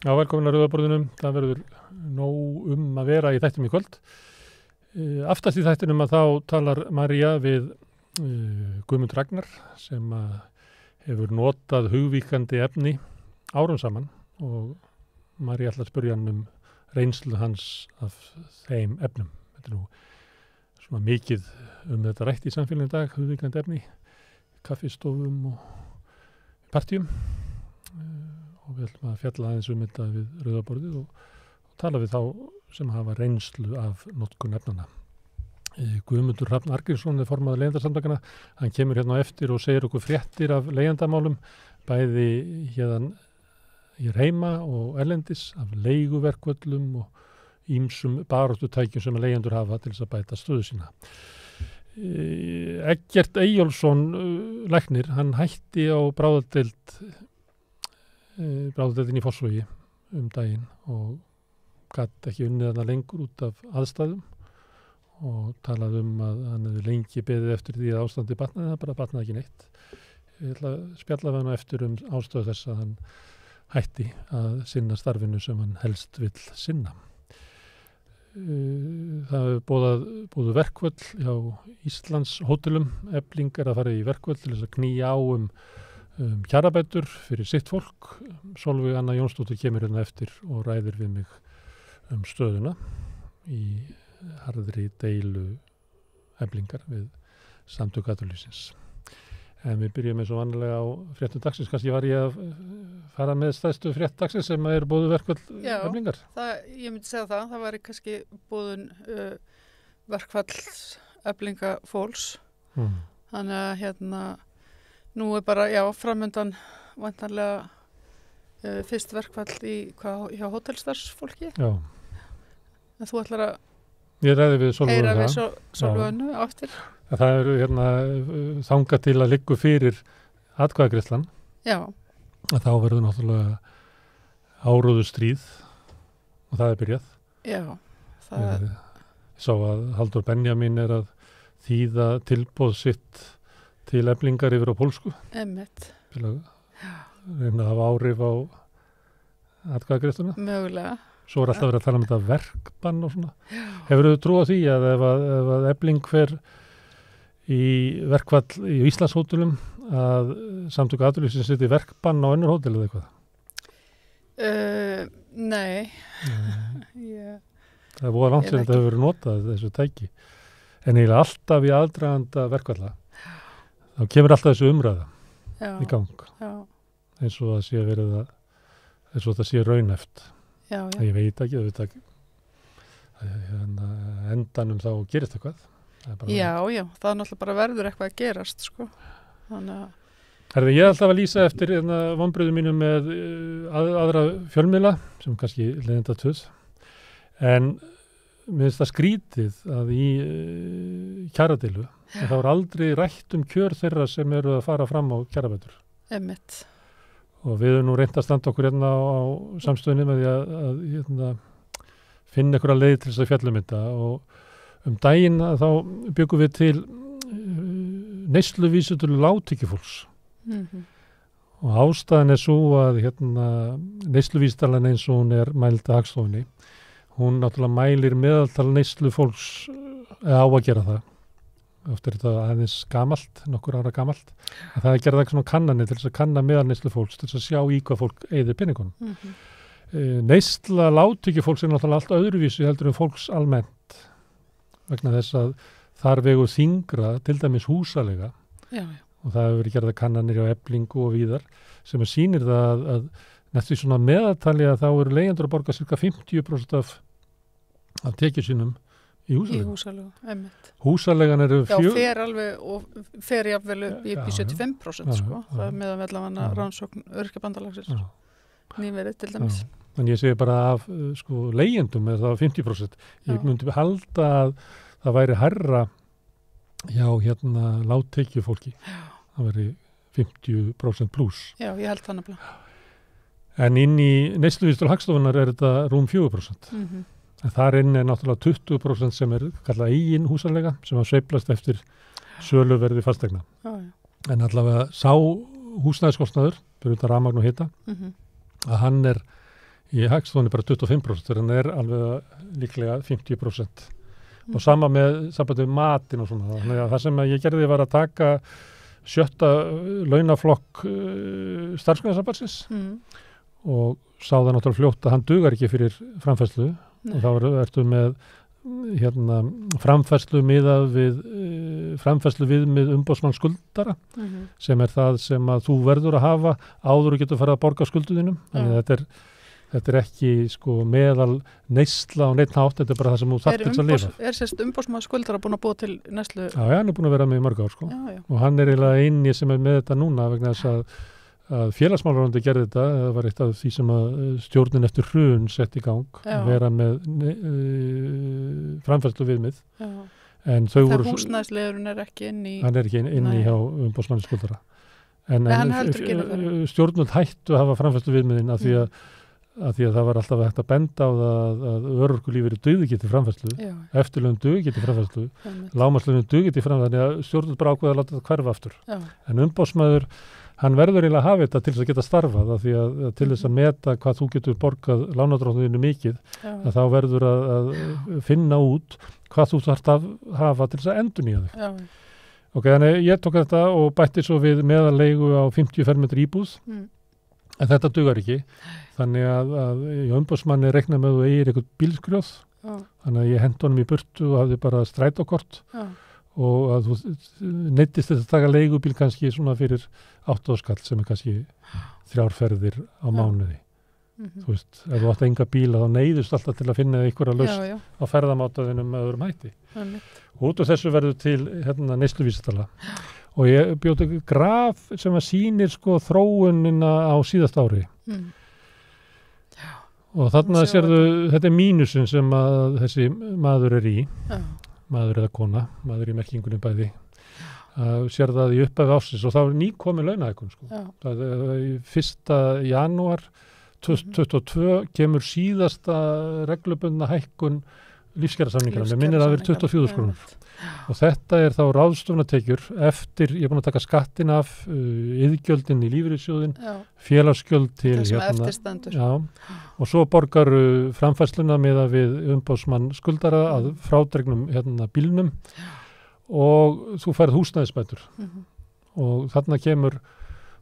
Já, velkomin að Rauðaborðinu. Það verður nóg að vera í þættinum í kvöld. Aftast í þættinum að þá talar María við Guðmund Ragnar sem hefur notað hugvíkandi efni árum saman og María ætlar að spyrja hann reynslu hans af þeim efnum. Þetta nú svona mikið þetta rætt í samfélaginu í dag, hugvíkandi efni, kaffistofum og partíum. Og við ætlum að fjalla aðeins þetta við Rauðaborðið og tala við þá sem hafa reynslu af notkun efnanna. Guðmundur Hrafn Arngrímsson formaður leigjendasamtakanna. Hann kemur hérna á eftir og segir okkur fréttir af leigjendamálum, bæði héðan hér heima og erlendis, af leiguverkvöllum og ýmsum baráttutækjum sem leigjendur hafa til þess að bæta stöðu sína. Eggert Eyjólfsson læknir, hann hætti á bráðadeildin í Fossvogi daginn og gat ekki unnið hana lengur út af aðstæðum og talaði að hann hefði lengi beðið eftir því að ástandi batnaði, það bara batnaði ekki neitt. Ég ætla að spjalla við hann eftir ástæðu þess að hann hætti að sinna starfinu sem hann helst vill sinna. Það hefur boðið verkvöll hjá Íslands hótelum. Efling að fara í verkvöll til þess að knýja á kjarabætur fyrir sitt fólk. Sólveig Anna Jónsdóttir kemur hérna eftir og ræðir við mig stöðuna í harðri deilu Eflingar við Samtök atvinnulífsins. En við byrjum eins og vanlega á fréttum dagsins. Kannski var ég að fara með stærstu frétt dagsins sem boðuð verkfall Eflingar. Ég myndi segja það. Það var kannski boðun verkfall Eflinga fólks. Þannig að nú bara, framöndan væntanlega fyrst verkfall hjá hótelstarfsfólki. Já. En þú ætlar að Ég ræði við heyra við Sólveigu aftur. Það eru þangað til að liggur fyrir atkvæðagreiðslan. Já. Þá verður náttúrulega áróðu stríð og það byrjað. Já. Ég sá að Halldór Benjamín að þýða tilboð sitt til Eflingar yfir á pólsku. Einmitt. Til að reyna að hafa áhrif á atkvæðagreiðsluna. Mögulega. Svo alltaf verið að tala þetta verkbann og svona. Hefur þú trú á því að ef Efling fer í verkfall í Íslandshótelum að Samtök atvinnulífsins setji verkbann á önnur hótel eða eitthvað? Nei. Það er voða langt sem þetta hefur verið notað þessu tæki. En eiginlega alltaf í aðdraganda verkfalla þá kemur alltaf þessu umræða í gang. Já. Eins og það sé raunhæft. Já. Ég veit ekki, endanum þá gerist eitthvað. Já, það er náttúrulega bara verður eitthvað að gerast, sko. Ég er alltaf að lýsa eftir vonbrigðum mínum með aðra fjölmiðla, sem kannski leiðinda töð. En mér finnst það skrítið að í kjaradeilu, þá er aldrei rætt kjör þeirra sem eru að fara fram á kjarabætur. Einmitt. Og við höfum nú reynt að standa okkur á samstöðunni með því að finna einhverja leið til þess að fjalla þetta og daginn þá byggum við til neysluvísitölu lágtekjufólks. Og ástæðan svo að neysluvísitalan eins og hún mæld að Hagstofunni, hún náttúrulega mælir meðaltal neyslufólks á að gera það. Oft þetta aðeins gamalt, nokkur ára gamalt, að það gerða eitthvað svona kannanir til þess að kanna meðalneyslu fólks, til þess að sjá í hvað fólk eyðir peningunum. Neysla lágtekjufólks náttúrulega allt öðruvísi heldur fólks almennt, vegna þess að þar vegur þyngra, til dæmis húsaleiga, og það hefur verið gerða kannanir á Eflingu og víðar, sem sýnir það að næstu svona meðaltali að þá eru leigjendur að borga cirka 50% af tekjum sínum í húsaleigu, einmitt. Húsalegan eru fer jafnvel upp í 75%, sko. Það er meðan vel að rannsókn Öryrkjabandalagsins. Nýverið til dæmis. En ég segi bara af leigjendum er það 50%. Ég myndi halda að það væri hærra hjá lágtekjufólki. Það væri 50% pluss. Já, ég held það nefnilega. En inn í neysluvísitölu Hagstofunnar er þetta rúm 4%. En þar inn er náttúrulega 20% sem kallað eigin húsaleiga sem sveiflast eftir söluverði fasteigna. En allavega sá húsnæðiskostnaður, fyrir utan rafmagn og hita, að hann Í Hagstofunni bara 25%, en er alveg líklega 50%. Og sama með sambandi við matinn og svona. Þannig að það sem ég gerði var að taka 7. launaflokk starfsgreinasambandsins og sá það náttúrulega fljótt að hann dugar ekki fyrir framfærslu. Og þá ertu með framfærslu viðmið umboðsmann skuldara sem er það sem að þú verður að hafa áður og getur farið að borga skulduðinum. Þannig að þetta er ekki sko meðal neysla á neitt hátt, þetta er bara það sem þú þarft til að lifa. Er sérst umboðsmann skuldara búin að búa til neyslu? Já, hann er búin að vera með í mörg ár sko. Já. Og hann er eiginlega eini sem er með þetta núna vegna þess að félagsmálaráðuneytið gerði þetta, það var eitt af því sem að stjórnin eftir hrun sett í gang, vera með framfærslu viðmið. Já. En þau voru... Það húsnæðisliðurinn er ekki inn í... Hann er ekki inn í hjá umboðsmanni skuldara. En stjórnvöld hættu að hafa framfærslu viðmiðin af því að það var alltaf hægt að benda á að örorkulífeyrir dugði ekki til framfærslu, eftirlaun dugði ekki til framfærslu, lágmarkslaun dugði ekki til framfærslu, þannig að stjórnvöld bara ákveða að láta þetta hverfa aftur. Já. En umboðsmaður hann verður eiginlega að hafa þetta til þess að geta starfað af því að til þess að meta hvað þú getur borgað lánardrottinu mikið að þá verður að finna út hvað þú þarft að hafa til þess að endurnýja þig. Ok, þannig ég tók þetta og bætti svo við meðalleigu á 50 fermetri íbúð en þetta dugar ekki þannig að umboðsmanni reikna með þú eigir eitthvað bílskrjóð þannig að ég hendi honum í burtu og hafði bara strætókort og að þú neyddist að taka leigubíl kannski svona fyrir 8 skall sem er kannski 3 ferðir á mánuði. Þú veist, ef þú átt enga bíla þá neyðust alltaf til að finna einhverja lausn á ferðamátaðinum með öðrum hætti. Og út af þessu verður til neysluvísitala. Og ég bjóti graf sem að sýnir sko þróunina á síðast ári. Og þarna sérðu, þetta er mínusin sem að þessi maður er í. Maður eða kona, maður í merkingunni bæði sér það í upphafi ársins og þá er nýkomin launahækkun sko. Það er 1. janúar 2022 kemur síðasta reglubundna hækkun lífskjarasamningarna, mér minnir að það verið 24.000 krónur og þetta er þá ráðstöfunartekjur eftir, ég er búin að taka skattin af iðgjöldin í lífeyrissjóðin félagsgjöld til og svo borgar framfærsluna með að við umboðsmann skuldara að frádregnum bílnum og þú færð húsnæðisbætur og þarna kemur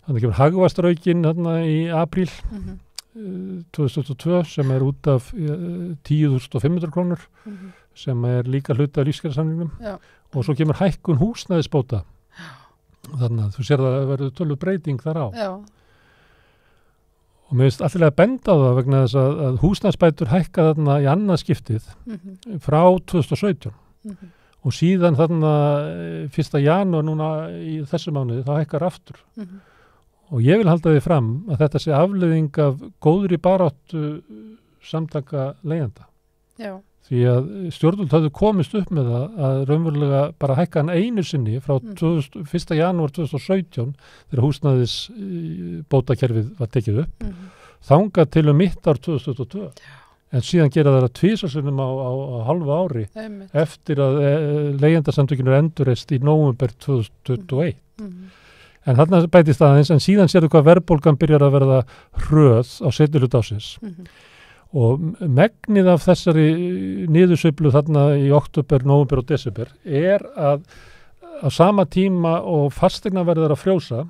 hagvaxtaraukin í apríl 2022 sem er út af 10.500 krónur sem er líka hluti af lífskjarasamningnum og svo kemur hækkun húsnæðisbóta þannig að þú sér að það verður töluð breyting þar á og mér finnst alltaf að benda á það vegna þess að húsnæðisbætur hækka þarna í annað skiptið frá 2017 og síðan þarna 1. janúar núna í þessu mánuði þá hækkar aftur og ég vil halda því fram að þetta sé afleiðing af góðri baráttu samtaka leigjenda. Því að stjórnvöld hafði komist upp með það að raunverulega bara hækka hann einu sinni frá 1. janúar 2017 þegar húsnæðis bótakerfið var tekið upp, þangað til mitt ár 2022. En síðan gera það tvisvarsinnum á halva ári eftir að leigjendasamtökin er endurreist í nóvember 2021. En þarna bætist aðeins, en síðan sérðu hvað verðbólgan byrjar að verða hröð á seinni hluta ársins. Og megnið af þessari niðursveiflu þarna í október, nóvember og desember er að á sama tíma og fasteignaverð að frjósa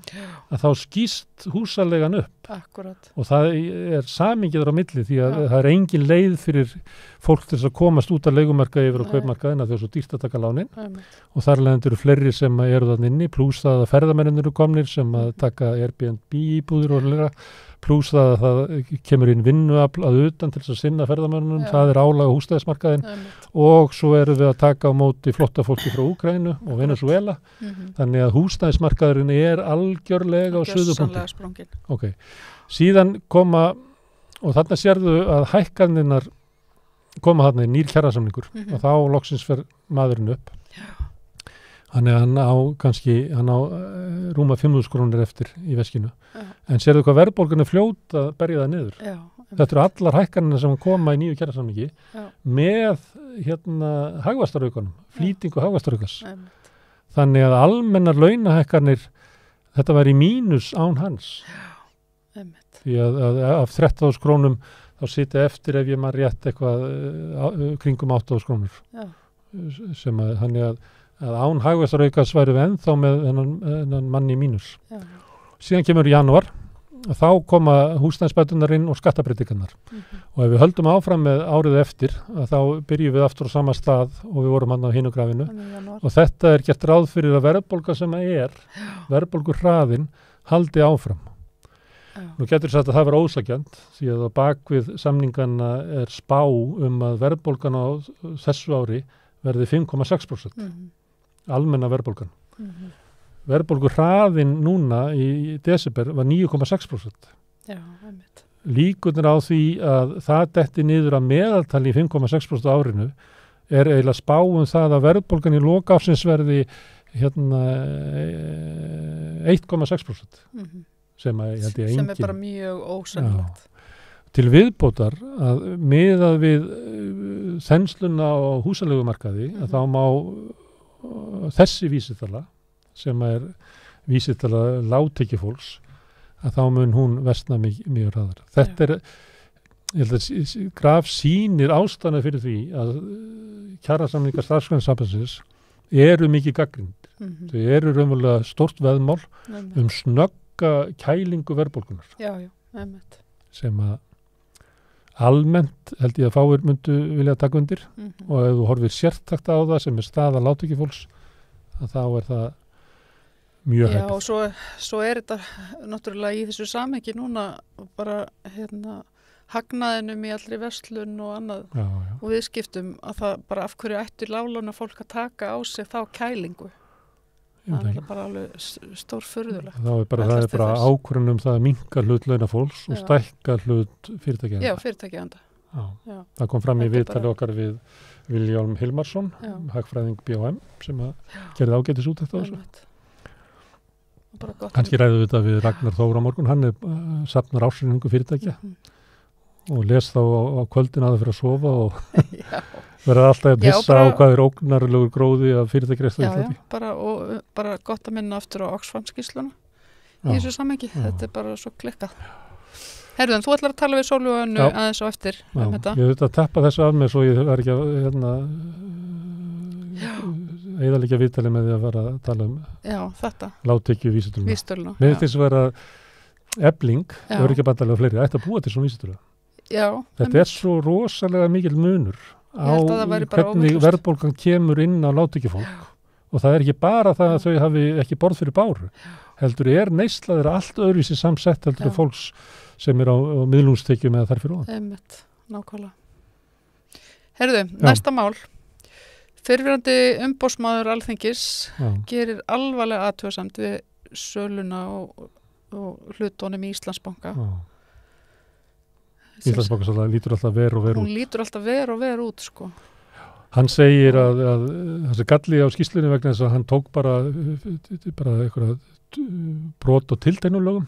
að þá skýst húsaleigan upp. Akkurat. Og það er samingið á milli því að það er engin leið fyrir fólk til þess að komast út af leigumarkaði yfir á kaupmarkaðina þegar svo dýrt að taka lánin og þar leðandi eru fleiri sem eru þann inni plús það að ferðamennin eru komnir sem að taka Airbnb íbúðir og hlera plús það að það kemur inn vinnuafl að utan til þess að sinna ferðamönnum, það er álag á húsnæðismarkaðin og svo erum við að taka á móti flotta fólki frá Úkraínu og Venezuela, þannig að húsnæðismarkaðurinn er algjörlega á suðupunkti. Ok, síðan koma, og þarna sérðu að hækkanirnar koma þarna í nýr kjarasamningur og þá loksins fer maðurinn upp. Þannig að hann á rúma 5.000 krónur eftir í veskinu. En sérðu hvað verðbólgan er fljót að berja það niður. Þetta eru allar hækkanina sem koma í nýju kjarasamningi með hagvaxtaraukunum, flýtingu hagvaxtaraukas. Þannig að almennar launahækkanir, þetta var í mínus án hans. Því að af 13.000 krónum þá sitja eftir ef ég maður rétt eitthvað kringum 8.000 krónur. Já. Sem að, að án hagvextaraukas værum við ennþá með þennan manni í mínus. Já. Síðan kemur janúar, þá koma húsnæðisbæturnar inn og skattabreytingarnar. Og ef við höldum áfram með árið eftir, þá byrjum við aftur á sama stað og við vorum hann á hinugrafinu. Og þetta er gert ráð fyrir að verðbólga sem verðbólgur hraðin haldi áfram. Nú getur sagt að það vera ósakjönd því að á bakvið samningana er spá að verðbólgan á þessu ári verði 5,6%. Almenna verðbólgan. Verðbólgur hraðin núna í desember var 9,6%. Já, einmitt. Líkurnar á því að það detti niður að meðaltali í 5,6% árinu er eiginlega spá það að verðbólgan í loka ársins verði 1,6%. Sem er bara mjög ósennilegt. Til viðbótar að miðað við þensluna á húsaleigumarkaði að þá má þessi vísitala sem er vísitala lágtekjufólks að þá mun hún versna mjög hraðar. Þetta er, ég held að graf sýnir ástæðuna fyrir því að kjarasamningar Starfsgreinasambandsins eru mikið gagnrýndir. Þau eru raunverulega stórt veðmál snögg kælingu verðbólgunar. Já, einmitt. Sem að almennt held ég að fáir myndu vilja taka undir og ef þú horfir sértakt á það sem er staða lágtekjufólks að þá er það mjög hægt. Já, og svo er þetta náttúrulega í þessu samhengi núna bara hagnaðinum í allri verslun og annað og viðskiptum að það bara af hverju ættu láglána fólk að taka á sig þá kælingu. Það er bara alveg stór furðulegt. Það er bara ákvörðun það að minnka hlut launafólks og stækka hlut fyrirtækjanda. Já, fyrirtækjanda. Já. Það kom fram í viðtali okkar við Vilhjálm Hilmarsson, hagfræðing BHM, sem gerði ágætis úttekt á þessu. Kannski ræðum við þetta við Ragnar Þór á morgun, hann safnar ársreiningu fyrirtækja og les þá á kvöldin að það fyrir að sofa og verða alltaf að pissa á hvað er ógnarlegur gróði af fyrirtækjastæði í Íslandi. Og bara gott að minna aftur á Oxfam-skýrsluna í þessu samhengi. Þetta er bara svo klikkað. Herðun, þú ætlar að tala við Sólu og Önnu aðeins á eftir um þetta. Ég veit að teppa þessu af mig svo ég er ekki að eðalega viðtali með því að vera að tala lágtekju vísitöluna. Mér finnst þess að vera Efling, öryggjabandalegu og fleiri, ætti að búa til svona vísitölu. Þetta er svo rosalega mikil munur á hvernig verðbólgan kemur inn á lágtekjufólk og það er ekki bara það að þau hafi ekki borð fyrir báru. Heldur neysla allt öðruvísi samsett heldur fólks sem er á miðlungstekjum eða þar fyrir ofan. Einmitt, nákvæmlega. Herðu, næsta mál. Fyrrverandi umboðsmaður Alþingis gerir alvarlega athugasemd við söluna og hlutunum í Íslandsbanka. Íslandsbanka lítur alltaf ver og ver út. Hún lítur alltaf ver og ver út, sko. Hann segir að þessi galli á skýrslunni vegna þess að hann tók bara eitthvað brot og tilteknulögum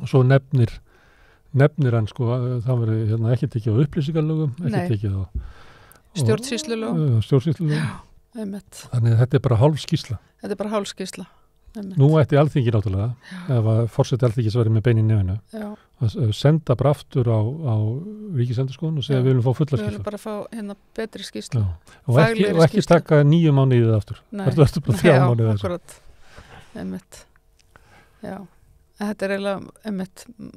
og svo nefnir hann, sko, það verður ekki tekið á upplýsingarlögum, ekki tekið á stjórnsýslulögum. Þannig að þetta er bara hálf skýrsla. Nú ætti Alþingi náttúrulega, ef að forseti Alþingis verið með bein í nefinu, að senda bara aftur á Ríkisendurskoðun og segja við viljum fá fulla skýrslu. Við viljum bara fá betri skýrslu. Og ekki taka 9 mánuðið aftur. Það ertu bara 3 mánuðið. Akkurat. Einmitt. Já. Þetta er eiginlega,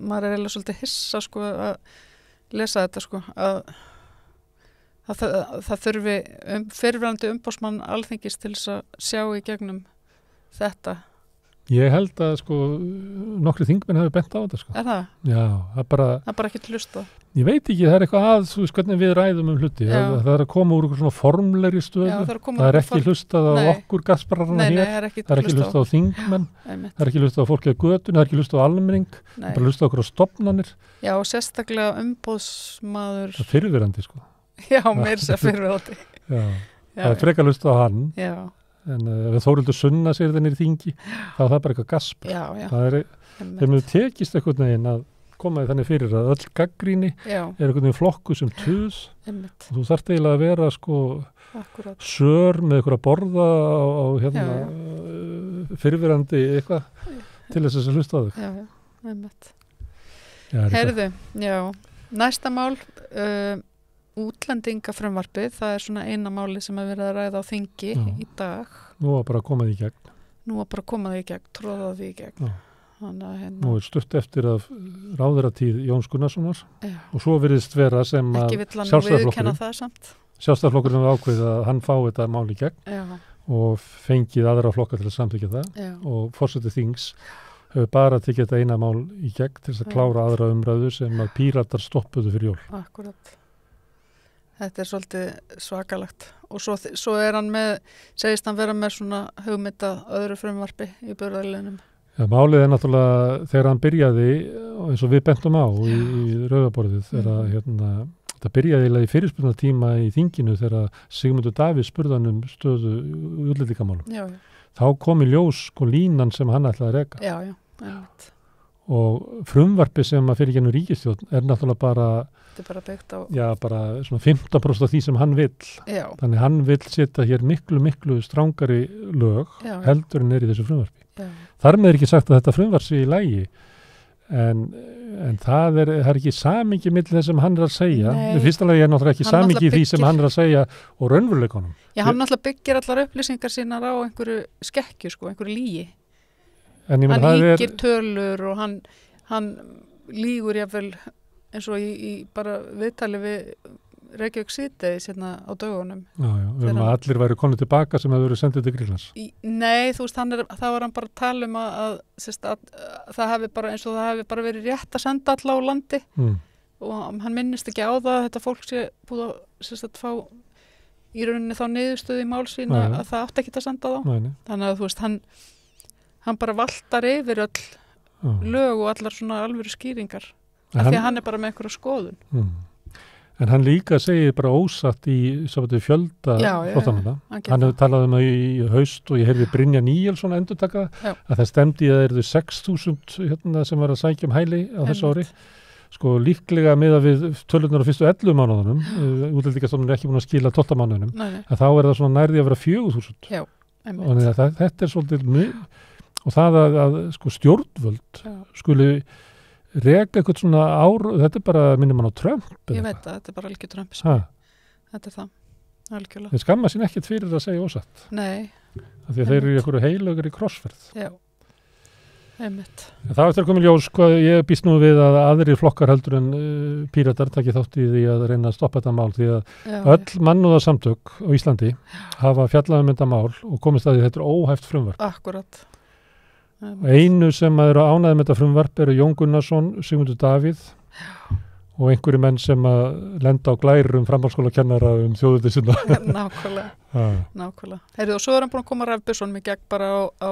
maður er eiginlega svolítið hissa, sko, að lesa þetta, sko, að það þurfi fyrrverandi umboðsmann Alþingis til þess að sjá í gegnum þetta. Ég held að, sko, nokkri þingmenn hefur bent á þetta, sko. Er það? Já, það er bara ekki til hlusta. Ég veit ekki, það er eitthvað þú veist hvernig við ræðum hluti. Það er að koma úr svona formlegri stöðu. Það er ekki hlustað á okkur gaspararna hér. Það er ekki hlustað á þingmenn. Það er ekki hlustað á fólki á götun, það er ekki hlustað á almenning. Það er bara hlustað á okkur á stofnanir. Já, og sérstaklega umboðsmaður. Það er fyrrverandi, sko. Já, meira sér fyrrverandi. Já, það er frekar hlustað á hann. Já. En ef Þórildur Sunna sér þennir í þingi, þá er það bara eitthvað gasp. Það er, þeim hefur tekist einhvern veginn að koma þannig fyrir að öll gagnrýni er einhvern veginn flokku sem tuð og þú þarft eiginlega að vera, sko, sör með eitthvað að borða á fyrirverandi eitthvað til þess að hlusta á þau. Já, einmitt. Herðu, Næsta mál, útlendingafrumvarpið, það er svona eina máli sem að vera að ræða á þingi í dag. Nú var bara að koma því í gegn. Tróða því í gegn. Nú er stutt eftir að ráðherratíð Jóns Gunnarssonar og svo virðist vera sem að Sjálfstæðisflokkurinn var ákveðið að hann fái þetta mál í gegn og fengið aðra flokka til að samþykkja það og forseti þings hefur bara tekið þetta eina mál í gegn til þess að klára aðra umræðu sem að Píratar stoppuðu fyrir jól. Akkurat. Þetta er svolítið svakalegt og svo er hann segist hann vera með svona hugmynda öðru frumvarpi í burðarliðnum. Já, málið er náttúrulega þegar hann byrjaði eins og við bentum á í Rauðaborðið þegar þetta byrjaði í fyrirspurnatíma í þinginu þegar Sigmundur Davíð spurðan stöðu útlendingamálum. Já. Þá kom í ljós línan sem hann ætlaði að reka. Já. Og frumvarpi sem að fyrir gennum ríkisstjórn er náttúrulega bara byggt á bara svona 15% af því sem hann vill. Já. Þannig hann vill setja hér miklu strangari lög heldur en í þessu frumvarpi. Já. Þar með ekki sagt að þetta frumvarp sé í lagi en það er ekki samingi milli þess sem hann er að segja. Fyrsta lagi er náttúrulega ekki samingi í því sem hann er að segja og raunveruleikunum. Já, hann náttúrulega byggir allar upplýsingar sínar á einhverju skekkju, einhverju lygi. Hann ýkir tölur og hann lýgur jafnvel eins og í bara viðtali við Reykjavík síðdegis á dögunum. Já, allir væri konið tilbaka sem hefur verið sendið til Grænlands. Nei, þú veist, þá var hann bara að tala um að það hefði bara eins og það hefði bara verið rétt að senda alla á landi og hann minnist ekki á það að þetta fólk sé búið að fá í rauninni þá niðurstöðu í mál sín að það átti ekki að senda þá. Þannig að þú veist, hann bara valtar yfir öll lög og allar svona alvöru skýringar af því að hann er bara með einhverja skoðun. En hann líka segir bara ósatt í fjölda flóttamanna. Hann hefur talað um það í haust og ég heyrði Brynja Níelsson endurtaka að það stemdi að það eru 6.000 sem var að sækja um hæli á þessu ári. Sko líklega miðað við tölurnar á fyrstu 11 mánuðunum, Útlendingastofnun er ekki búin að skila 12 mánuðunum, að þá er það svona nærði að vera 4.000. Já, einmitt. Og þetta er svolítið, og það að stjórnvöld skuli reka eitthvað svona þetta er bara, minnir mann á Trump. Ég veit það, þetta er bara algjör Trump. Þetta er það, algjörlega. Þeir skamma sín ekkert fyrir að segja ósatt. Nei. Af því að þeir eru einhverju heilögur í krossferð. Já, einmitt. Það eftir að koma í ljós, ég býst nú við að aðrir flokkar heldur en Píratar taki þátt í því að reyna að stoppa þetta mál því að öll mannúðarsamtök á Íslandi hafa fjallað um þetta mál og komist að því þetta er óhæft frumvarp. Akkurat. Einu sem eru ánægði með þetta frumvarp eru Jón Gunnarsson, Sigmundur Davíð og einhverju menn sem að lenda á glærum framhaldsskólakennara þjóðuti sinna. Nákvæmlega. Og svo er hann búin að koma rafbyssunum í gegn bara á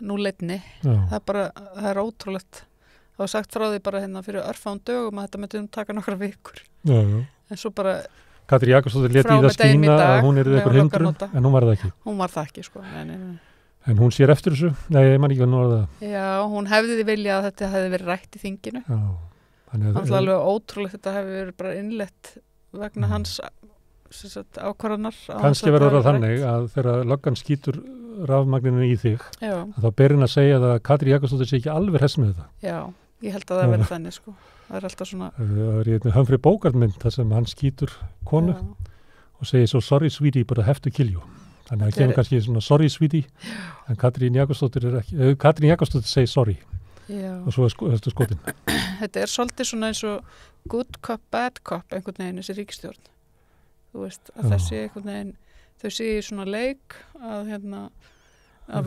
núleitni. Það er ótrúlegt. Það var sagt frá því bara fyrir örfáum dögum að þetta myndi taka nokkra vikur. En svo bara Katrín Jakobsdóttir lét í það skína að hún er einhver hindrun, en hún var það ekki. Hún var það ekki, Nei. En hún sér eftir þessu? Nei, ég man ekki hvað nú var það. Já, hún hefði því vilja að þetta hefði verið rætt í þinginu. Já. Það er alveg ótrúlegt þetta hefði verið bara innlett vegna hans ákvarðanar. Kannski verður það þannig að þegar löggan skýtur rafmagninu í þig, að þá ber henni að segja að Katrín Jakobsdóttir sé ekki alveg hress með það. Já, ég held að það verður þannig, Það er alltaf svona. Það er í Humphrey Bogart mynd þar sem hann skýtur konu og segir so sorry sweetie but I have to kill you. Þannig að það kemur kannski svona sorry sweetie, en Katrín Jakobsdóttir segir sorry. Já. Og svo er skotin. Þetta er svolítið svona eins og good cop, bad cop einhvern veginn þessi ríkisstjórn. Þú veist, að þessi einhvern veginn, þau sé í svona leik að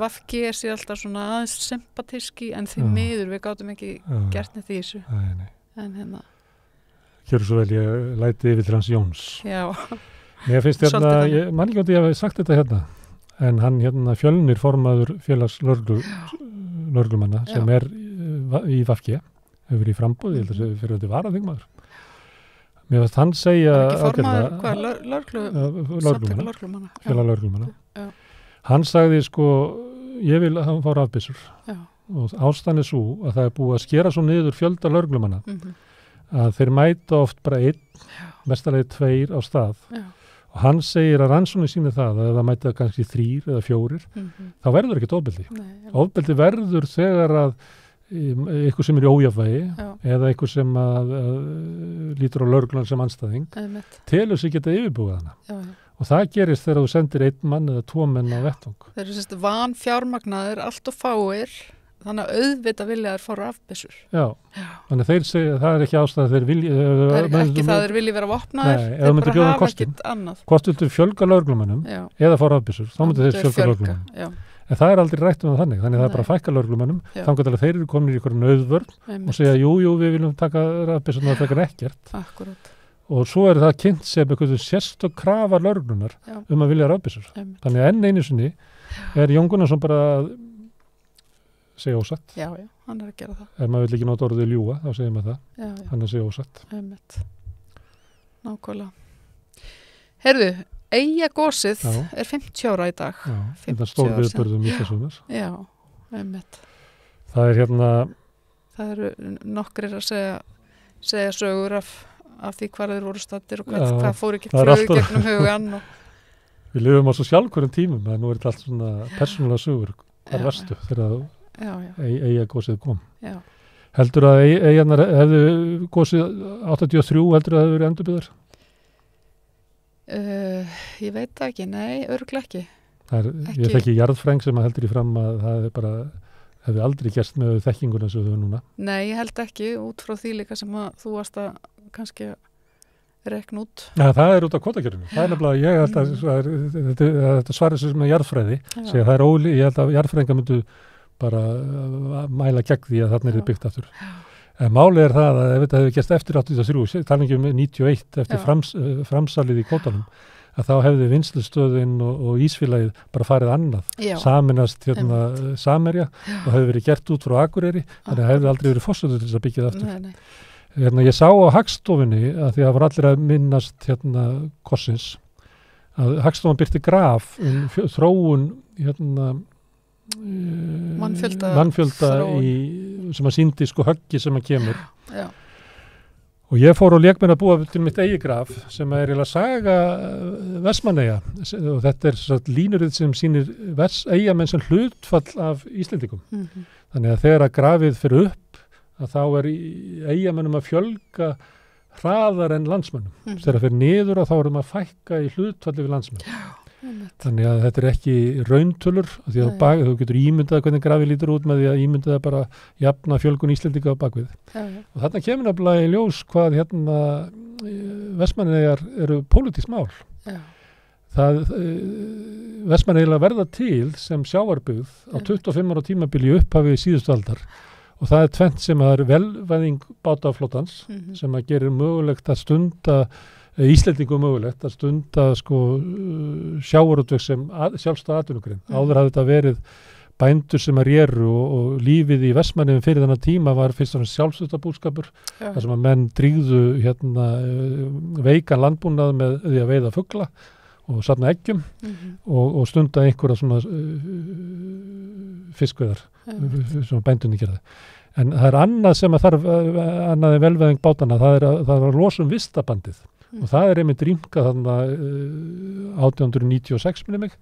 VG sé alltaf svona aðeins sympatíski en því miður við gátum ekki gert neitt í þessu. Nei. En Gjörðu svo vel, ég læti yfir til hans Jóns. Já. Mér finnst ég man ekki að ég hef sagt þetta en hann Fjölnir formaður félags lögreglumanna sem er í VG, hefur verið í framboði, ég held að það fyrir þetta varaþingmaður. Mér finnst hann segja lögreglumanna, félag lögreglumanna. Hann sagði ég vil að hann fá rafbyssur og ástæðan er svo að það er búið að skera svo niður fjölda lögreglumanna að þeir mæta oft bara mestalegi 2 á stað. Og hann segir að rannsóknir sýni það að það mæta kannski 3 eða 4, þá verður ekkert ofbeldi. Ofbeldi verður þegar að ykkur sem er í ójafnvægi eða ykkur sem lítur á lögreglan sem andstæðing, telur sig geta yfirbúið hana. Og það gerist þegar þú sendir 1 mann eða 2 menn á vettvang. Þeir eru vanfjármagnaðir, allt of fáir, þannig að auðvitað vilja þær fá rafbyssur. Já, þannig að þeir segja, það er ekki ástæða þeir vilja... Það er ekki það þeir vilja vera vopnaðir, þeir bara hafa ekkert annað. Hvort viltu fjölga lögreglumönnum eða fá rafbyssur, þá myndu þeir fjölga lögreglumönnum. En það er aldrei rætt þannig það er bara að fækka lögreglumönnum, þannig að þeir eru komin í einhverju nauðvörn og segja, jú, við viljum taka rafbyssur og það frekar ekkert. Akkurat. Og svo er það kynnt sem einhverju sérstök krafa lögreglunar að vilja rafbyssur. Þannig að enn einu sinni er Jón Gunnarsson bara að segja ósatt. Já, hann er að gera það. Ef maður vil ekki nota orðið ljúga, þá segir maður það. Hann er að segja ósatt. Nákvæmlega. Heyrðu, Eyjagosið er 50 ára í dag. Já, þetta stór viðburðum í þessunar. Já, einmitt. Það er það eru nokkrir að segja sögur af því hvað þeir voru staddir og hvað fór ekki flögu gegnum hugan. Við lifum á svo sjálfhverjum tímum, en nú er þetta allt svona persónulega sögur. Hvar varstu þegar Eyjagosið kom? Já. Heldur að Eyjarnar hefðu gosið 83, heldur að það hefðu verið endurbyggðar? Ég veit það ekki, nei, örugglega ekki. Ég þekki jarðfræng sem að heldur í fram að það hefði aldrei gerst með þekkinguna sem við höfum núna. Nei, ég held ekki, út frá því líka sem að þú varst að kannski rekna út. Ja, það er út af kvotakerfinu. Það er nefnilega, ég held að þetta svarir sem með jarðfræði, segja það er ég held að jarðfrænga myndu bara mæla gegn því að þarna er byggt aftur. En málið er það að ef þetta hefði gerst eftir 83, talningi um 91 eftir framsalið í kvotanum, að þá hefði vinnslustöðin og Ísfélagið bara farið annað, saminast Samherja og hefði verið gert út frá Akureyri, þannig að hefði aldrei verið forsöðu til þess að byggja það aftur. Ég sá á Hagstofunni, að því að var allir að minnast kossins, að Hagstofan birti graf þróun mannfjölda sem að sýndi höggi sem að kemur. Já. Og ég fór og lék mér að búa til mitt eigi graf sem er eiginlega saga Vestmannaeyja og þetta er línurið sem sýnir Eyjamenn sem hlutfall af Íslendingum. Þannig að þegar að grafið fyrir upp að þá er Eyjamennum að fjölga hraðar en landsmönnum. Þegar það fyrir niður að þá erum að fækka í hlutfalli við landsmenn. Þannig að þetta er ekki rauntölur því að þú getur ímyndað hvernig grafið lítur út með því að ímyndaða bara jafna fjölgun Íslendinga á bakvið. Og þarna kemur nefnilega í ljós hvað Vestmannaeyjar eru pólitískt mál. Vestmannaeyjar verða til sem sjávarbyggð á 25 ára tímabili upphafi síðustu aldar og það er tvennt sem er velvæðing bátaflotans sem að gerir mögulegt að stunda Íslendingum mögulegt að stunda sjávarútveg sem sjálfstæð atvinnugrein. Áður hafði þetta verið bændur sem að réru og lífið í Vestmannaeyjum fyrir þennan tíma var fyrst og fremst sjálfstæðabúskapur þar sem að menn drígðu veikan landbúnað með því að veiða fugla og safna eggjum og stunda einhverja svona fiskveiðar sem bændunni gerði. En það er annað sem að þarf annað en velvæðing bátana, það er að losa vistabandið. Og það er einmitt rýmkað þarna 1896 minni mig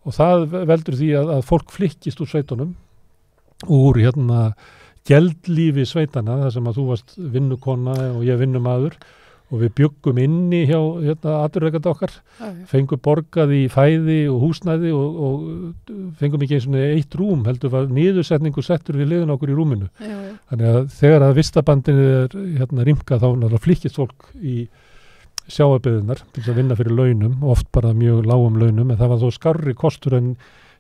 og það veldur því að fólk flykkist úr sveitunum úr geldlífi sveitana þar sem að þú varst vinnukona og ég vinnumaður og við bjuggum inni hjá atvinnurekanda okkar, fengum borgað í fæði og húsnæði og fengum ekki eins og eitt rúm, heldur var niðursetningu settur við liðin okkur í rúminu. Þannig að þegar að vistabandinu er rýmkað þá náttúrulega flykkist fólk í sjávarbyggðirnar til að vinna fyrir launum, oft bara mjög lágum launum, en það var þó skárri kostur en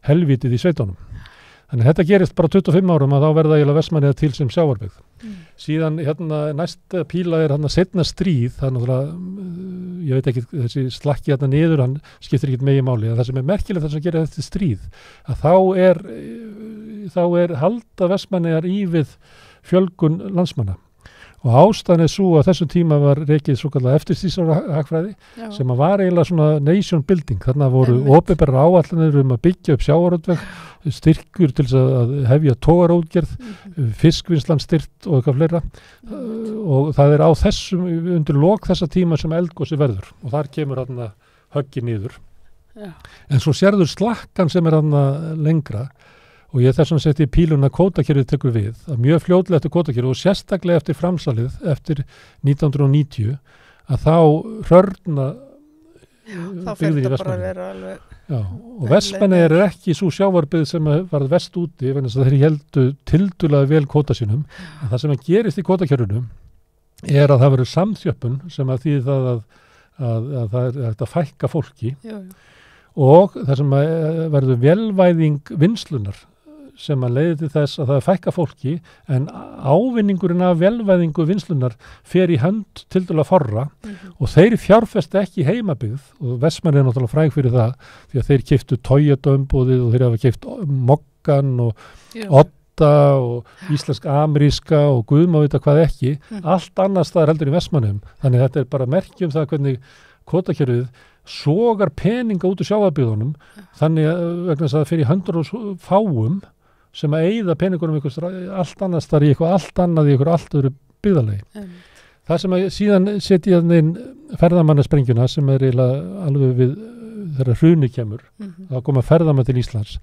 helvítið í sveitunum. Þannig að þetta gerist bara 25 árum að þá verða eiginlega Vestmannaeyjar til sem sjávarbyggð. Síðan næsta píla er seinna stríð, það er náttúrulega, ég veit ekki, þessi slakki niður, hann skiptir ekkert megin máli, en það sem er merkilegt þess að gera þetta stríð, að þá er halda Vestmannaeyjar í við fjölgun landsmanna. Og ástæðan er svo að þessum tíma var rekið svo kallað eftirstríðshagfræði sem að var eiginlega svona nation building. Þarna voru opinberar áætlanir að byggja upp sjávarútveg, styrkur til þess að hefja togarótgerð, fiskvinnslan styrt og eitthvað fleira. Og það er á þessum, undir lok þessa tíma sem eldgosi verður. Og þar kemur höggi niður. En svo sérður slakkan sem er lengra og ég þess að setja í píluna kvótakerfið tekur við, að mjög fljótlega eftir kvótakerfið og sérstaklega eftir framsalið eftir 1990 að þá hrörna þá fyrir þetta bara að vera alveg og Vestmannaeyjar ekki svo sjávarbyggð sem varð vest úti vegna þess að þeir héldu tildulega vel kvóta sínum en það sem að gerist í kvótakerfinu er að það verður samþjöppun sem að því það að það er hægt að fækka fólki og það sem að verður velvæðing vinslunar sem að leiði til þess að það fækka fólki en ávinningurinn af velvæðingu vinslunar fer í hönd tildulega forra og þeir fjárfesta ekki heimabygð og Vestmannaeyjar er náttúrulega fræg fyrir það því að þeir keyptu Toyota-umbúðið og þeir hafa keypt Moggan og Otta og íslensk-ameríska og guð má vita hvað ekki allt annars það heldur í Vestmannaeyjum þannig að þetta er bara merki það hvernig kvótakerfið sogar peninga út úr sjávarbyggðunum þannig að vegna þess að það fer í höndur og fáum sem að eyða peningunum allt annars þar í eitthvað allt annað í eitthvað allt öðru byggðarlegi. Það sem að síðan setja inn ferðamannasprengjuna sem er eiginlega alveg við þegar hruni kemur, þá koma ferðamenn til Íslands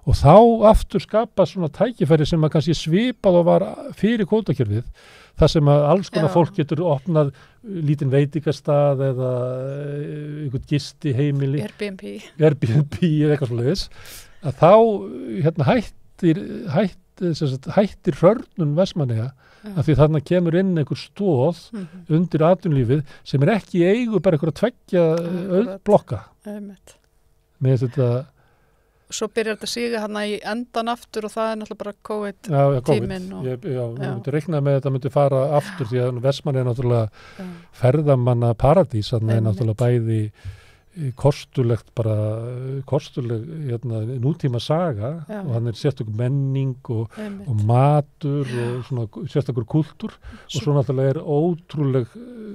og þá aftur skapa svona tækifæri sem að kannski svipað og var fyrir kvótakerfið þar sem að alls konar fólk getur opnað lítinn veitingastað eða einhvern gisti heimili Airbnb eða eitthvað svoleiðis að þá hættir hrörnun Vestmannaeyja af því þarna kemur inn einhver stóð undir atvinnulífið sem er ekki í eigu bara einhver að tveggja blokka með þetta Svo byrjar þetta síga hana í endan aftur og það er náttúrulega bara COVID-tíminn Ég myndi reikna með að þetta myndi fara aftur því að Vestmannaeyja er náttúrulega ferðamanna paradís þannig er náttúrulega bæði kostuleg nútíma saga og hann er sérstakur menning og matur og svona sérstakur kúltúr og svo náttúrulega er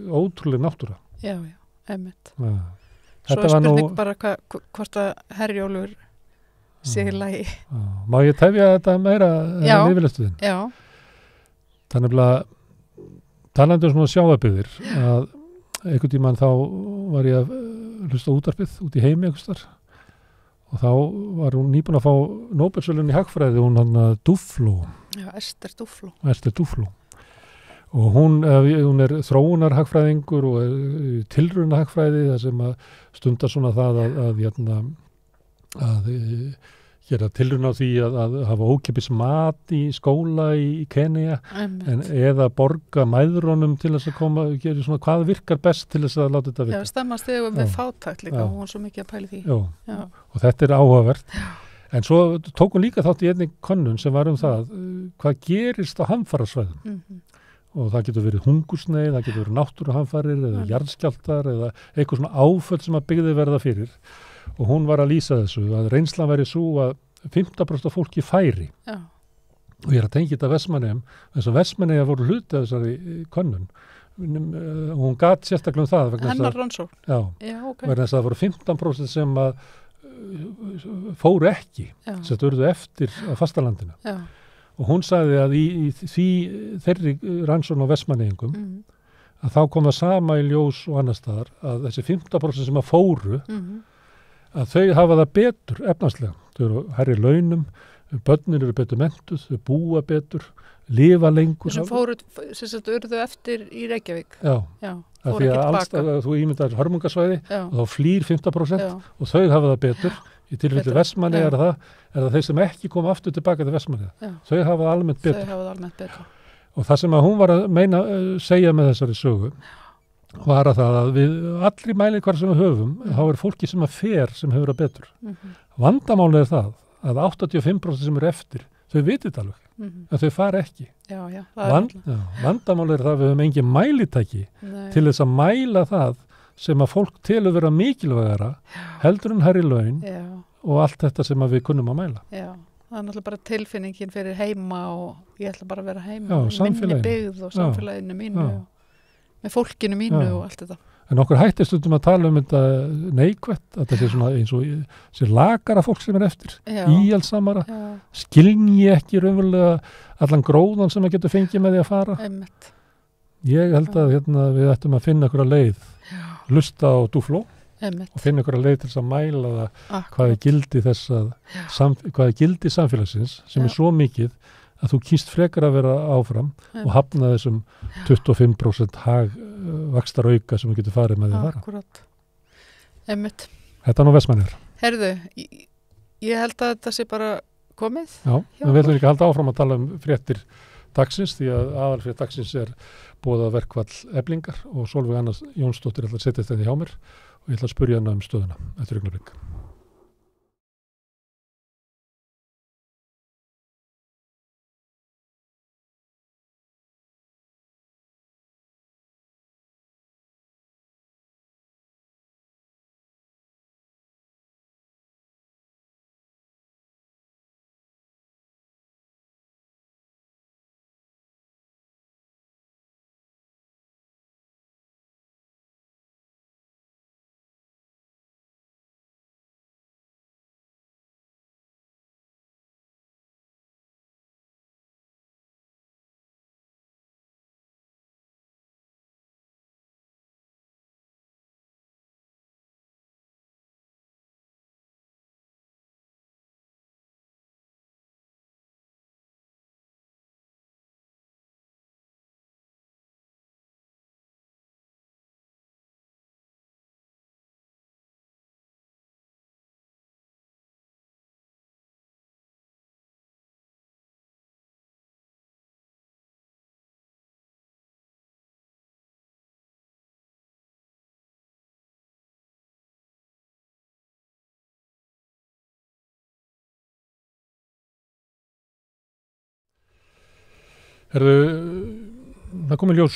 ótrúleg náttúra. Já, einmitt. Svo er spurning bara hvort að Herjólfur sé í lagi. Má ég tefja þetta meira en yfirleistuðin? Já. Þannig að talandi svona sjávarbyggðir að einhvern tímann þá var ég að hlusta útvarpið út í heimi einhvers þar og þá var hún nýbúin að fá Nóbelsverðlaun í hagfræði hún Duflo. Já, Esther Duflo. Og hún er þróunarhagfræðingur og tilraunahagfræði þar sem að stundar svona það að gera tilraun á því að hafa ókeypis mat í skóla í Kenía eða borga mæðrunum til þess að gera svona hvað virkar best til þess að láta þetta virka. Já, stemmast þegar við fátækt líka og hún svo mikið að pæli því. Já. Og þetta er áhugavert. En svo tók hún líka þátt í einni könnun sem var það hvað gerist á hamfarasvæðum. Og það getur verið hungursneyð, það getur verið náttúruhamfarir eða jarðskjálftar eða eitthvað svona áföll sem að byggði verða fyrir. Og hún var að lýsa þessu að reynslan væri svo að 15% af fólki færi og ég er að tengja þetta Vestmannaeyjum þess að Vestmannaeyjar voru hluti af þessari könnun og hún gat sérstaklega það hennar rannsókn vegna þess að það voru 15% sem að fóru ekki sem urðu eftir að fastalandinu og hún sagði að í þeirri rannsókn á Vestmannaeyingum að þá kom það sama í ljós og annar staðar að þessi 15% sem að fóru að þau hafa það betur efnarslega. Þau eru hærri launum, börnir eru betur mentuð, þau búa betur, lifa lengur. Þessum fóru, urðu eftir í Reykjavík. Já. Því að þú ímyndar hörmungasvæði og þá flýr 15% og þau hafa það betur. Í tilfelli Vestmannaeyja er það þeir sem ekki koma aftur tilbaka til Vestmannaeyja. Þau hafa það almennt betur. Og það sem að hún var að segja með þessari sögu var að það að við allri mælikvarða sem við höfum þá er fólki sem að fer sem hefur það betur. Vandamálið er það að 85% sem eru eftir þau vitið alveg en þau fara ekki. Vandamálið er það að við höfum engin mælitæki til þess að mæla það sem að fólk telur vera mikilvægara heldur en hærri laun og allt þetta sem að við kunnum að mæla. Já, það er náttúrulega bara tilfinningin fyrir heima og ég ætla bara að vera heima minni byggð og samfélaginu mínu með fólkinu mínu og allt þetta. En okkur hættir stundum að tala þetta neikvætt, að þetta sé svona eins og sé lagara fólk sem er eftir, íhaldsamara, skilji ekki raunverulega allan gróðan sem að getur fengið með því að fara. Ég held að við ættum að finna okkur að leið, hlusta á Duflo Einmitt. og finna ykkur að leið til þess að mæla það Akkurat. hvað er gildi þess að hvað er gildi samfélagsins sem Já. er svo mikið að þú kýst frekar að vera áfram Einmitt. og hafna þessum 25% vaxtar auka sem þú getur farið með því að fara. Akkurat. Einmitt. Þetta er nú Vestmannir. Herðu, ég held að þetta sé bara komið. Já, Já. en við ætlum ekki að halda áfram að tala fréttir dagsins því að aðalfrétt dagsins er boðað verkfall Eflingar og Sólveig Anna Jónsdóttir ætla að setja þetta hjá mér og ég ætla að spyrja hana stöðuna eftir augnablik. Það komið ljós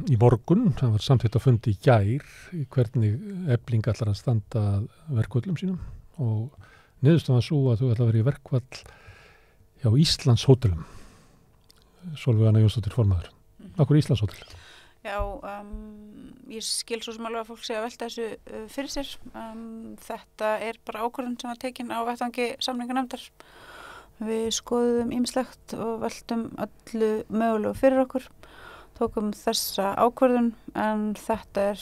í morgun, það var samþykkt að fundi í gær hvernig Efling ætlar að standa verkvöllum sínum og niðurstaðan svo að þú ætla að vera í verkvall hjá Íslands hótelum. Sólveig Anna Jónsdóttir formaður. Akkur Íslands hótel? Já, ég skil svo sem alveg að fólk sé að velta þessu fyrir sér. Þetta er bara ákvörðun sem var tekin á vettvangi samninganefndar. Við skoðum ýmislegt og veltum öllu mögulegu fyrir okkur. Tókum þessa ákvörðun en þetta er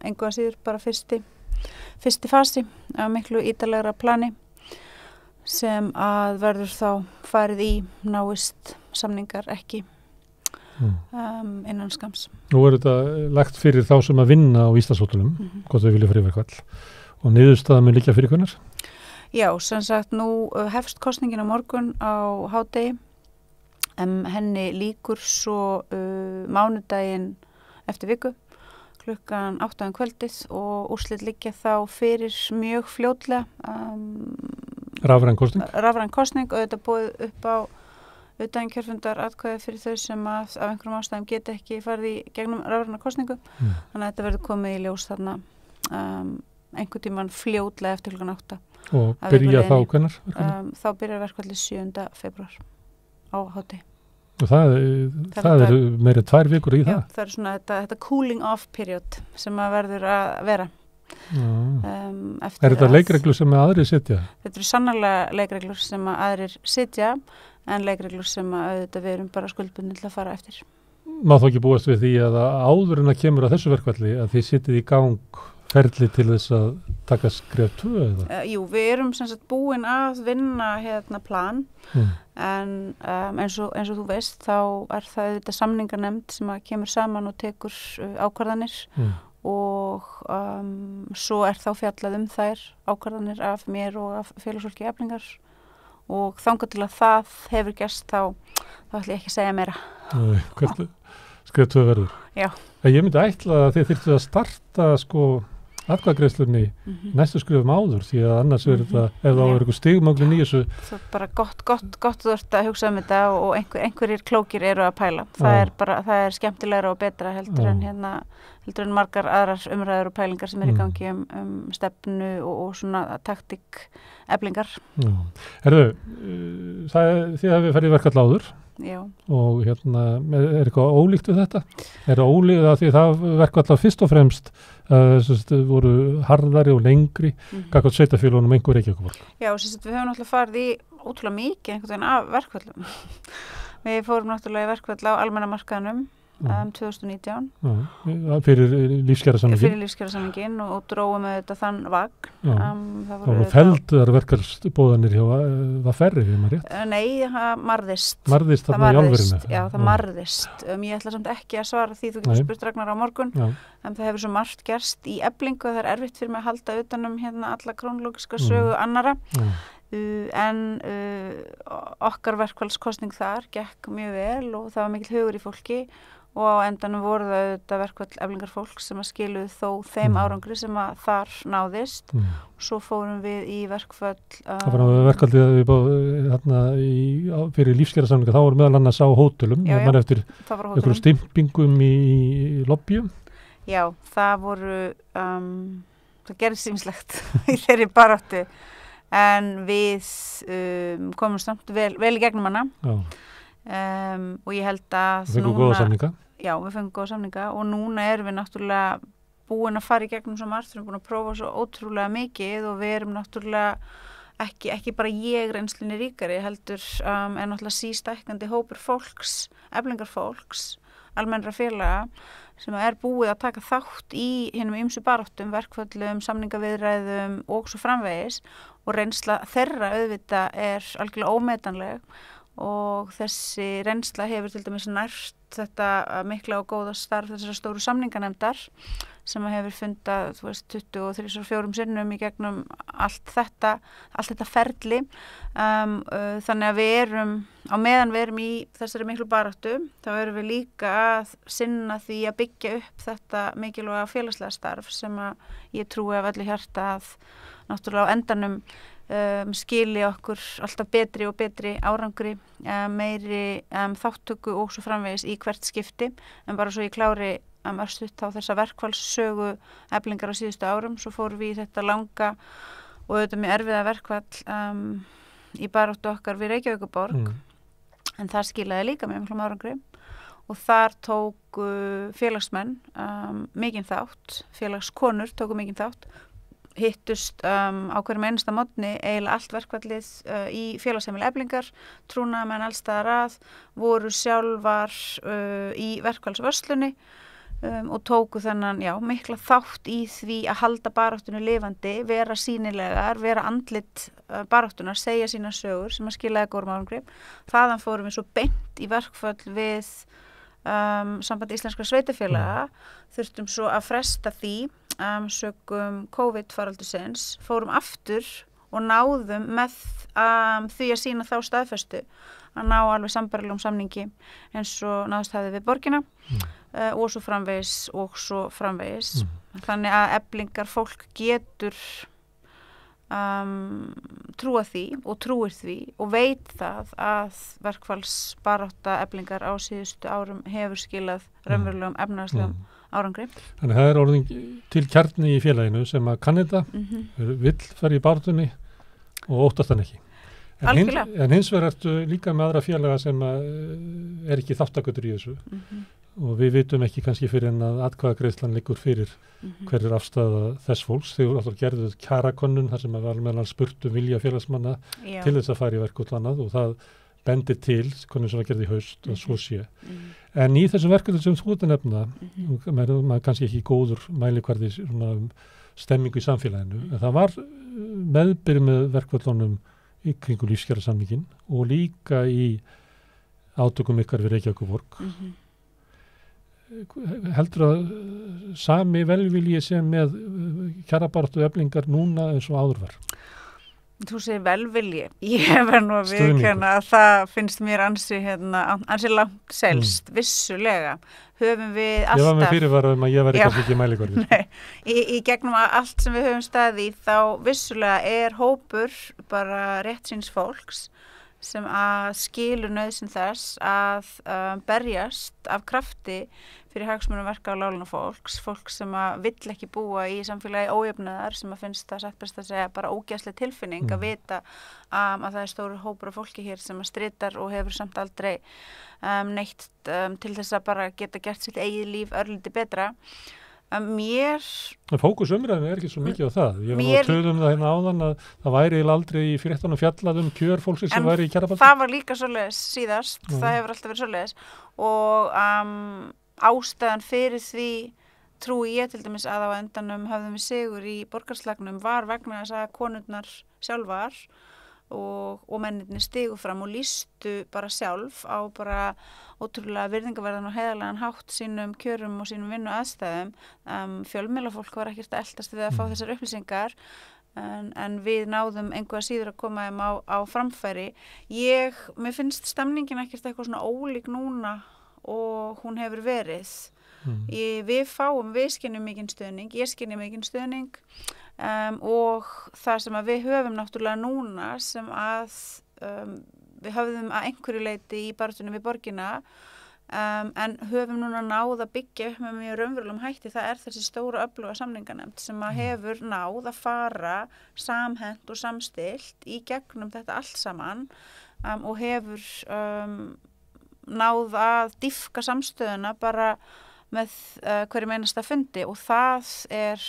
engu að síður bara fyrsti fasi af miklu ítarlegra plani sem að verður þá farið í náist samningar ekki innan skams. Nú er þetta lagt fyrir þá sem að vinna á Íslandshótelum, hvort þau vilja fyrir verkvall og niðurstaðan mun liggja fyrir hvernig? Já, sem sagt nú hefst kosningin á morgun á hádegi, henni lýkur svo mánudaginn eftir viku, klukkan 8 kvöldið og úrslit liggja þá fyrir mjög fljótlega. Rafræn kosning? Rafræn kosning og þetta búið upp á utankjörfundar atkvæði fyrir þau sem af einhverjum ástæðum geta ekki farið í gegnum rafræna kosningu. Þannig að þetta verður komið í ljós þarna einhvern tímann fljótlega eftir klukkan 8. Og byrja þá hvenær? Þá byrjar verkfallið 7. febrúar á hádegi. Og það er meira 2 vikur í það? Já, það er svona þetta cooling off period sem að verður að vera. Er þetta leikreglur sem aðrir sitja? Þetta eru sannarlega leikreglur sem aðrir sitja en leikreglur sem auðvitað við erum bara skuldbundin til að fara eftir. Má þó ekki búast við því að áður en að kemur að þessu verkfalli að þið sitið í gang ferli til þess að taka skref 2 eða? Jú, við erum sem sagt búin að vinna plan en eins og þú veist þá er það þetta samninganefnd sem að kemur saman og tekur ákvarðanir og svo er þá fjallað þær ákvarðanir af mér og af félagsfólki Eflingar og þangað til að það hefur gerst þá ætla ég ekki að segja meira. Hvernig skref 2 verður? Já. Ég myndi ætla að þið þyrftu að starta atkvæðagreiðslunni næstu skrifum áður því að annars er þetta, ef það er eitthvað stigmöglun í þessu. Það er bara gott þú ert að hugsa þetta og einhverjir klókir eru að pæla. Það er skemmtilegra og betra heldur en margar aðrar umræður og pælingar sem er í gangi stefnu og svona taktík Eflingar. Herðu, þið hafið farið í verkfall áður. Já. Og er eitthvað ólíkt við þetta? Er það ólíkt að því það verkfall fyrst og fremst voru harðari og lengri gagnvart sveitarfélögunum einhver Reykjavíkurborg? Já, við höfum náttúrulega farið í ótrúlega mikið einhvern veginn af verkfallum. Við fórum náttúrulega í verkfall á almenna markaðnum 2019. Fyrir lífskjarasamningin. Fyrir lífskjarasamningin og dróum auðvitað þann vagn. Það voru felldar verkefallsboðanir hjá færri, við maður rétt? Nei, það marðist. Marðist þarna í álverinu? Já, það marðist. Ég ætla samt ekki að svara því, þú getur spurt Ragnar á morgun. Það hefur svo margt gerst í Eflingu og það er erfitt fyrir mig að halda utanum hérna alla krónológiska sögu annara. En okkar verkfallskostning þar gekk mjög vel og það var mikill hugur í fólki og á endanum voru það auðvitað verkfall Eflingar fólks sem að skiluðu þó þeim árangri sem að þar náðist. Svo fórum við í verkfall. Það var verkfall fyrir lífskjarasamninga, þá voru meðal annars á hótelum, mann eftir einhverjum stimpingum í lobbyum. Já, það voru, það gerðist ýmislegt í þeirri baráttu. En við komum samt vel í gegnum hana og ég held að við fengum góða samninga. Já, við fengum góða samninga og núna erum við náttúrulega búin að fara í gegnum svo margt, við erum búin að prófa svo ótrúlega mikið og við erum náttúrulega ekki bara ég reynslinni ríkari heldur en náttúrulega sístækkandi hópur fólks, Eflingar fólks, almennra félaga sem er búið að taka þátt í hinum ýmsu baráttum, verkföllum, samningaviðræðum og svo framvegis og reynsla þeirra auðvitað er algjörlega ómetanleg og þessi reynsla hefur til dæmis nært þetta mikla og góða starf þessara stóru samninganefndar sem hefur fundað 23-24 sinnum í gegnum allt þetta ferli. Þannig að við erum, á meðan við erum í þessari miklu baráttu, þá erum við líka að sinna því að byggja upp þetta mikilvæga félagslega starf sem að ég trúi af öllu hjarta að náttúrulega á endanum skili okkur alltaf betri og betri árangri, meiri þáttöku og svo framvegis í hvert skipti, en bara svo ég klári örstutt á þessa verkfallssögu Eflingar á síðustu árum, svo fórum við í þetta langa og auðvitað mjög erfiða verkfall í baráttu okkar við Reykjavíkurborg, en það skilaði líka mjög miklum árangri og þar tóku félagsmenn mikinn þátt, félagskonur tóku mikinn þátt, hittust á hverjum einasta morgni eiginlega allt verkfallið í félagsheimili Eflingar, trúnaðarmenn alls staðar að, voru sjálfar í verkfallsvörslunni og tóku þennan mikla þátt í því að halda baráttunni lifandi, vera sýnilegar, vera andlit baráttunar, segja sína sögur sem að skilaði góðum árangri. Þaðan fórum við svo beint í verkfall við Samband íslenskra sveitarfélaga, þurftum svo að fresta því sökum COVID-faraldursins, fórum aftur og náðum með því að sýna þá staðfestu að ná alveg sambærilegum samningi eins og náðist hafði við borgina og svo framvegis. Þannig að Eflingar fólk getur trúa því og trúir því og veit það að verkfallsbarátta Eflingar á síðustu árum hefur skilað raunverulegum efnahagslegum árangri. Þannig það er orðin til kjarni í félaginu sem að kann þetta, vill fara í baráttunni og óttast hann ekki. En hins vegar ertu líka með aðra félaga sem er ekki þáttakendur í þessu og við vitum ekki kannski fyrir en að atkvæðagreiðslan liggur fyrir hver er afstaða þess fólks. Þegar alltaf gerðu kjarakönnun þar sem að var meðal spurt vilja félagsmanna til þess að fara í verkfall annað og það bendir til, hvernig sem það gerði í haust að svo sé. En í þessum verkefnum sem þú ert að nefna, maður kannski ekki góður mælikvarði stemmingu í samfélaginu, en það var meðbyrð með verkfallunum í kringu lífskjarasamningin og líka í átökum ykkar við Reykjavíkurborg. Heldur að sami velvilji sem með kjarabaráttu Eflingar núna eins og áður var? Þú segir velvilji. Ég verð nú að viðurkenna að það finnst mér ansi langt selst, vissulega. Höfum við alltaf... Ég var með fyrirvara að ég væri kannski ekki mælikvarði. Nei, í gegnum allt sem við höfum staðið í þá vissulega er hópur bara réttsýns fólks sem að skilur nauðsyn þess að berjast af krafti fyrir hagsmunum verka og láglauna fólk sem að vill ekki búa í samfélagi ójöfnuðar, sem að finnst það satt best að segja bara ógeðsleg tilfinning að vita að það er stóru hópur af fólki hér sem að stritar og hefur samt aldrei neitt til þess að bara geta gert sitt eigið líf örlítið betra. Fókus umræðinu er ekki svo mikið á það. Ég var nú að töðum það hérna áðan að það væri aldrei í fréttunum fjallað kjör fólksins sem væri í kjarabaráttu. Það var líka svoleiðis síðast, það hefur alltaf verið svoleiðis og ástæðan fyrir því trúi ég til dæmis að á endanum höfðum við sigur í borgarslagnum var vegna þess að konurnar sjálfar og mennirnir stigu fram og lýstu bara sjálf á bara ótrúlega virðingaverðan og heiðarlegan hátt sínum kjörum og sínum vinnu aðstæðum. Fjölmiðlafólk var ekkert að eltast við að fá þessar upplýsingar en við náðum einhverja síður að koma þeim á framfæri. Mér finnst stemningin ekkert eitthvað svona ólík núna og hún hefur verið. Við skynjum mikinn stuðning, ég skynja mikinn stuðning og það sem að við höfum náttúrulega núna sem að við höfðum að einhverju leyti í baráttunni við borgina en höfum núna náð að byggja upp með mjög raunverulegum hætti, það er þessi stóra öfluga samninganefnd sem að hefur náð að fara samhent og samstillt í gegnum þetta allt saman og hefur náð að dýpka samstöðuna bara með hverjum einasta fundi og það er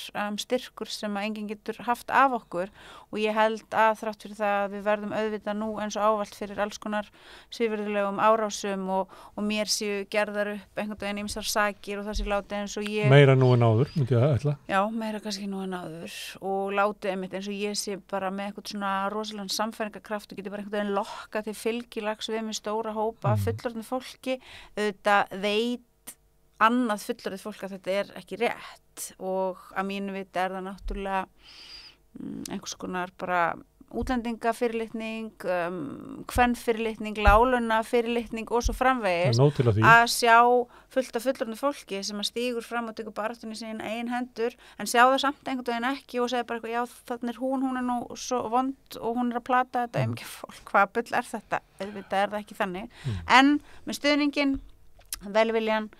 styrkur sem að enginn getur haft af okkur og ég held að þrátt fyrir það að við verðum auðvitað nú eins og ávallt fyrir alls konar svívirðulegum árásum og mér séu gerðar upp einhvern veginn ýmsar sakir og það sé látið eins og ég... Meira nú en áður, myndi ég að ætla. Já, meira kannski nú en áður og látið einmitt eins og ég sé bara með eitthvað svona rosalega samfæringarkraft og geti bara einhvern veginn lokka til fylgilags við með stóra hópa fullorðnu fólki, auðvitað veit annað fullorðið fólk að þetta er ekki rétt og að mínu viti er það náttúrulega einhvers konar bara útlendingafyrirlitning, kvenfyrirlitning, lálunafyrirlitning og svo framvegis að sjá fullt af fullorðnu fólki sem að stígur fram og tekur baráttunni sín eigin hendur en sjá það samt einhvern veginn ekki og segja bara eitthvað, já þannig hún er nú svo vond og hún er að plata þetta umkjöf fólk, hvað bull er þetta? Auðvitað er það ekki þannig. En með stuðningin, velviljan,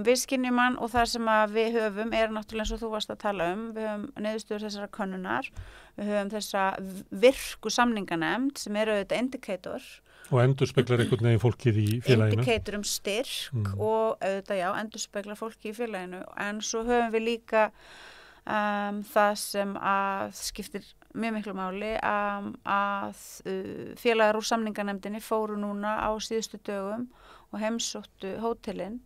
við skynjum hann og það sem að við höfum er náttúrulega eins og þú varst að tala við höfum niðurstöður þessara könnunar, við höfum þessa virku samninganefnd sem eru auðvitað indikator. Og endurspeglar einhvern veginn fólkið í félaginu. Indikator styrk og auðvitað já, endurspeglar fólkið í félaginu en svo höfum við líka það sem að skiptir mjög miklu máli að félagar úr samninganefndinni fóru núna á síðustu dögum og heimsóttu hótelin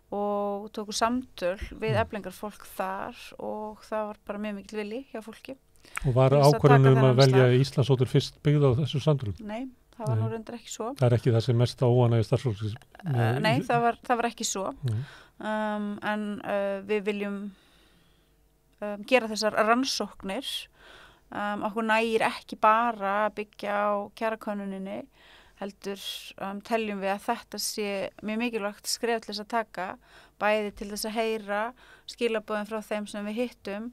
og tóku samtöl við eflingarfólk þar og það var bara mjög mikill vilji hjá fólki. Og var ákvörðun að velja Íslandshótel fyrst byggð á þessu samtölum? Nei, það var nú reyndar ekki svo. Það er ekki það sem mest óánægja starfsfólksins? Nei, það var ekki svo. En við viljum gera þessar rannsóknir. Okkur nægir ekki bara að byggja á kjarakönuninni heldur teljum við að þetta sé mjög mikilvægt skref til þess að taka bæði til þess að heyra skilaboðin frá þeim sem við hittum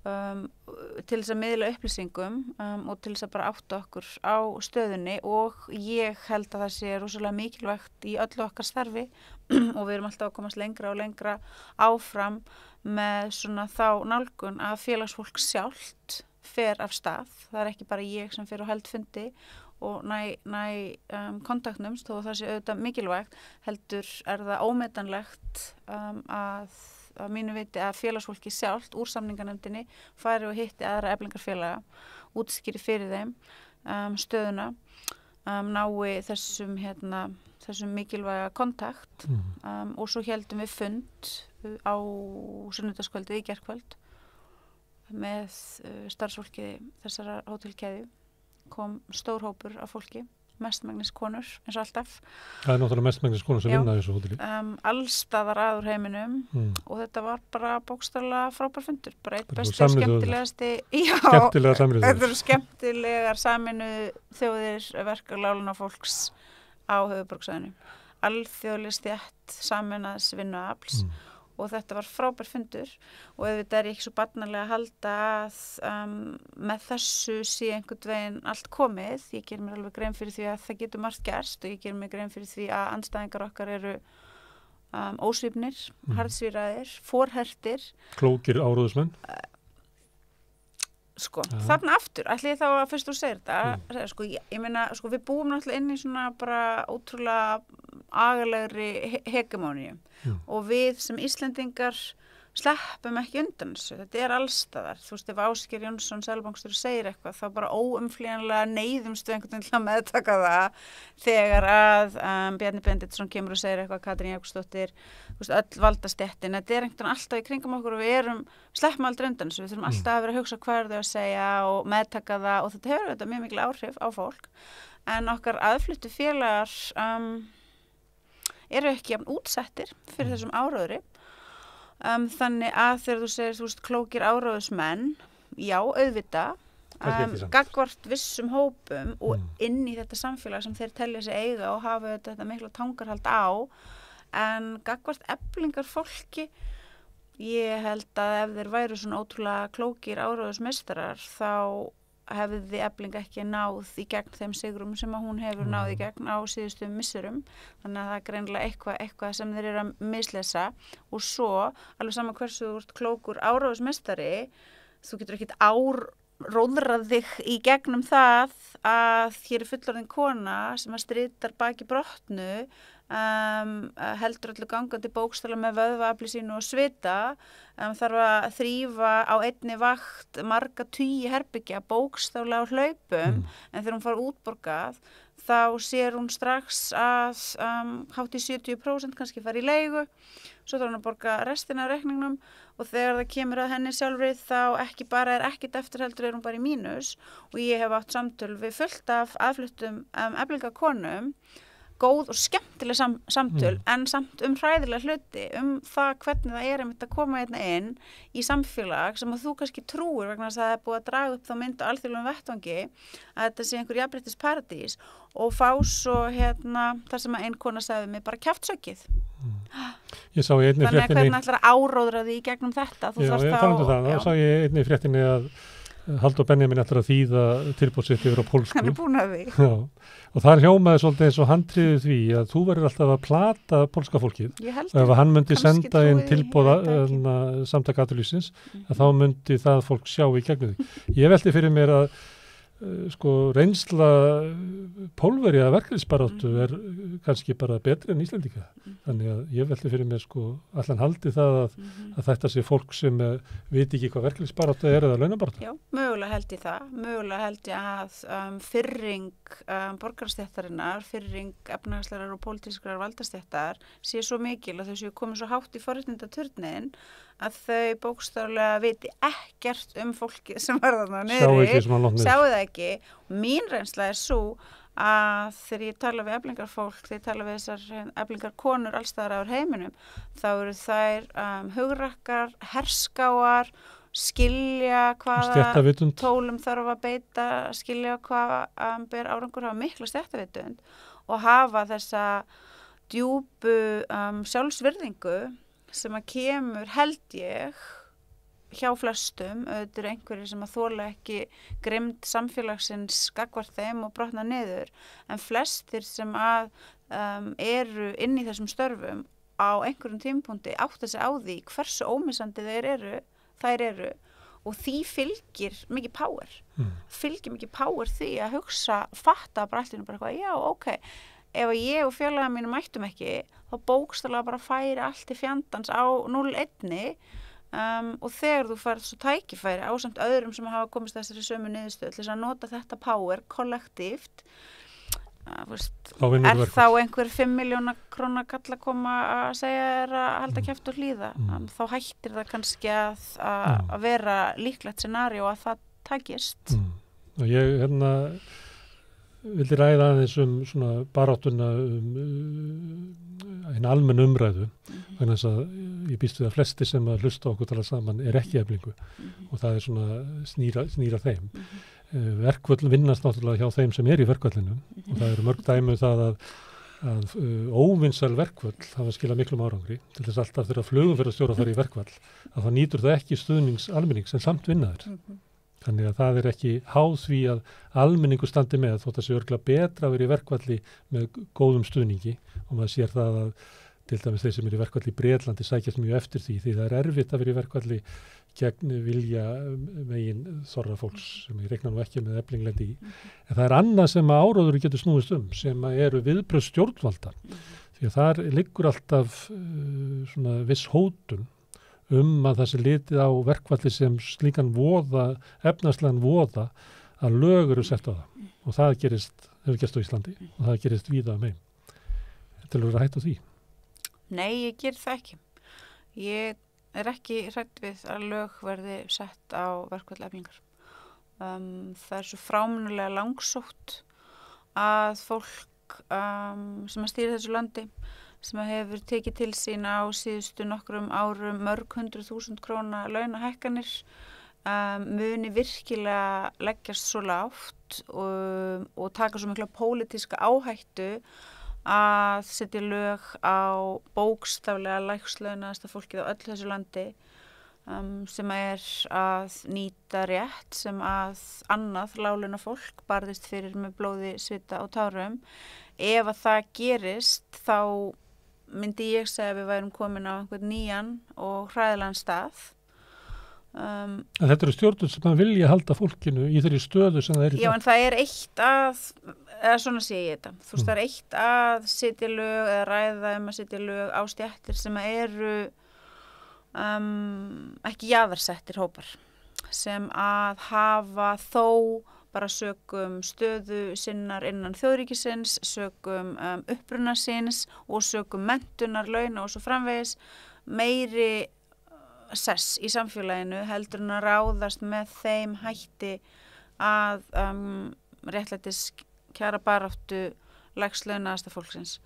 til þess að miðla upplýsingum og til þess að bara átta okkur á stöðunni og ég held að það sé rosalega mikilvægt í öllu okkar starfi og við erum alltaf að komast lengra og lengra áfram með svona þá nálgun að félagsfólk sjálft fer af stað. Það er ekki bara ég sem fer á heldfundi og kontaktnum þó það sé auðvitað mikilvægt heldur er það ómetanlegt að mínu viti að félagsfólki sjálft úr samninganefndinni fari og hitti aðra eflingarfélaga útskýri fyrir þeim stöðuna nái þessum mikilvæga kontakt og svo héldum við fund á sunnudagskvöldið í gærkvöld með starfsfólki þessara hótelkeðju kom stór hópur af fólki, mestmegnis konur eins og alltaf. Það er náttúrulega mestmegnis konur sem vinna þessu hóteli. Alls staðar að úr heiminum og þetta var bara bókstaflega frábær fundur, bara eitt besti og skemmtilegasti. Skemmtilegar sameinuðu. Þetta eru skemmtilegar sameinuðu þjóðir verkaláluna fólks á höfuðborgarsvæðinu. Alþjóðleg stétt sameinaðs vinnuafls. Og þetta var frábær fundur og auðvitað er ég ekki svo barnalega að halda að með þessu sé einhvern veginn allt komið. Ég ger mér alveg grein fyrir því að það getur margt gerst og ég ger mér grein fyrir því að andstæðingar okkar eru ósvífnir, harðsvíraðir, forhertir. Klókir áróðusmenn? Þarna aftur, ætli ég þá að fyrst þú segir þetta, ég meina, við búum náttúrulega inn í svona bara ótrúlega agalegri hegemóníu og við sem Íslendingar sleppum ekki undan þessu, þetta allstaðar, þú veist, ef Ásgeir Jónsson Seðlabankastjóri segir eitthvað, þá bara óumflýjanlega neyðumst við einhvern veginn til að meðtaka það þegar að Bjarni Benediktsson kemur og segir eitthvað, Katrín Jakobsdóttir, þú veist, öll valdastéttin, þetta einhvern veginn alltaf í kringum okkur og við sleppum aldrei undan þessu, við þurfum alltaf að vera að hugsa hvað þau að segja og meðtaka það og þetta hefur þetta mjög mikil áhrif á fólk, en okkar aðfluttu félagar eru ekki jafn útsettir fyrir þessum áróðri. Þannig að þegar þú segir, þú veist, klókir áróðusmenn, já, auðvitað, gagnvart vissum hópum og inn í þetta samfélag sem þeir telja sig eiga og hafa þetta mikla tangarhald á, en gagnvart eflingar fólki, ég held að ef þeir væru svona ótrúlega klókir áróðusmeistarar, þá hefði Efling ekki náð í gegn þeim sigrum sem að hún hefur náð í gegn á síðustu misserum, þannig að það er greinilega eitthvað sem þeir eru að mislesa og svo, alveg sama hversu þú ert klókur áróðusmeistari, þú getur ekkit róðrað þig í gegnum það að hér er fullorðin kona sem að strítar baki brotnu, heldur öllu gangandi bókstaflega með vöðvaafli sínu og svita, þarf að þrífa á einni vakt marga tugi herbyggja bókstaflega á hlaupum, en þegar hún fara útborgað þá sér hún strax að hátt í 70% kannski fara í leigu, svo þarf hún að borga restina af reikningnum og þegar það kemur að henni sjálfri þá ekki bara ekkit eftir heldur hún bara í mínus og ég hef átt samtöl við fullt af aðfluttum eflingakonum, góð og skemmtileg samtöl en samt hræðilega hluti það hvernig það er einmitt að koma hérna inn í samfélag sem að þú kannski trúir vegna þess að það er búið að draga upp þá mynd á alþjóðlegum vettvangi að þetta sé einhver jafnréttisparadís og fá svo þar sem að ein kona sagði mig bara kjaftsökið. Ég sá í einni fréttinni. Þannig að hvernig ætlar að áróðra því í gegnum þetta? Þá sá ég einni fréttinni að Halldór Benjamín ætlar að þýða tilboð sitt yfir á pólsku. Hann er búin að því. Já, og þar hljómaði svolítið eins og hann tryði því að þú verður alltaf að plata pólska fólkið. Og ef hann myndi senda inn tilboð samtaka atvinnulífsins, að þá myndi það fólk sjá í gegnum því. Ég velti fyrir mér að reynsla Pólverja verkefnisbaráttu er kannski bara betri en Íslendinga. Þannig að ég velti fyrir mér allan haldi það að þetta sé fólk sem viti ekki hvað verkefnisbaráttu er eða launabaráttu. Já, mögulega held ég það. Mögulega held ég að fyrring borgarastéttarinnar, fyrring efnahagslegar og pólitískrar valdastéttar sé svo mikil að þau séu komið svo hátt í forréttindaturnin að þau bókstaflega viti ekkert fólki sem var þarna niðri, sjáu það ekki. Mín reynsla er svo að þegar ég tala við eflingarfólk, þegar ég tala við þessar eflingarkonur allstaðar á heiminum, þá eru þær hugrakkar, herskáar, skilja hvaða tólum þarf að beita, skilja hvað ber árangur, hafa mikla stéttavitund og hafa þessa djúpu sjálfsvirðingu sem að kemur, held ég, hjá flestum, auðvitað eru einhverjir sem að þola ekki grimmd samfélagsins gagnvart þeim og brotna niður, en flestir sem að eru inn í þessum störfum á einhverjum tímapunkti átta sig á því hversu ómissandi þær eru og því fylgir mikið power. Fylgir mikið power því að hugsa, fatta bara allt í einu bara eitthvað, já, ok, ef ég og félaga mínu mættum ekki, þá bókstaflega bara færi allt í fjandans á 0-1 og þegar þú færð svo tækifæri ásamt öðrum sem hafa komist þessari sömu niðurstöðu til þess að nota þetta power kollektíft, þá einhver 5 milljóna króna kall að koma að segja er að halda kjafti og hlýða, þá hættir það kannski að vera líklegt scenaríu að það takist. Og ég vildi ræða aðeins svona baráttuna eina almenn umræðu vegna þess að ég býst við að flesti sem að hlusta okkur tala saman er ekki eflingu og það er svona snýra þeim. Verkvöll vinnast náttúrulega hjá þeim sem er í verkvöllinu og það eru mörg dæmi það að óvinsæl verkvöll hafa skilað miklum árangri til þess alltaf þegar flugumferðarstjórar fara í verkvall að þá nýtur það ekki stuðnings almennings en samt vinnaður. Þannig að það er ekki háð því að almenningu standi með þótt að sé örgulega betra að vera í verkvalli með góðum stuðningi og maður sér það að til dæmis þeir sem er í verkvalli í Bretlandi sækjast mjög eftir því það er erfitt að vera í verkvalli gegn vilja megin þorra fólks sem ég reikna nú ekki með eflinglendi í. En það er annað sem að áróður getur snúist sem eru viðbrögð stjórnvalda því að þar liggur alltaf svona viss hótun að það sé litið á verkfalli sem slíkan voða, efnarslegan voða að lög eru sett á það og það hefur gerst á Íslandi og það gerist víða heim. Til að vera hætt á því? Nei, ég ger það ekki. Ég er ekki hrædd við að lög verði sett á verkfall Eflingar. Það er svo frámunulega langsótt að fólk sem að stýra þessu landi, sem að hefur tekið til sín á síðustu nokkrum árum mörg 100.000 króna launahækkanir, muni virkilega leggjast svo lágt og taka svo mikla pólitíska áhættu að setja lög á bókstaflega lægslaunaðasta fólkið á öllu þessu landi, sem er að nýta rétt sem að annað láglauna fólk barðist fyrir með blóði, svita og tárum. Ef að það gerist þá myndi ég segja að við værum komin á einhvern nýjan og hræðilegan stað. Þetta eru stjórnvöld sem að vilja halda fólkinu í þeirri stöðu sem það er í dag. Já, en það er eitt að, eða svona sé ég þetta, þú veist, það er eitt að setja lög eða ræða að setja lög á stéttir sem eru ekki jaðarsettir hópar, sem að hafa þó bara sökum stöðu sinnar innan þjóðríkisins, sökum uppruna síns og sökum menntunar, launa og svo framvegis meiri sess í samfélaginu heldur en að ráðast með þeim hætti að réttlætis kjara baráttu lægslaunaðasta fólksins.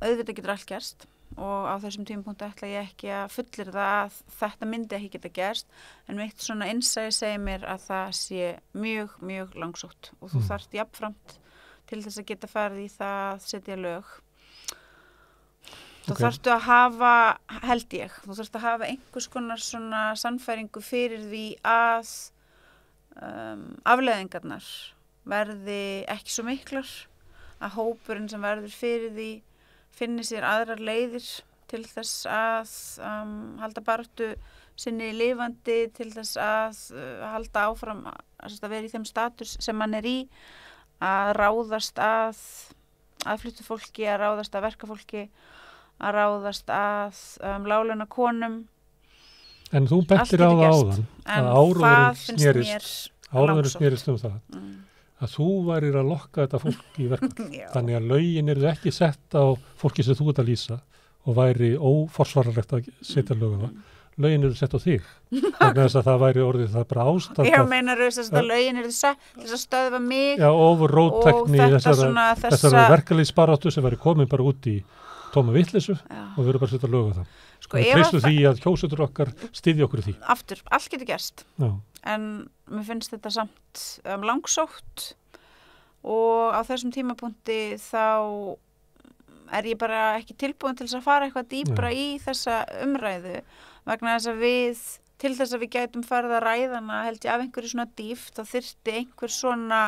Auðvitað getur allt gerst og á þessum tímapunkti ætla ég ekki að fullyrða að þetta myndi ekki geta gerst, en mitt svona innsæi segir mér að það sé mjög, mjög langsótt og þú þarft jafnframt til þess að geta farið í það að setja lög. Þú þarftu að hafa, held ég, þú þarftu að hafa einhvers konar svona sannfæringu fyrir því að afleiðingarnar verði ekki svo miklar, að hópurinn sem verður fyrir því finni sér aðrar leiðir til þess að halda baráttu sinni lifandi, til þess að halda áfram að vera í þeim status sem mann er í, að ráðast að aðfluttu fólki, að ráðast að verkafólki, að ráðast að láglauna konum. En þú bentir á það áðan að áróðurinn snerist það. Að þú værir að lokka þetta fólk í verkfall. Þannig að lögin eru ekki sett á fólki sem þú ert að lýsa og væri óforsvaralegt að setja lögum það. Lögin eru sett á þig. Þannig að það væri orðið það bara ástand. Já, meinar þess að lögin eru sett þess að stöðva mig. Já, overróttekni þessara verkalýðsbaráttu sem væri komin bara út í tóma vitleysu og við erum bara að setja lög á það. Sko, við treystum því að kjósendur okkar styðji okkur í því. Aftur, allt getur gerst. Já. En mér finnst þetta samt langsótt og á þessum tímapunkti þá er ég bara ekki tilbúin til þess að fara eitthvað dýpra í þessa umræðu, vegna þess að til þess að við gætum farið að ræðana held ég af einhverju svona dýpt, þá þyrfti einhver svona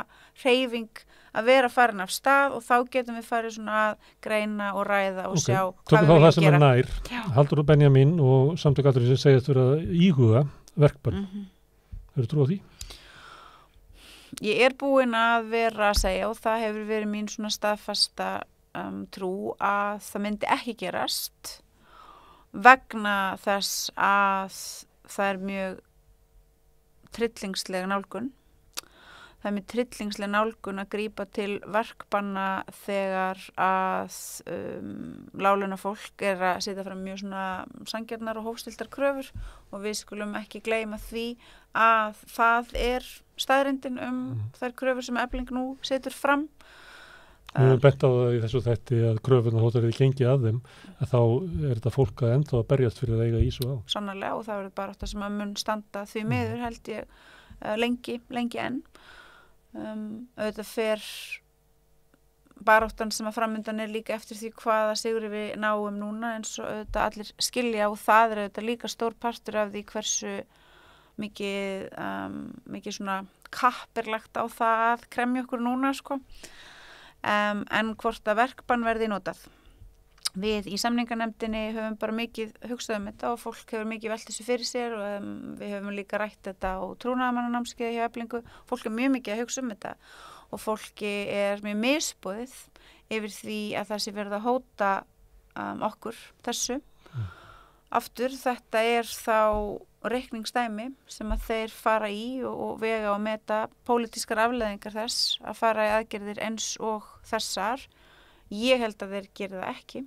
hreyfing að vera farin af stað og þá getum við farið svona að greina og ræða og sjá hvað við viljum gera. Það sem er nær, Halldór Benjamín og Samtök atvinnulífsins segjast vera að íhuga verkbann. Hefur þú trú á því? Ég er búin að vera að segja og það hefur verið mín svona staðfasta trú að það myndi ekki gerast vegna þess að það er mjög tryllingsleg nálgun. Það er mjög tryllingsleg nálgun að grípa til verkbanna þegar að láglauna fólk er að setja fram mjög svona sanngjarnar og hófstilltar kröfur og við skulum ekki gleyma því að það er staðreyndin þær kröfur sem Efling nú setur fram. Við höfum bent á það í þessu þætti að kröfuna þótt að við gengið að þeim að þá er þetta fólk að enda að berjast fyrir að eiga í svo á. Sannarlega og það verður bara þetta sem að mun standa því miður held ég lengi enn. Auðvitað fer baráttan sem að framundan er líka eftir því hvaða sigri við náum núna eins og auðvitað allir skilja og það er auðvitað líka stór partur af því hversu mikið svona kapp er lagt á það að kremja okkur núna sko. En hvort að verkbann verði notað. Við í samninganefndinni höfum bara mikið hugsað þetta og fólk hefur mikið velt þessu fyrir sér og við höfum líka rætt þetta á trúnaðarmannanámskeiði hjá Eflingu. Fólk er mjög mikið að hugsa þetta og fólki er mjög misboðið yfir því að það sé verið að hóta okkur þessu. aftur, þetta þá reikningsdæmi sem að þeir fara í og vega og meta pólitískar afleiðingar þess að fara í aðgerðir eins og þessar. Ég held að þeir geri það ekki.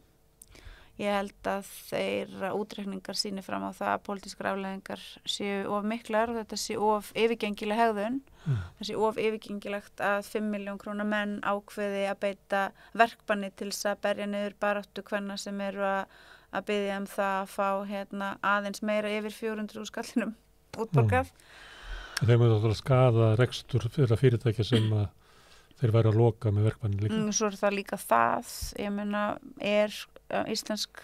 Ég held að þeirra útreikningar sýni fram á það að pólitískar afleiðingar séu of miklar og þetta sé of yfirgengileg hegðun. Það sé of yfirgengilegt að 5 milljón króna menn ákveði að beita verkbanni til þess að berja niður baráttu kvenna sem eru að biðja það að fá aðeins meira yfir 400 skallinum útborgað. Þeir mögðu að skaða rekstur fyrir fyrirtækja sem þeir væri að loka með verkbanni líka. Svo það líka það, ég meina, íslensk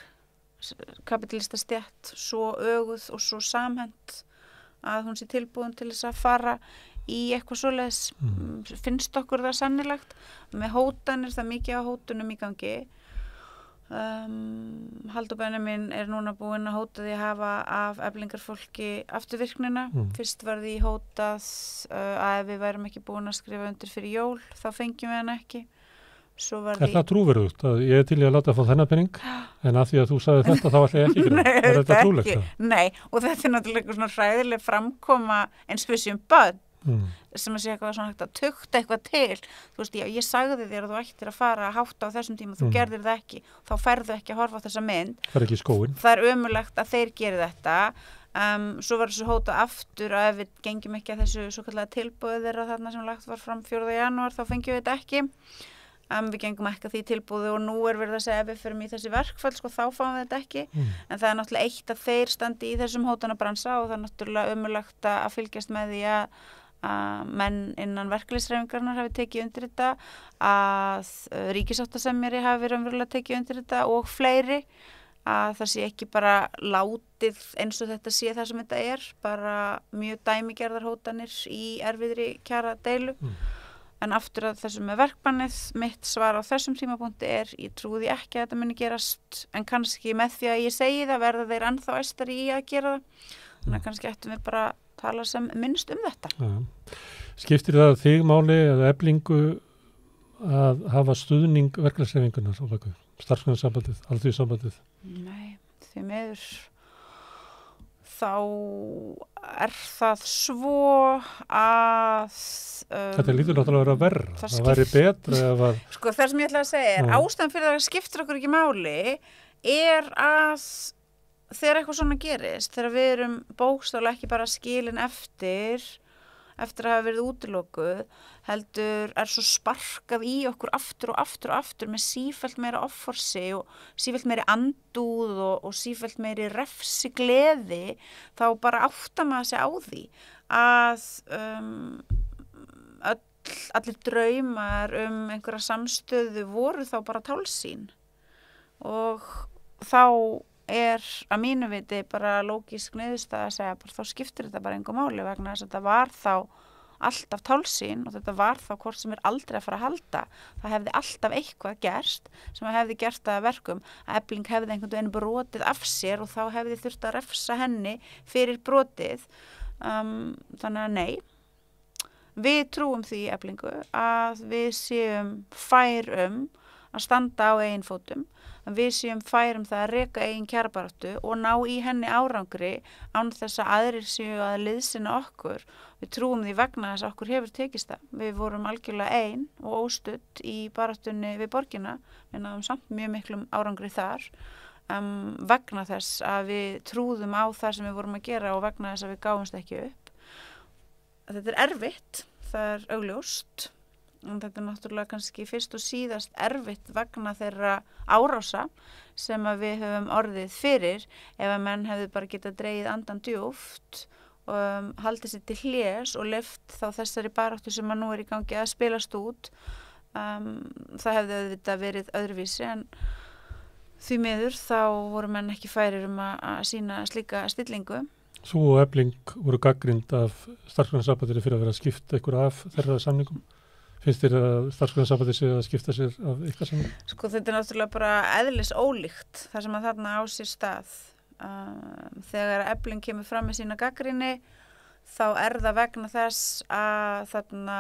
kapitalistastjætt svo öguð og svo samhent að hún sé tilbúin til þess að fara í eitthvað svoleiðis. Finnst okkur það sannilegt? Með hótanir, það mikið á hótunum í gangi. Halldór Benjamín núna búinn að hóta því að hafa af eflingarfólki afturvirknina. Fyrst var því hótað að ef við værum ekki búin að skrifa undir fyrir jól þá fengjum við hann ekki. Það trúverðugt? Ég til ég að láta að fá þennan penning en að því að þú sagði þetta þá ætla ég ekki að gera. Er þetta trúlegt? Nei, og þetta náttúrulega eitthvað svona hræðileg framkoma eins og við börn sem að sé eitthvað svona hægt að tukta eitthvað til. Þú veist, ég sagði þér að þú ættir að fara að hátta á þessum tíma, þú gerðir það ekki, þá ferðu ekki að horfa á þessa mynd. Það ekki í skóinn. Það ömurlegt að þeir geri þetta. Svo var þessu hóta aftur að ef við gengjum ekki að þessu svo kallega tilboði þeirra þarna sem lagt var fram 4. janúar þá fengjum við þetta ekki. Við gengum ekki að því tilbúði og nú verið að segja ef við förum í þessi verkfall, sko, þá fáum við þetta ekki. En það náttúrulega eitt að þeir standi í þessum hótanabransa og það náttúrulega ömurlegt að fylgjast með því að menn innan verkalýðshreyfingarinnar hafi tekið undir þetta, að ríkissáttasemjari hafi raunverulega tekið undir þetta og fleiri, að það sé ekki bara látið eins og þetta sé það sem þetta bara mjög dæmigerðar hótanir í erfiðri kjaradeilu. En aftur að þessum með verkbannið, mitt svar á þessum tímapunkti ég trúi því ekki að þetta muni gerast, en kannski með því að ég segi það verða þeir ennþá æstari í að gera það. Þannig að kannski ættum við bara að tala sem minnst um þetta. Ja. Skiptir það þig máli eða Eflingu að hafa stuðning verkalýðshreyfingarinnar, starfsgreinasambandið, alþýðusambandið? Nei, því miður. Þá það svo að þetta lítur náttúrulega að vera verra. Það væri betra ef að Sko, það sem ég ætla að segja ástæðan fyrir það skiptir okkur ekki máli að þegar eitthvað svona gerist, þegar við erum bókstaflega ekki bara skilin eftir að hafa verið útilokuð, heldur svo sparkað í okkur aftur og aftur og aftur með sífellt meira offorsi og sífellt meiri andúð og sífellt meiri refsigleði, þá bara áttar maður sig á því að allir draumar einhverja samstöðu voru þá bara tálsýn og þá að mínu viti bara lógísk niðurstaða að segja bara þá skiptir þetta bara engu máli vegna þess að þetta var þá alltaf tálsýn og þetta var þá hvort sem aldrei að fara að halda. Það hefði alltaf eitthvað gerst sem hefði gert það að verkum að Efling hefði einhvern veginn brotið af sér og þá hefði þurft að refsa henni fyrir brotið. Þannig að nei, við trúum því Eflingu að við séum fær að standa á eigin fótum, að við séum fær það að reka eigin kjarabaráttu og ná í henni árangri án þess að aðrir séu að liðsinna okkur. Við trúum því vegna þess að okkur hefur tekist það. Við vorum algjörlega ein og óstudd í baráttunni við borgina, við náðum samt mjög miklum árangri þar, vegna þess að við trúðum á það sem við vorum að gera og vegna þess að við gáfumst ekki upp. Þetta erfitt, það augljóst. Og þetta náttúrulega kannski fyrst og síðast erfitt vegna þeirra árása sem að við höfum orðið fyrir ef að menn hefðu bara getað dregið andan djúpt og haldið sér til hlés og leyft þá þessari baráttu sem að nú í gangi að spilast út. Það hefði auðvitað verið öðruvísi en því miður þá voru menn ekki færir að sýna slíka stillingu. Svo og Efling voru gagnrýnd af starfsgreinasambandinu fyrir að vera að skipta ykkur af þeirra samningum. Finnst þér að starfsgreinasambandið sé að skipta sér af ykkar samning? Sko þetta náttúrulega bara eðlis ólíkt þar sem að þarna á sér stað. Þegar Efling kemur fram með sína gagnrýni þá það vegna þess að þarna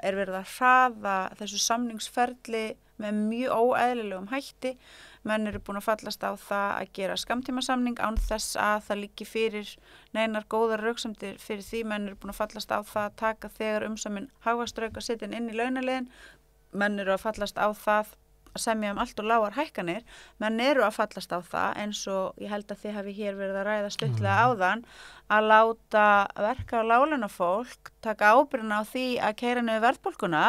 verið að hraða þessu samningsferli með mjög óeðlilegum hætti menn eru búin að fallast á það að gera skammtímasamning án þess að það liggi fyrir neinar góðar röksemdir fyrir því, menn eru búin að fallast á það að taka þegar umsamin hagvaxtarauka setja inn í launaliðin, menn eru að fallast á það að semja allt og lágar hækkanir, menn eru að fallast á það eins og ég held að þið hafi hér verið að ræða stuttlega áðan að láta verka og láglaunafólk taka ábyrgðina á því að keyra niður verðbólguna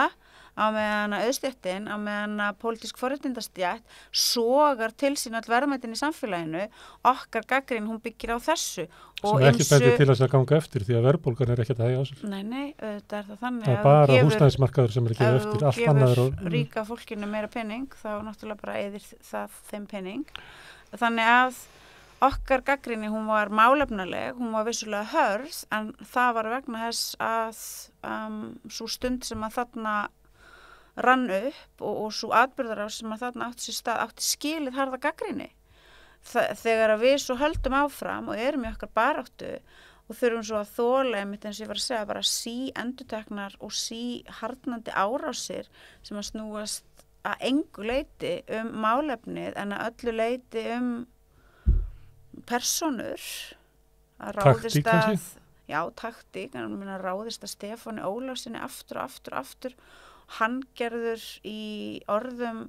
á meðan að auðstéttin, á meðan að pólitísk forréttindastétt sogar til sín öll verðmætin í samfélaginu, okkar gagnrýni hún byggir á þessu. Sem ekki bendir til að ganga eftir því að verðbólgan er ekkert að hægja á sér. Nei, auðvitað er það þannig. Það er bara húsnæðismarkaður sem er ekki eftir, allt annað er. Ef þú gefur ríka fólkinu meira pening, þá náttúrulega bara eyðir það þeim pening. Þannig að okkar gagnrýni, hún var málefnaleg, hún var vissulega hörð, en það var vegna þess að sú stund sem að þarna rann upp og svo atburðarás sem að þarna átti sér stað átti skilið harða gagnrýni. Þegar að við svo höldum áfram og erum í okkar baráttu og þurfum svo að þola einmitt eins og ég var að segja bara endurteknar og harðnandi árásir sem að snúast að engu leyti málefnið en að öllu leyti persónur að ráðist að taktík, en að ráðist að Stefáni Ólafssyni aftur og aftur hann gerður í orðum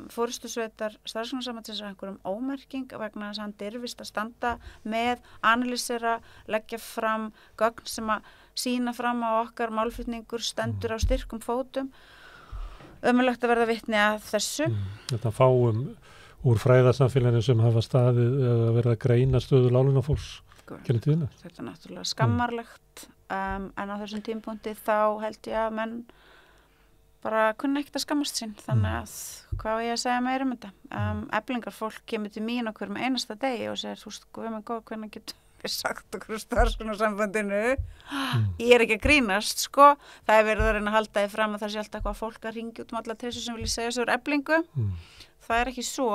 forystusveitar starfsmannasambandsins af einhverjum ómerking vegna þess að hann dirfist að standa með, analysera, leggja fram gögn sem að sýna fram á okkar málflutningur stendur á styrkum fótum. Ömurlegt að verða vitni að þessu. Þetta fáum úr fræðarsamfélaginu sem hafa staðið eða verið að greina stöðu láglaunafólks. Þetta er náttúrulega skammarlegt en á þessum tímapunkti þá held ég að menn bara kunna ekkert að skammast sín, þannig að hvað ég að segja meira þetta. Eflingar fólk kemur til mín okkur með einasta degi og segir, þú veist, hvernig getur við sagt okkur starfsmannasambandinu? Ég er ekki að grínast, sko. Það er verið að reyna að halda því fram að það sé alltaf eitthvað fólk að ringja út alla treysu sem vilja segja sér eflingu. Það er ekki svo.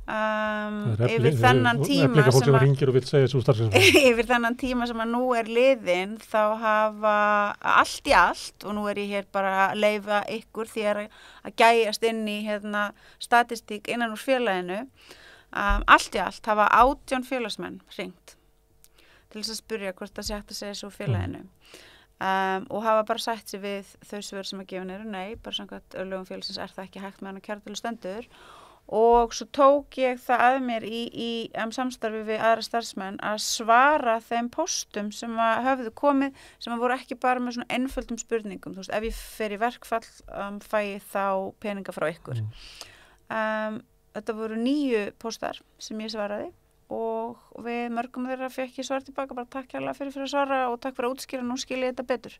Yfir þennan tíma sem að nú er liðin þá hafa allt í allt, og nú er ég hér bara að leyfa ykkur því að gæjast inn í statistík innan úr félaginu, allt í allt hafa 18 félagsmenn hringt til þess að spyrja hvort það sé hægt að segja svo félaginu og hafa bara sætt sig við þau svör sem að gefa niður, nei, bara samkvæmt lögum félagsins er það ekki hægt meðan að kjaratölu stendur. Og svo tók ég það að mér í samstarfi við aðra starfsmenn að svara þeim póstum sem að höfðu komið, sem að voru ekki bara með svona einföldum spurningum. Þú veist, ef ég fer í verkfall fæ ég þá peninga frá ykkur. Þetta voru 9 póstar sem ég svaraði og við mörgum þeirra fekk ég svar tilbaka, bara takk hérlega fyrir að svara og takk fyrir að útskýra, nú skil ég þetta betur.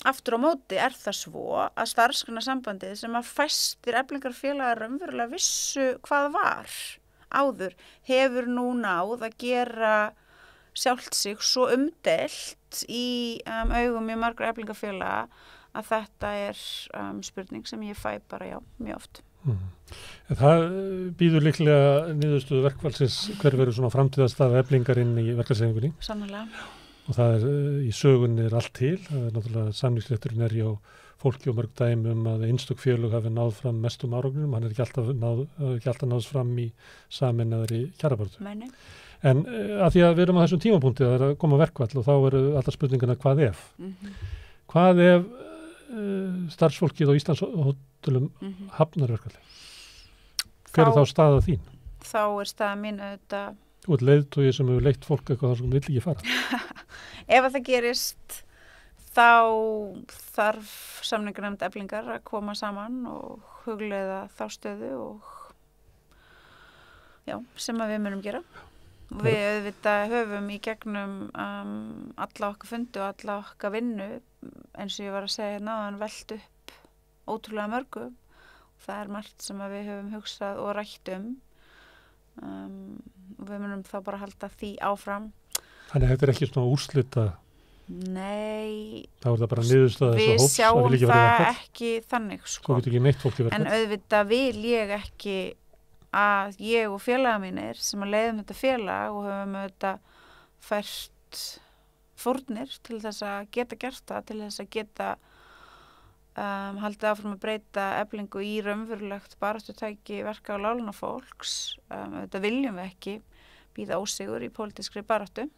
Aftur á móti er það svo að starfsgreinasambandið sem að fæstir eflingarfélagar raunverulega vissu hvað var áður hefur nú náð að gera sjálft sig svo umdeilt í augum mjög margra eflingarfélaga að þetta er spurning sem ég fæ bara mjög oft. Það býður líklega niðurstöðu verkfallsins hver verður svona framtíðarstaða eflingarinn í verkfallshreyfingunni. Sannarlega. Og það í sögunni er allt til. Það er náttúrulega samningsrétturinn er hjá fólki og mörg dæmi að einstök félög hafi náð fram mestum árangrinum. Hann er ekki alltaf náðs fram í sameinaðri kjarabaráttu. En að því að við erum á þessum tímapunkti, það er að koma verkfall og þá eru alltaf spurningana hvað ef? Hvað ef starfsfólkið á Íslandshótelum hafnar verkfalli? Hver er þá staða þín? Þá er staða mín auðvitað Þú ert leiðtogi sem hefur leitt fólk eitthvað þar sem vill ekki fara. Ef að það gerist, þá þarf samninganefnd Eflingar að koma saman og hugleiða þá stöðu og sem að við munum gera. Við auðvitað höfum í gegnum alla okkar fundi og alla okkar vinnu, eins og ég var að segja náðan, velt upp ótrúlega mörgu. Það er margt sem að við höfum hugsað og rætt við munum þá bara halda því áfram. Þannig að þetta er ekki svona úrslita? Nei. Þá er það bara niðurstaða þess að hóps? Við sjáum það ekki þannig, sko. Svo getur ekki neitt fólk í verkfall? En auðvitað vil ég ekki að ég og félaga mínir sem að leiðum þetta félag og höfum auðvitað fært fórnir til þess að geta gert það, til þess að geta haldið áfram að breyta eflingu í raunverulegt baráttutæki verka og láglaunafólks. Þetta viljum við ekki bíða ósigur í pólitískri baráttu.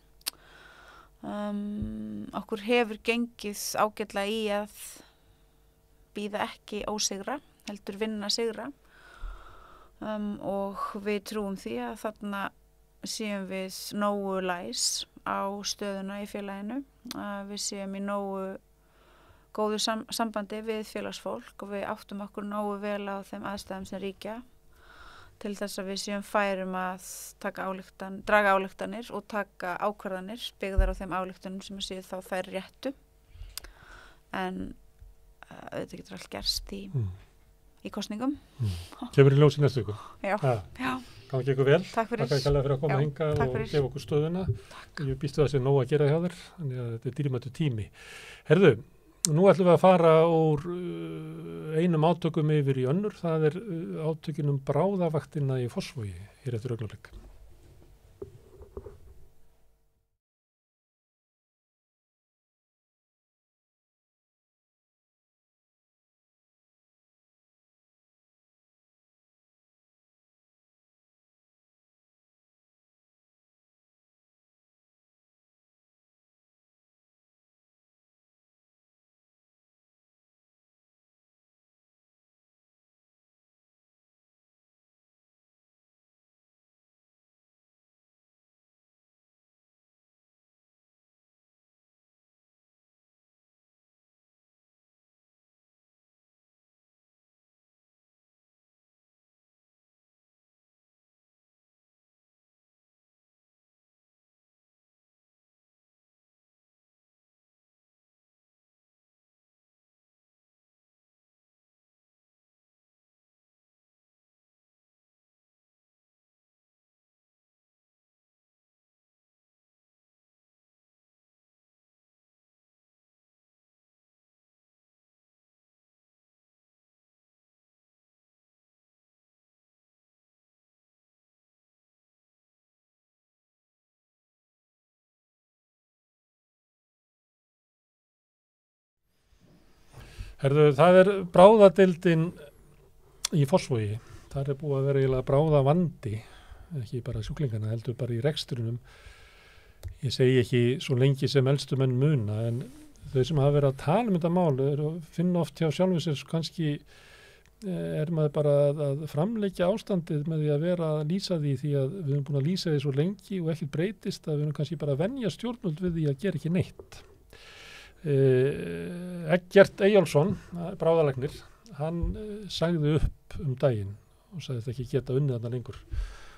Okkur hefur gengið ágætlega í að bíða ekki ósigra, heldur vinna sigra. Og við trúum því að þarna séum við nógu læs á stöðuna í félaginu, að við séum í nógu góðu sambandi við félagsfólk og við áttum okkur nógu vel á þeim aðstæðum sem ríkja til þess að við séum færum að draga ályktanir og taka ákvarðanir byggðar á þeim ályktunum sem séu þá þær réttu. En þetta getur allt gerst í kosningum. Kemur í ljós í næstu viku. Já. Gangi ykkur vel. Takk fyrir. Takk fyrir að koma hingað og gefa okkur stöðuna. Ég býstu það sé nóg að gera hjá þér, þannig að þetta dýrmætur tími. Herðu, nú ætlum við að fara úr einum átökum yfir í önnur. Það átökin bráðavaktina í Fossvogi hér eftir augnablik. Herðu, það bráðadeildin í Fossvogi. Það búið að vera eiginlega bráðavandi, ekki bara sjúklingana, heldur bara í rekstrinum. Ég segi ekki svo lengi sem elstu menn muna, en þau sem hafa verið að tala þetta mál finna oft hjá sjálfum sér kannski maður bara að framleggja ástandið með því að vera að lýsa því að við höfum búin að lýsa því svo lengi og ekkert breytist að við höfum kannski bara að venja stjórnvöld við því að gera ekki neitt. Eggert Eyjólfsson, bráðalæknir, hann sagði upp daginn og sagði þetta ekki geta unnið þarna lengur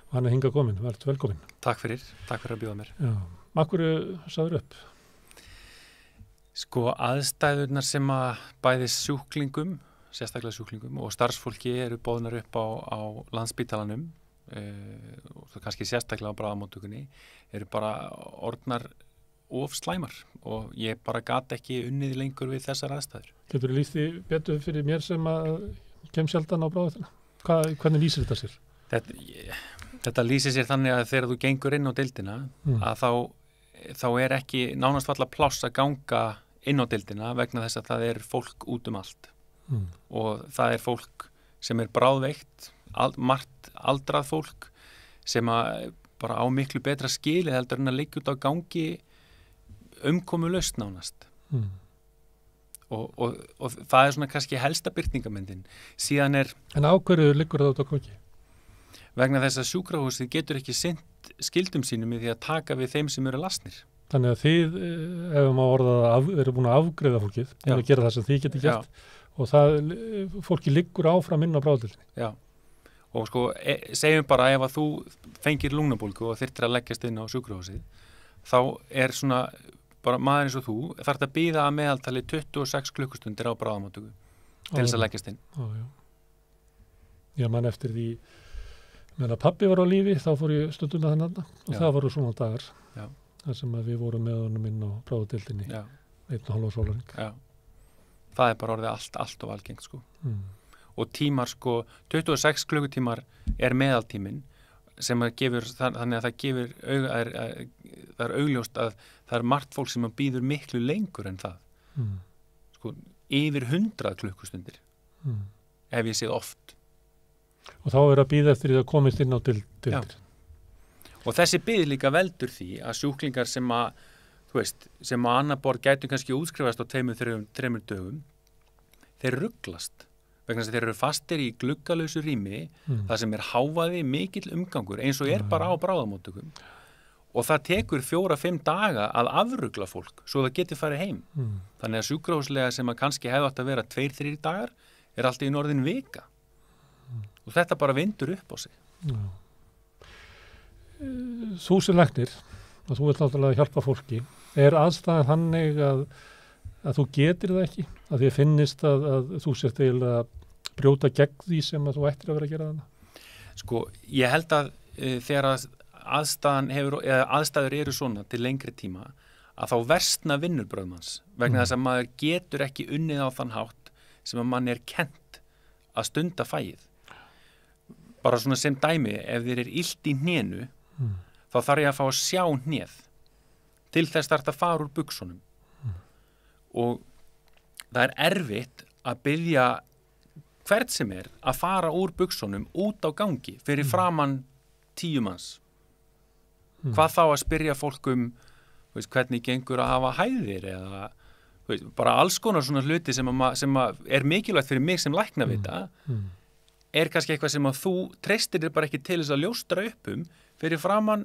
og hann hingað komin, verður velkomin. Takk fyrir að bjóða mér. Já, af hverju sagður upp? Sko aðstæðurnar sem að bæði sjúklingum, sérstaklega sjúklingum og starfsfólki eru boðnar upp á Landspítalanum og það kannski sérstaklega á bráðamóttökunni eru bara orðnar of slæmar og ég bara gat ekki unnið lengur við þessar aðstæður. Getur þú lýst því betur fyrir mér sem að kem sjaldan á bráðaþina? Hvernig lýsir þetta sér? Þetta lýsir sér þannig að þegar þú gengur inn á deildina að þá ekki nánast valla pláss að ganga inn á deildina vegna þess að það fólk út allt. Og það fólk sem bráðveikt, margt aldrað fólk sem bara á miklu betra skilið heldur en að liggja út á gangi umkomulaust nánast. Og það svona kannski helsta birtingamyndin. Síðan En á hverju liggur það út á gangi? Vegna þess að sjúkrahúsið getur ekki sinnt skildum sínum í því að taka við þeim sem eru lasnir. Þannig að þið, ef maður orðað eru búin að afgreiða fólkið, að gera það sem þið geti gert og fólki liggur áfram inn á bráðadeildinni. Já, og sko, segjum bara ef að þú fengir lungnabólgu og þyrftir að leggjast inn á sjúkrahúsið, þá svona bara maður eins og þú þarft að bíða að meðaltali 26 klukkustundir á bráðamóttöku til þess að leggjast inn. Já, mann eftir því meðan að pabbi var á lífi, þá fór ég stundum með hann og það voru svona dagar. Já. Þar sem að við vorum með honum inn á bráðadeildinni 1,5 sólarhring. Já. Það bara orðið allt og algengt sko. Og tímar sko, 26 klukkutímar meðaltíminn sem gefur, þannig að það gefur það augljóst að það margt fólk sem býður miklu lengur en það. Sko, yfir 100 klukkustundir hef ég séð oft. Og þá að bíða eftir því að komist inn á deildir. Og þessi bið líka veldur því að sjúklingar sem að, þú veist, sem að annar borð gætu kannski útskrifast á 2-3 dögum, þeir rugglast. Vegna þess að þeir eru fastir í gluggalausu rými, það sem hávaði mikill umgangur, eins og bara á bráðamóttökum. Og það tekur 4-5 daga að afrugla fólk, svo það geti farið heim. Þannig að sjúkrahúslega sem að kannski hefði átt að vera 2-3 dagar, allt í orðin vika. Og þetta bara vindur upp á sig. Já. Þú sem læknir, og þú vilt náttúrulega hjálpa fólki, aðstæðan þannig að þú getur það ekki, að því að finnist að þú sért eiginlega brjóta gegn því sem að þú ættir að vera að gera þarna? Sko, ég held að þegar aðstæður eru svona til lengri tíma, að þá versna vinnubrögð manns, vegna þess að maður getur ekki unnið á þann hátt sem að mann kennt að stunda fæið. Bara svona sem dæmi, ef þér illt í hnénu, þá þarf ég að fá að sjá hnéð til þess þarf að fara úr buxunum. Og það erfitt að biðja hvert sem að fara úr buxunum út á gangi fyrir framan 10 manns. Hvað þá að spyrja fólk veist, hvernig gengur að hafa hæðir eða veist, bara alls konar svona hluti sem mikilvægt fyrir mig sem læknavita kannski eitthvað sem að þú treystir þér bara ekki til þess að ljóstra upp fyrir framan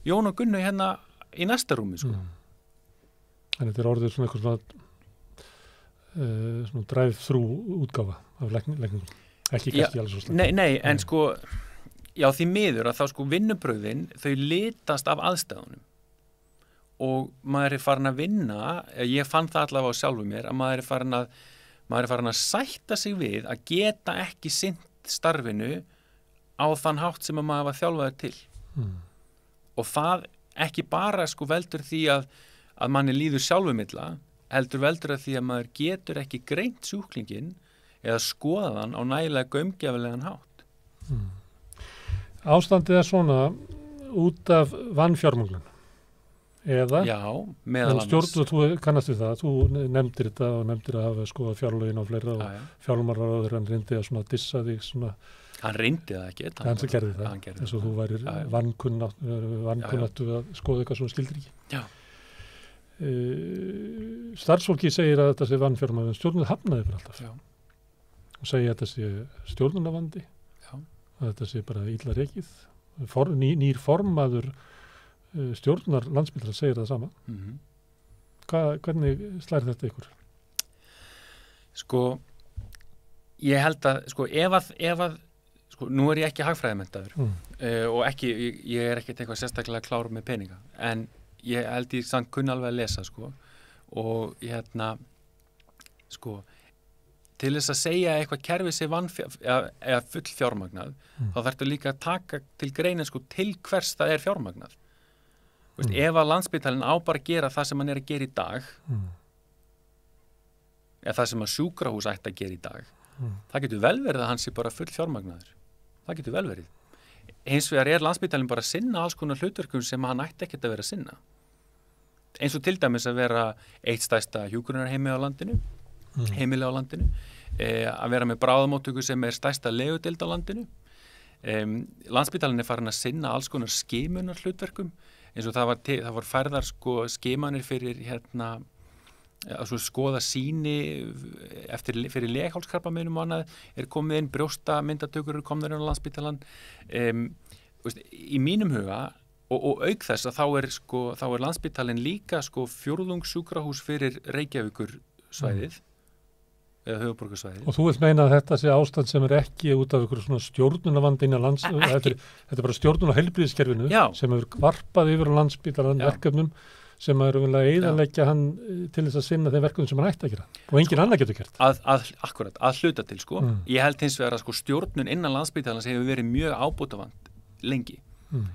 Jón og Gunnu hérna í næsta rúmi, sko. Þannig þetta orðið svona eitthvað svona drive-through útgáfa af lækningum. Ekki kannski alveg svo slæmt. Nei, en sko, já, því miður að þá sko vinnubrögðin, þau litast af aðstæðunum. Og maður farin að vinna, ég fann það allavega á sjálfu mér, að maður farin að sætta sig við að geta ekki sinnt starfinu á þann hátt sem að maður var þjálfaður til. Og það ekki bara sko veldur því að manni líður sjálfumilla, heldur veldur að því að maður getur ekki greint sjúklingin eða skoðan á nægilega gaumgæfilegan hátt. Ástandið svona út af vanfjármögnun. Eða? Já, meðal annars. Þú kannast við það, þú nefndir þetta og nefndir að hafa skoðað fjárlögin og fleira og fjármálaráður hann reyndi að svona dissa þig svona. Hann reyndi það ekki. Hann sem gerði það, eins og þú værir vankunnáttu að skoða eitthvað svona skildir ekki. Já. Starfsfólki segir að þetta sé vanfjármögnun, stjórnum hafnaði fyrir alltaf. Já. Og segir að þetta sé stjórnunavandi, að þetta sé bara illa rekið, nýr formaður stjórnar Landspítala segir það sama. Hvernig slær þetta ykkur? Sko, ég held að, sko, ef að sko, nú ég ekki hagfræðimenntaður og ekki, ég ekkert eitthvað sérstaklega klár með peninga, en ég held ég samt kunni alveg að lesa, sko, og sko, til þess að segja eitthvað kerfi sé eða full fjármagnað, þá þarftu líka að taka til greina, sko, til hvers það er fjármagnað. Veist, ef að Landspítalinn á bara að gera það sem hann að gera í dag eða það sem að sjúkrahús ætti að gera í dag það getur vel verið að hann sé bara full fjármagnaður. Það getur vel verið. Hins vegar Landspítalinn bara að sinna alls konar hlutverkum sem hann ætti ekkert að vera að sinna. Eins og til dæmis að vera eitt stærsta hjúkrunarheimili á landinu, að vera með bráðamóttöku sem stærsta legudeild á landinu. Landspítalinn farin að sinna alls konar skimunar hlutverkum, eins og það var færðar sko skimanir fyrir að skoða sýni fyrir leghálskrabbameinum og annað komið inn, brjóstamyndatökur komið inn á Landspítalann. Í mínum huga og auk þess að þá Landspítalinn líka fjórðungssjúkrahús fyrir Reykjavíkur svæðið eða höfuðborgarsvæðið. Og þú vilt meina að þetta sé ástand sem ekki út af einhverju svona stjórnunarvandi innan lands, þetta bara stjórnun á heilbrigðiskerfinu sem hefur varpað yfir á Landspítalann verkefnum sem eru vel að eyðileggja hann til þess að sinna þeim verkefnum sem hann ætti að gera og engin annar getur gert. Akkurat, að hluta til sko. Ég held hins vegar að stjórnun innan Landspítalans hefur verið mjög ábótavant lengi.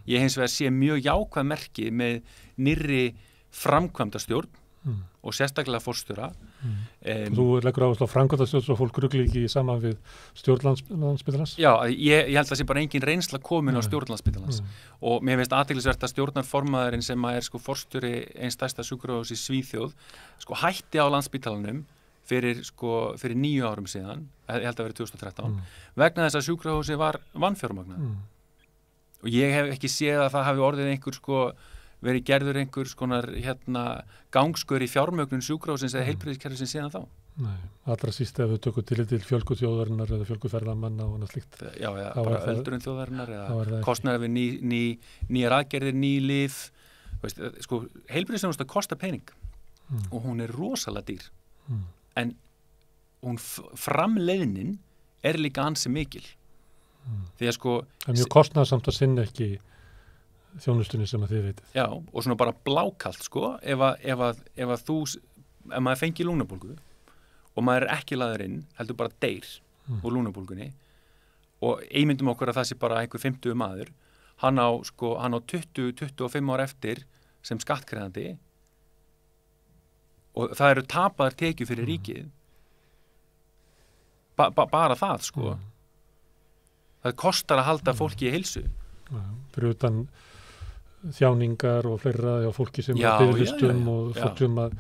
Ég hins vegar sé mjög jákvæð merki með nýrri framkvæmdastjórn og sérstaklega forstjóra. Þú leggur áherslu á framkvæmdastjórn svo fólk rugli ekki saman við stjórn Landspítalans? Já, ég held að það sé bara engin reynsla komin á stjórn Landspítalans og mér finnst athyglisvert að stjórnarformaðurinn sem er forstjóri eins stærsta sjúkrahúss í Svíþjóð hætti á Landspítalanum fyrir 9 árum síðan, ég held að vera 2013, vegna þess að sjúkrahúsið var vanfjármagnað. Og ég hef ekki séð að það hafi orðið einhver verið gerður einhver skonar gangskur í fjármögnun sjúkrahúsins eða heilbrigðiskerfisins síðan þá. Nei, allra síst ef við tökum til fjölgu þjóðarinnar eða fjölgu ferðamanna og annað slíkt. Já, bara öldrun þjóðarinnar eða kostnaður við nýjar aðgerðir, ný lyf. Heilbrigðisþjónusta kostar pening og hún er rosalega dýr. En framleiðnin er líka ansi mikil. Því að það er mjög kostnaðarsamt að sinna ekki þjónustunni sem að þið veitir. Já, og svona bara blákalt ef maður fengi lungnabólgu og maður er ekki lagður inn, heldur bara deyr úr lungnabólgunni og ímyndum okkur að það sé bara einhver 50 maður, hann á 20-25 ár eftir sem skattgreiðandi og það eru tapaðar tekjur fyrir ríkið. Bara það, Það kostar að halda fólki í heilsu. Fyrir utan þjáningar og fleira og fólki sem er biðlistum og fólk sem að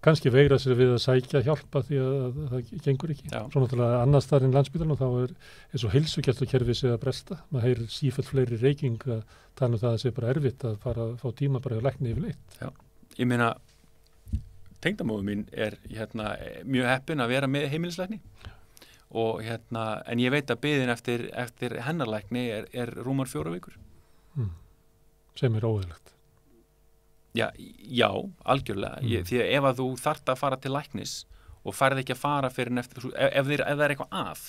kannski veigra sér við að sækja hjálpa því að það gengur ekki. Svo náttúrulega annars þar en Landspítalann og þá er eins og heilsugæslukerfið sé að bresta. Maður heyrir sífellt fleiri reyking að tala það að sé bara erfitt að fara að fá tíma bara að lækna yfirleitt. Já, ég meina tengdamóðir mín er mjög heppin að vera með heimilislækni og en ég veit að biðin eftir hennarlækni er rúmar 4 vikur. Sem er óeðlilegt. Já, algjörlega. Því að ef að þú þarft að fara til læknis og færð ekki að fara fyrir en eftir, ef það er eitthvað að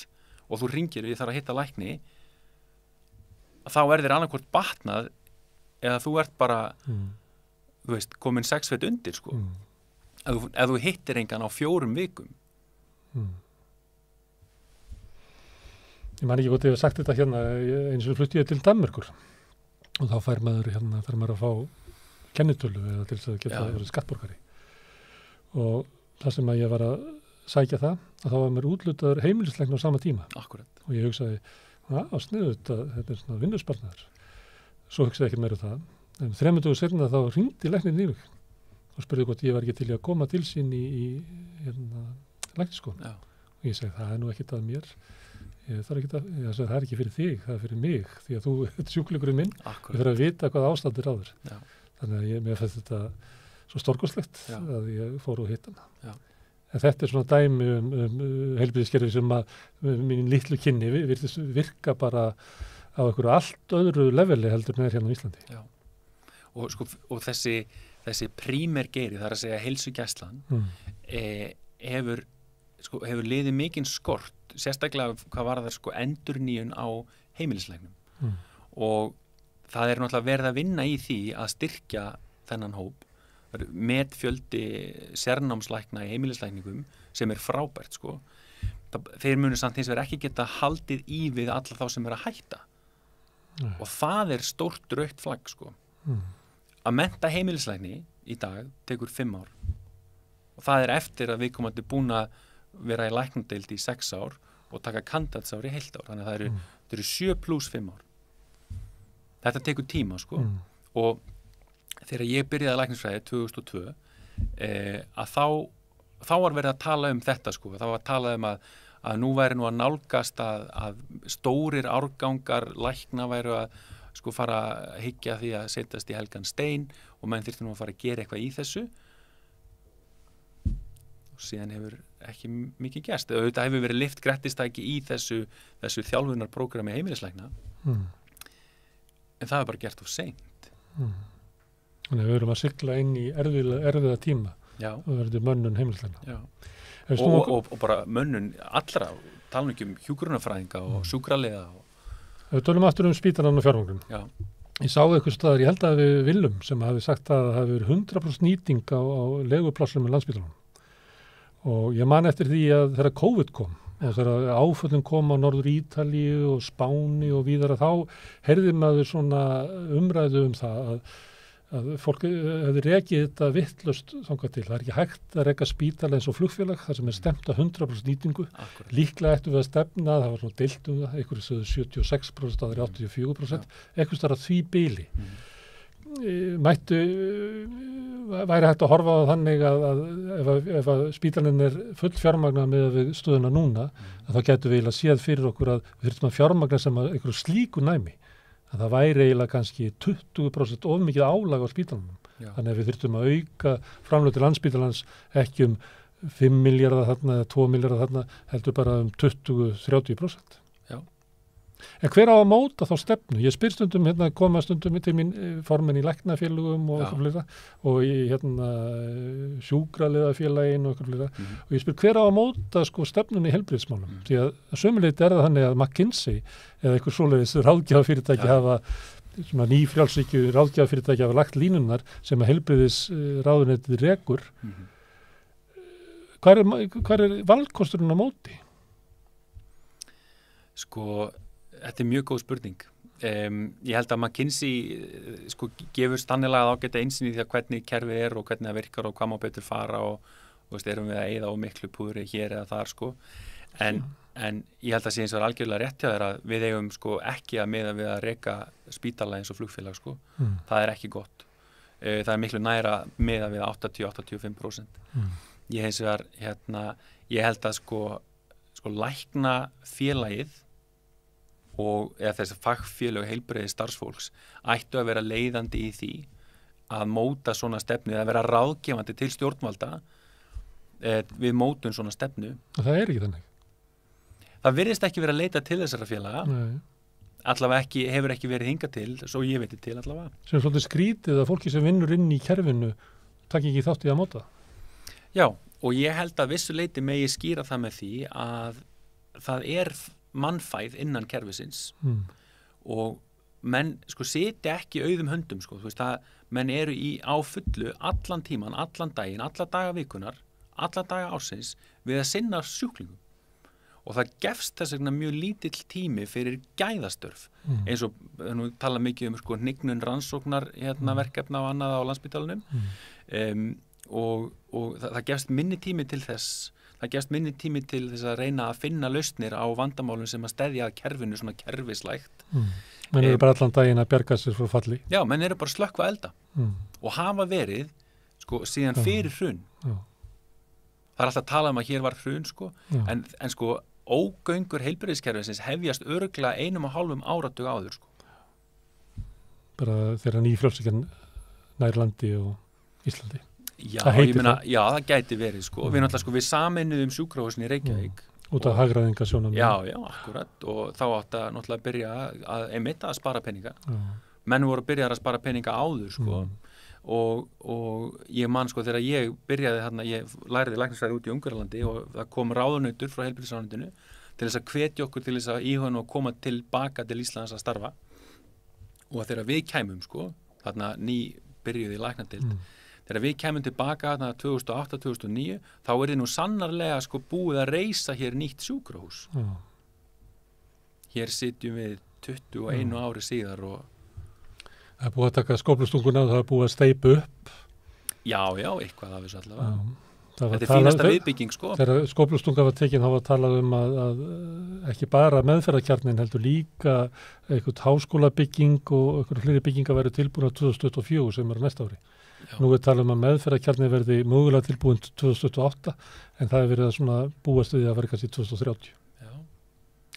og þú ringir og ég þarf að hitta lækni, þá er þér annarkvort batnað eða þú ert bara, þú veist, komin 6 fet undir, ef þú hittir engan á 4 vikum. Ég man ekki hvort ég hef sagt þetta eins og flutti ég til Danmerkur og þá fær maður að fá kennitölu eða til þess að geta verið skattborgari og það sem að ég var að sækja það að þá var mér útlutaður heimilislækni á sama tíma. Akkurat. Og ég hugsaði, sniðugt að þetta er svona vinnuspartnaður. Svo hugsaði ekki meira það. En 3 dögum seinna þá hringdi læknirinn í mig og spurði hvort ég var ekki til að koma til sín í læknisskólann. Og ég segi, það er nú ekkert að mér. Það er ekki fyrir þig, það er fyrir mig því að þú er sjúklingurinn minn. Ég þarf að vita hvað ástand er á þér. Þannig að mér fannst þetta svo stórkostlegt að ég fór og hitt hana. En þetta er svona dæmi heilbrigðiskerfi sem að mín litlu kynni virka bara á einhverju allt öðru leveli heldur en hérna á Íslandi. Já. Og þessi prímergeiri, það er að segja heilsugæslan, hefur liðið mikinn skort, sérstaklega hvað var það endurnýjun á heimilislæknum. Og það er náttúrulega verið að vinna í því að styrkja þennan hóp. Metfjöldi sérnámslækna í heimilislækningum sem er frábært. Þeir munu samt hins vegar ekki geta haldið í við alla þá sem er að hætta. Og það er stórt rautt flagg. Að mennta heimilislækni í dag tekur 5 ár. Og það er eftir að viðkomandi búin að vera í læknadeild í 6 ár og taka kandidatsár í heilt ár. Þannig að það eru 7 + 5 ár. Þetta tekur tíma, og þegar ég byrjaði læknisfræði 2002, að þá var verið að tala um þetta, þá var að tala um að nú væri nú að nálgast að stórir árgangar lækna væru að fara að hyggja því að setjast í helgan stein og menn þyrfti nú að fara að gera eitthvað í þessu og síðan hefur ekki mikið gerst. Auðvitað hefur verið lyft grettistæki í þessu þjálfunarprógrami heimilislækna. En það er bara gert of seint. Þannig að við erum að sigla inn í erfiða tíma og verður mönnun heimilislækna. Og bara mönnun allra, tala ekki hjúkrunarfræðinga og sjúkraliða. Við tölum aftur spítalann og fjármögnun. Ég sá eitthvað staðar, ég held að við Willum sem hafi sagt að það hafi verið 100% nýting á leguplássum í Landspítalanum. Og ég man eftir því að þegar COVID kom og þegar áföllin kom á Norður Ítalíu og Spáni og víðar að þá heyrði maður svona umræðu það að fólk hefði rekið þetta vitlaust þangað til. Það er ekki hægt að reka spítala eins og flugfélag þar sem er stemt að 100% nýtingu. Akkurat. Líklega ættum við að stefna, það var svona deilt um það, einhverju sögðu 76%, það er 84%, eitthvað starf því bíli. væri hægt að horfa á þannig að ef að spítalinn full fjármagnað með við stöðuna núna, að þá getum við eiginlega séð fyrir okkur að við þurfum að fjármagna sem að einhverju slíku næmi, að það væri eiginlega kannski 20% of mikið álag á spítalanum. Þannig að við þurfum að auka framlög til Landspítalans ekki 5 milljarða þarna eða 2 milljarða þarna, heldur bara 20-30%. En hver á að móta þá stefnu? Ég spyr stundum, koma stundum til mín formenn í læknafélögum og eitthvað fleira og í sjúkraliðafélagin og eitthvað fleira og ég spyr hver á að móta stefnunni í heilbrigðismálum? Því að sömuleitt það þannig að McKinsey eða eitthvað svoleiðis ráðgjafafyrirtæki hafa svona nýfrjálshyggju ráðgjafafyrirtæki hafa lagt línurnar sem að heilbrigðisráðuneytið rekur. Hvar er valkosturinn á móti? Þetta er mjög góð spurning. Ég held að McKinsey gefur stannilega ágæta einsýn í því að hvernig kerfið er og hvernig það virkar og hvað má betur fara og erum við að eyða á miklu púðri hér eða þar en ég held að sé eins og algjörlega rétt hjá þér að við eigum ekki að miða við að reka spítala eins og flugfélag það er ekki gott. Það er miklu næra miða við 80-85%. Ég hins vegar ég held að lækna félagið eða þess að fagfélög heilbrigðis starfsfólks ættu að vera leiðandi í því að móta svona stefnu eða vera ráðgefandi til stjórnvalda við mótun svona stefnu. Það er ekki þannig. Það virðist ekki vera að leita til þessara félaga. Nei. Allavega hefur ekki verið hingað til, svo ég veit til allavega. Sem svolítið skrítið að fólki sem vinnur inn í kerfinu takk ekki þátt í að móta. Já, og ég held að vissu leyti megi skýra það með því að það er mannfæð innan kerfisins og menn sitja ekki auðum höndum menn eru á fullu allan tíman, allan daginn, alla daga vikunar, alla daga ársins við að sinna sjúklingum og það gefst þess vegna mjög lítill tími fyrir gæðastörf eins og nú tala mikið hnignun rannsóknar verkefna og annað á Landspítalanum og það gefst minni tími til þess. Það gefst minni tími til þess að reyna að finna lausnir á vandamálum sem að steðja kerfinu svona kerfislægt. Menn eru bara allan daginn að bjarga sér frá falli. Já, menn eru bara slökkva elda og hafa verið síðan fyrir hrun. Það er alltaf að tala að hér var hrun en ógöngur heilbrigðiskerfisins hefjast örugglega 1,5 áratug áður. Bara þegar nýfrjálshyggjan nær landi og Íslandi. Já, ég meina, það gæti verið Við náttúrulega við sameinuðum sjúkrahúsin í Reykjavík út af hagræðingasjónum. Já, akkurat og þá átti að náttúrulega byrja að spara peninga. Menn voru að byrja að spara peninga áður og ég man þegar ég byrjaði þarna, ég læriði læknisfræði út í Ungverjalandi og það kom ráðunautur frá heilbrigðisráðuneytinu til þess að hvetja okkur til þess að íhuga og koma tilbaka til Íslands að starfa og þegar við kæmum þarna byrjuði læknadeild þegar við kemum tilbaka 2008-2009 þá er þið nú sannarlega búið að reisa hér nýtt sjúkrahús. Hér sitjum við 21 ári síðar og það er búið að taka skóflustunguna og það er búið að steypa upp. Já, eitthvað af þessu allavega. Þetta er fínasta viðbygging Þegar skóflustunga var tekin þá var talað að ekki bara meðferðarkjarnin heldur líka eitthvað háskólabygging og eitthvað fleiri bygginga verið tilbúin á 2024 sem næsta ári. Nú er talað að meðferðarkjarni verði mögulega tilbúin 2028 en það er verið að búast við að vera kannski 2030. Já.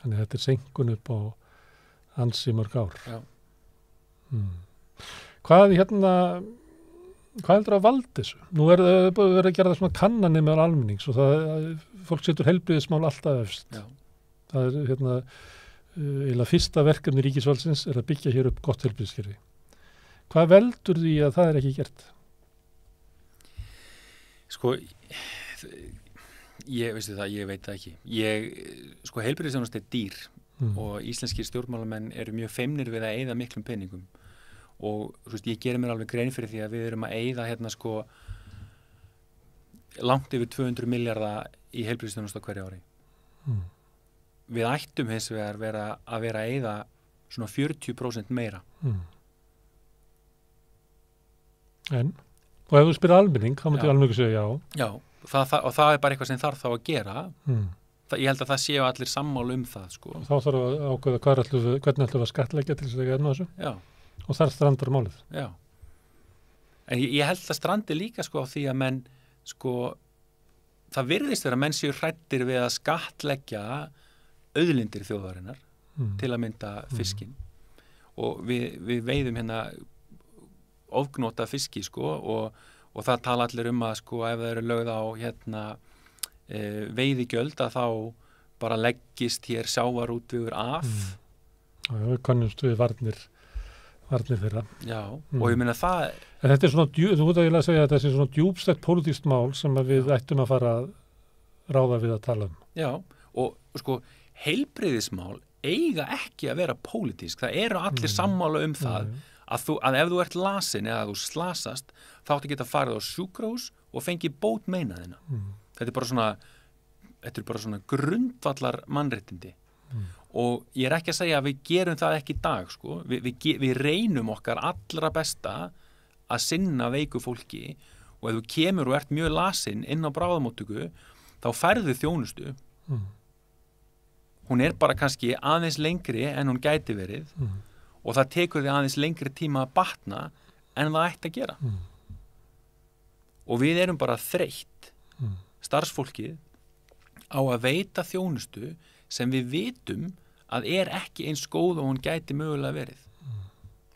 Þannig þetta er seinkun upp á ansi mörg ár. Já. Hvað heldur að valda þessu? Nú er það verið að gera það svona kannanir meðal almennings og fólk setur heilbrigðismál alltaf efst. Já. Það er eiginlega fyrsta verkefni ríkisvaldsins er að byggja hér upp gott heilbrigðiskerfi. Hvað veldur því að það er ekki gert? Ég veit það ekki. Heilbrigðisþjónusta er dýr og íslenskir stjórnmálamenn eru mjög feimnir við að eyða miklum peningum og ég gerir mér alveg grein fyrir því að við erum að eyða langt yfir 200 milljarða í heilbrigðisþjónusta hverju ári. Við ættum hins vegar að vera að eyða svona 40% meira. Og ef þú spyrir almenning, þá myndi almenningu segja já. Já, og það er bara eitthvað sem þarf þá að gera. Ég held að það séu allir sammála það. Þá þarf að ákveða hvernig ætlum við að skattleggja til þess að gera þessu. Já. Og þar strandar málið. Já. En ég held að strandi líka sko á því að menn sko, það virðist vera að menn séu hræddir við að skattleggja auðlindir þjóðarinnar til að mynda fiskinn og við veiðum hérna ofgnóta fiski sko og það tala allir að sko ef það eru lögð á hérna veiðigjöld að þá bara leggist hér sjávarútvegur af. Já, við kannumst við varnir þeirra. Já, og ég meina það... En þetta svona, þú út að ég að segja að þetta er svona djúpstætt pólitískt mál sem að við ættum að fara að ráða við að tala um. Já, og sko heilbrigðismál eiga ekki að vera pólitísk. Það eru allir sammála það að ef þú ert lasin eða þú slasast, þá áttu að geta farið á sjúkrahús og fengið bót meinaðina. Þetta er bara svona grundvallar mannréttindi og ég er ekki að segja að við gerum það ekki í dag sko. Við reynum okkar allra besta að sinna veiku fólki og ef þú kemur og ert mjög lasin inn á bráðamóttöku þá færðu þjónustu. Hún er bara kannski aðeins lengri en hún gæti verið og það tekur þig aðeins lengri tíma að batna en það ætti að gera. Og við erum bara þreytt starfsfólkið á að veita þjónustu sem við vitum að er ekki eins góð og hún gæti mögulega verið.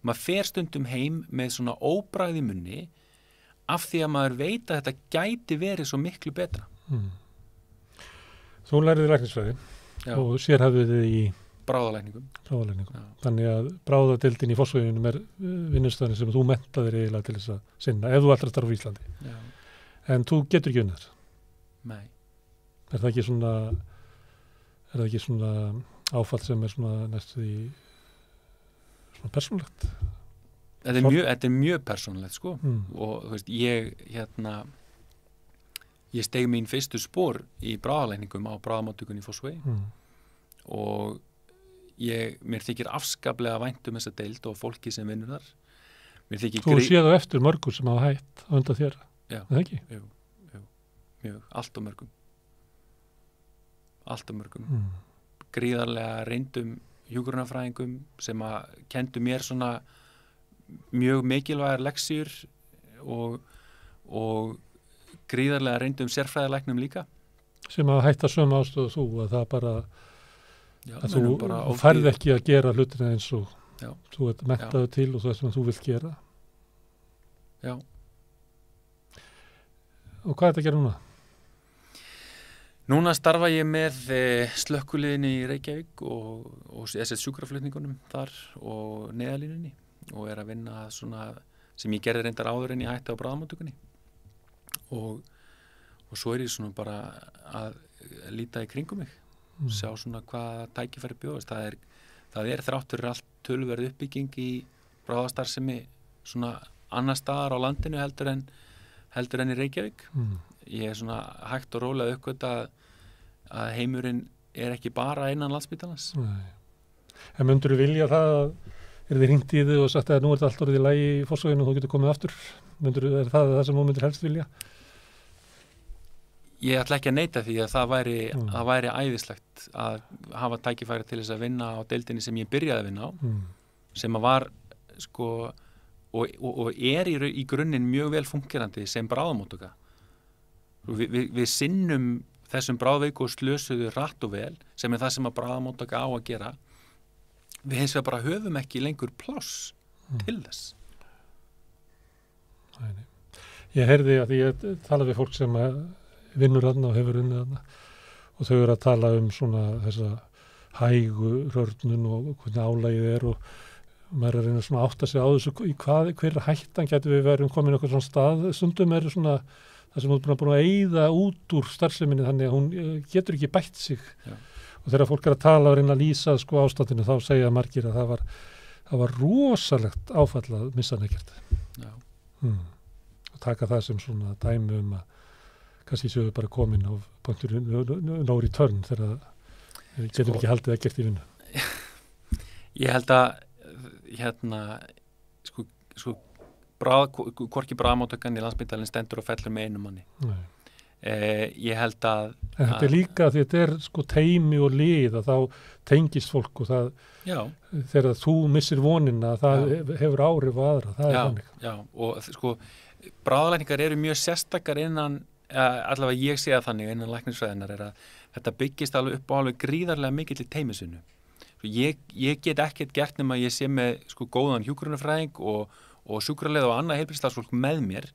Maður fer stundum heim með svona óbragð í munni af því að maður veit að þetta gæti verið svo miklu betra. Þú lærið læknisfræði og sérhæfðuð þið í bráðalækningum. Þannig að bráðadeildin í Fossvoginum er vinnustöðin sem þú menntaðir eiginlega til þess að sinna ef þú ætlar að starfa á Íslandi. Já. En þú getur ekki unnið þar. Nei. Er það ekki svona áfall sem er svona næstu í svona persónulegt? Þetta er mjög persónulegt sko og þú veist, ég steig mín fyrstu spor í bráðalækningum á bráðamóttökunni í Fossvogi og mér þykir afskaplega vænt þessa deild og fólki sem vinnur þar. Þú séð á eftir mörgur sem hafa hætt á undan þér, já, er það ekki? Jú, mjög, allt og mörgum. Gríðarlega reyndum hjúkrunarfræðingum sem að kendu mér svona mjög mikilvægar leksjur og gríðarlega reyndum sérfræðilæknum líka. Sem að hætta sömu ástöðu þú að það bara að þú færð ekki að gera hlutina eins og þú ert menntaður til og það sem þú vilt gera. Já. Og hvað er þetta að gera núna? Núna starfa ég með slökkuliðinni í Reykjavík og sjúkraflutningunum þar og neðalínunni og er að vinna svona sem ég gerði reyndar áður en ég hætti á bráðamóttökunni og svo er ég svona bara að líta í kringum mig, sjá svona hvað tækifæri bjóðast. Það er þrátt fyrir allt töluverð uppbygging í bráðastarfsemi svona annar staðar á landinu heldur en í Reykjavík. Ég er svona hægt og rólega uppgöt að heimurinn er ekki bara innan Landspítalans. En myndur þú vilja það að þið hringt í þig og sagt að nú er þetta allt orðið í lagi í Fossvoginu og þú getur komið aftur? Er það sem þú myndir helst vilja? Ég ætla ekki að neita því að það væri æðislegt að hafa tækifæri til þess að vinna á deildinni sem ég byrjaði að vinna á sem að var sko og er í grunninn mjög vel fungerandi sem bráðamóttaka. Við sinnum þessum bráðveiku og slösuðu rætt og vel sem er það sem að bráðamóttaka á að gera. Við hins vegar bara höfum ekki lengur pláss til þess. Ég heyrði að ég tala við fólk sem vinnur þarna og hefur unnið þarna og þau eru að tala svona þessa hægu rörnun og hvernig álagið er og maður er að reyna svona átta sig á þessu hver hættan getur við verið komin okkur svona stað. Stundum er svona það sem hún er búin að eyða út úr starfseminni þannig að hún getur ekki bætt sig. Já. Og þegar fólk er að tala og reyna að lýsa sko ástandinu þá segja margir að það var rosalegt áfall að missa hann ekkert. Já. Og taka það sem svona dæmi að kannski séu bara komin á punktur no return þegar getur ekki haldið ekkert í vinnu. Ég held að hvorki bráðamóttökan í Landspítalinn stendur og fellur með einu manni. Ég held að En þetta líka því þetta sko teymi og lið að þá tengist fólk og það, þegar þú missir vonina, það hefur áhrif á aðra, það þannig. Já, og sko, bráðalækningar eru mjög sérstakar innan, allavega ég sé að þannig innan læknisfræðinnar að þetta byggist alveg upp á alveg gríðarlega mikill í teymisvinnu. Ég get ekkert gert nema að ég sé með sko góðan hjúkrunarfræðing og sjúkraleið og annað heilbrigðisstarfsfólk með mér,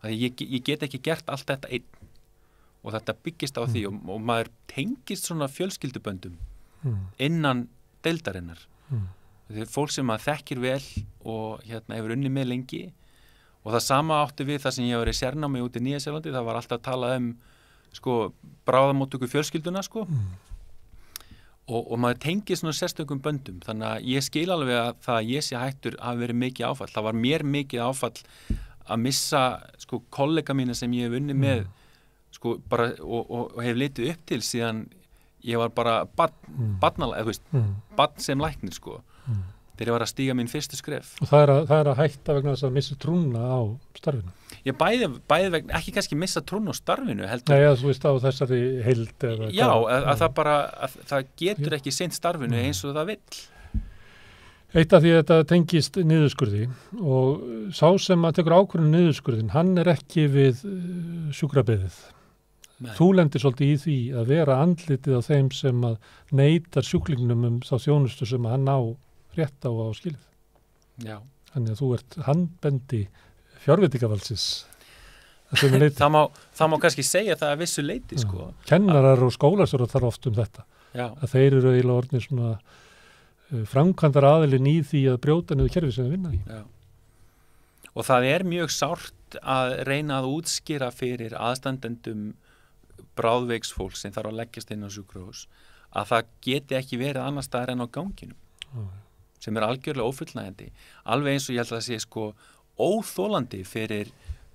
að ég get ekki gert allt þetta einn. Og þetta byggist á því og maður tengist svona fjölskylduböndum innan deildarinnar. Þetta er fólk sem maður þekkir vel og hefur unnið með lengi og það sama átti við það sem ég var í sérnámi út í Nýja-Sjálandi, það var alltaf að tala sko bráðamóttöku fjölskylduna sko og maður tengist svona sérstökum böndum, þannig að ég skil alveg að það að ég sé hættur hafi verið mikið áfall. Það var mér mikið áfall að missa sko kollega mína sem ég hef unnið með sko bara og hef litið upp til síðan ég var bara barn sem læknir sko þegar ég var að stíga mín fyrstu skref. Og það er að hætta vegna þess að missa trúna á starfinu? Ég bæði vegna, ekki kannski missa trúna á starfinu heldur. Nei, þú veist á þessari heild eða já, að það bara, að það getur ekki sinnt starfinu eins og það vill. Eitt af því að þetta tengist niðurskurði og sá sem að tekur ákvörðun niðurskurðin, hann er ekki við sjúkrabeðið. Þú lendir svolítið í því að vera andlitið á þeim sem að neitar sjúklingnum þá þjónustu sem að hann á rétt á skilið. Já. Þannig að þú ert handbendi fjárveitingavaldsins. Það má kannski segja það að vissu leyti, sko. Kennarar og skólastjórar þarf oft þetta. Já. Að þeir eru eiginlega orðnir svona framkvæmdar aðilinn í því að brjóta niður kerfi sem við vinna í. Já. Og það er mjög sárt að reyna að útskýra fyrir aðstandendum bráðveiksfólk sem þarf að leggjast inn á sjúkrahús að það geti ekki verið annar staðar en á ganginum sem er algjörlega ófullnægjandi. Alveg eins og ég held að það sé sko óþolandi fyrir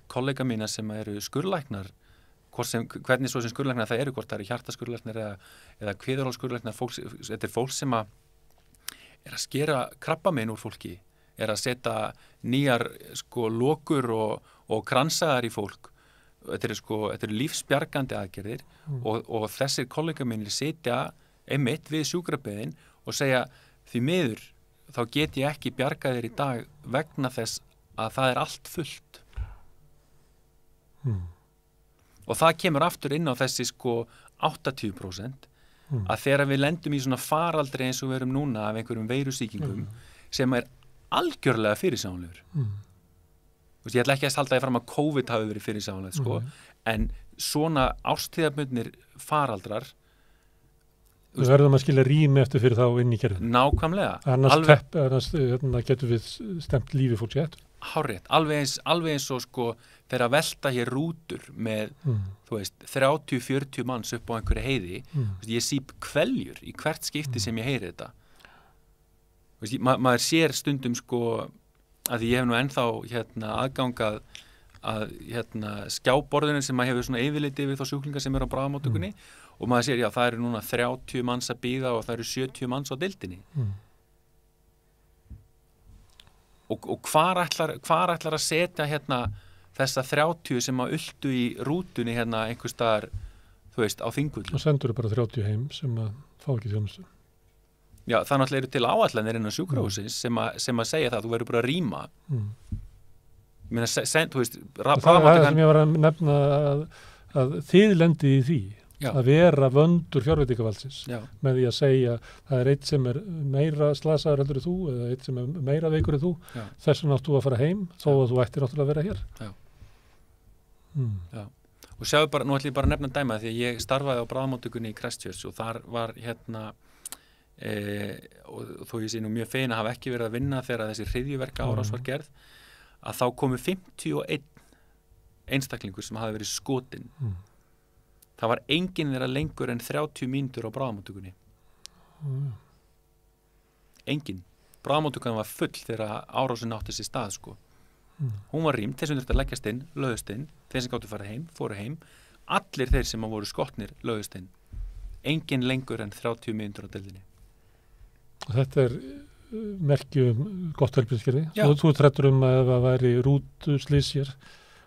kollega mína sem eru skurðlæknar, hvernig svo sem skurðlæknar það eru, hvort það eru hjartaskurðlæknar eða kviðarhólsskurðlæknar, þetta er fólk sem er að skera krabbamein úr fólki, er að setja nýjar sko lokur og kransaðar í fólk. Þetta eru lífsbjargandi aðgerðir og þessir kollega mínir sitja einmitt við sjúkrabeðin og segja því miður þá get ég ekki bjargað þér í dag vegna þess að það er allt fullt. Og það kemur aftur inn á þessi sko 80% að þegar við lendum í svona faraldri eins og við erum núna af einhverjum veirusýkingum sem er algjörlega fyrirsjáanlegur. Ég ætla ekki að halda því fram að COVID hafi verið fyrirsjáanlegt sko, en svona árstíðabundnir faraldrar Við verðum að skilja rými eftir fyrir þá inn í kerfinu. Nákvæmlega. Annars getur við stemt lífi fólks í ettu. Hárrétt, alveg eins og sko þegar að velta hér rútur með, þú veist, 30-40 manns upp á einhverju heiði, ég síp kveljur í hvert skipti sem ég heyri þetta. Maður sér stundum sko, að ég hef nú ennþá aðgangað að skjáborðinu sem maður hefur svona yfirliti við þá sjúklingar sem eru á bráðamóttökunni og maður sér, já, það eru núna 30 manns að bíða og það eru 70 manns á deildinni. Og hvar ætlar að setja þessa 30 sem að ultu í rútunni einhvers staðar, þú veist, á Þingvöllum. Og sendur bara 30 heim sem að fá ekki þjónustu. Já, það náttúrulega eru til áætlanir innan sjúkrahússins sem að segja það, þú verður bara að rýma. Þú veist, það er sem ég var að nefna að þið lendið í því. Já. Að vera vöndur fjárveitingavaldsins með því að segja það er eitt sem er meira slasaður heldur en þú eða eitt sem er meira veikur en þú þess vegna áttu að fara heim þó að þú ættir náttúrulega að vera hér. Já. Og sjáðu bara, nú ætlum ég bara að nefna dæma því að ég starfaði á bráðamóttökunni í Christchurch og þar var og þó ég sé nú mjög fegin að hafa ekki verið að vinna þegar þessi hryðjuverka árás var gerð að þá komu 51 einstaklingur sem hafi verið skotinn. Það var enginn þeirra lengur en 30 mínútur á bráðamóttökunni. Enginn. Bráðamóttökunni var full þegar árásin átti sér stað, sko. Hún var rýmt, þeir sem þurfti að leggjast inn, lögðust inn, þeir sem gáttu að fara heim, fóru heim. Allir þeir sem voru skotnir, lögðust inn. Enginn lengur en 30 mínútur á deildinni. Þetta er merki gott heilbrigðiskerfi. Þú trættur að það væri rútuslys hér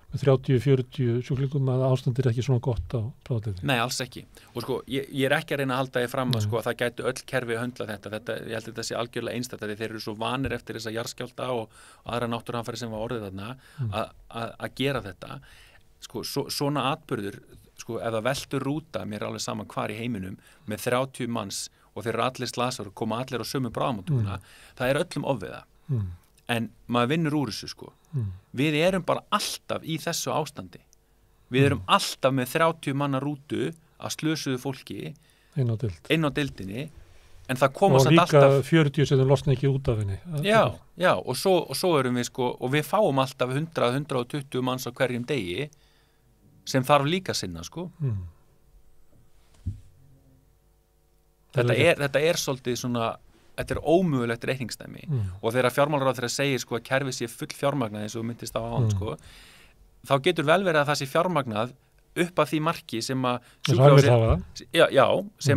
með 30-40 sjúklingum að ástandir ekki svona gott á bráðadeildinni. Nei, alls ekki. Og sko, ég er ekki að reyna að halda því fram að sko, það gætu öll kerfi höndla þetta, ég held að þetta sé algjörlega einstætt að þeir eru svo vanir eftir þessa jarðskjálfta og aðra náttúruhamfarir sem var orðið þarna að gera þetta. Sko, svona atburður, sko, ef það veltur rúta, mér er alveg saman hvar í heiminum, með 30 manns og þeir eru allir slasar og koma allir á sömu bráðamóttúna, það er öllum ofviða. En maður vinnur úr þessu sko. Við erum bara alltaf í þessu ástandi. Við erum alltaf með 30 manna rútu að slösuðu fólki inn á deildinni, en það koma samt alltaf... Og líka 40 sem losna ekki út af henni. Já, og svo erum við sko, og við fáum alltaf 100-120 manns á hverjum degi sem þarf líka sinna sko. Þetta er svolítið svona... Þetta er ómögulegt reikningsdæmi og þegar fjármálaráðherra segir sko að kerfið sé full fjármagnað eins og myndist á án sko, þá getur vel verið að það sé fjármagnað upp að því marki sem að sem að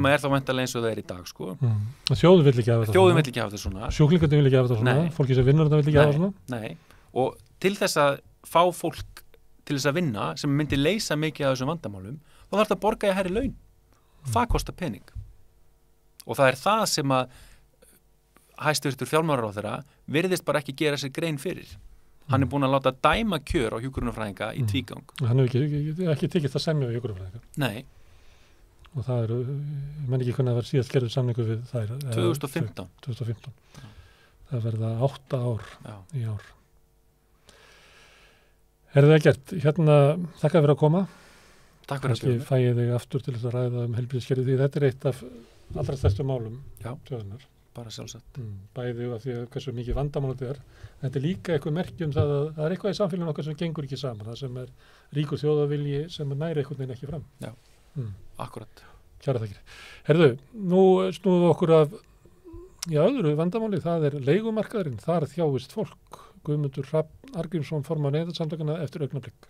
er þá væntanlega eins og það er í dag sko. Þjóðin vill ekki hafa þetta Þjóðin vill ekki hafa þetta svona. Sjúklingarnir vill ekki hafa þetta svona. Fólki sem vinnur þetta vill ekki hafa þetta svona. Nei, og til þess að fá fólk til þess að vinna sem myndi leysa mikið af þessum vandamálum, þá þarf það að borga í hærri laun. Það kostar pening. Og það er það sem að hæstvirtur fjármálaráðherra virðist bara ekki gera sér grein fyrir. Hann er búinn að láta dæma kjör á hjúkrunarfræðinga í tvígang. Hann hefur ekki tekið það semja á hjúkrunarfræðinga. Nei. Og það eru, ég menn ekki hvernig það var síðast gerður samningu við þær. 2015. Það verða 8 ár í ár. Er það gert? Hérna, þakka fyrir að koma. Takk fyrir að koma. Kannski fæ ég þig aftur til þess að ræða heilbrigðiskerfið því þetta er eitt af allra stærstu málum þjóðarinnar. Bara sjálfsagt. Bæði af því að hversu mikið vandamál þetta er. Þetta er líka eitthvað merki það að það er eitthvað í samfélaginu okkar sem gengur ekki saman. Það sem er ríkur þjóðavilji sem næri einhvern veginn ekki fram. Já, akkurat. Kæra þakkir. Herðu, nú snúðum við okkur af öðru vandamáli. Það er leigumarkaðurinn. Þar þjáist fólk. Guðmundur Hrafn Arngrímsson formaður Neytendasamtakanna eftir augnablik.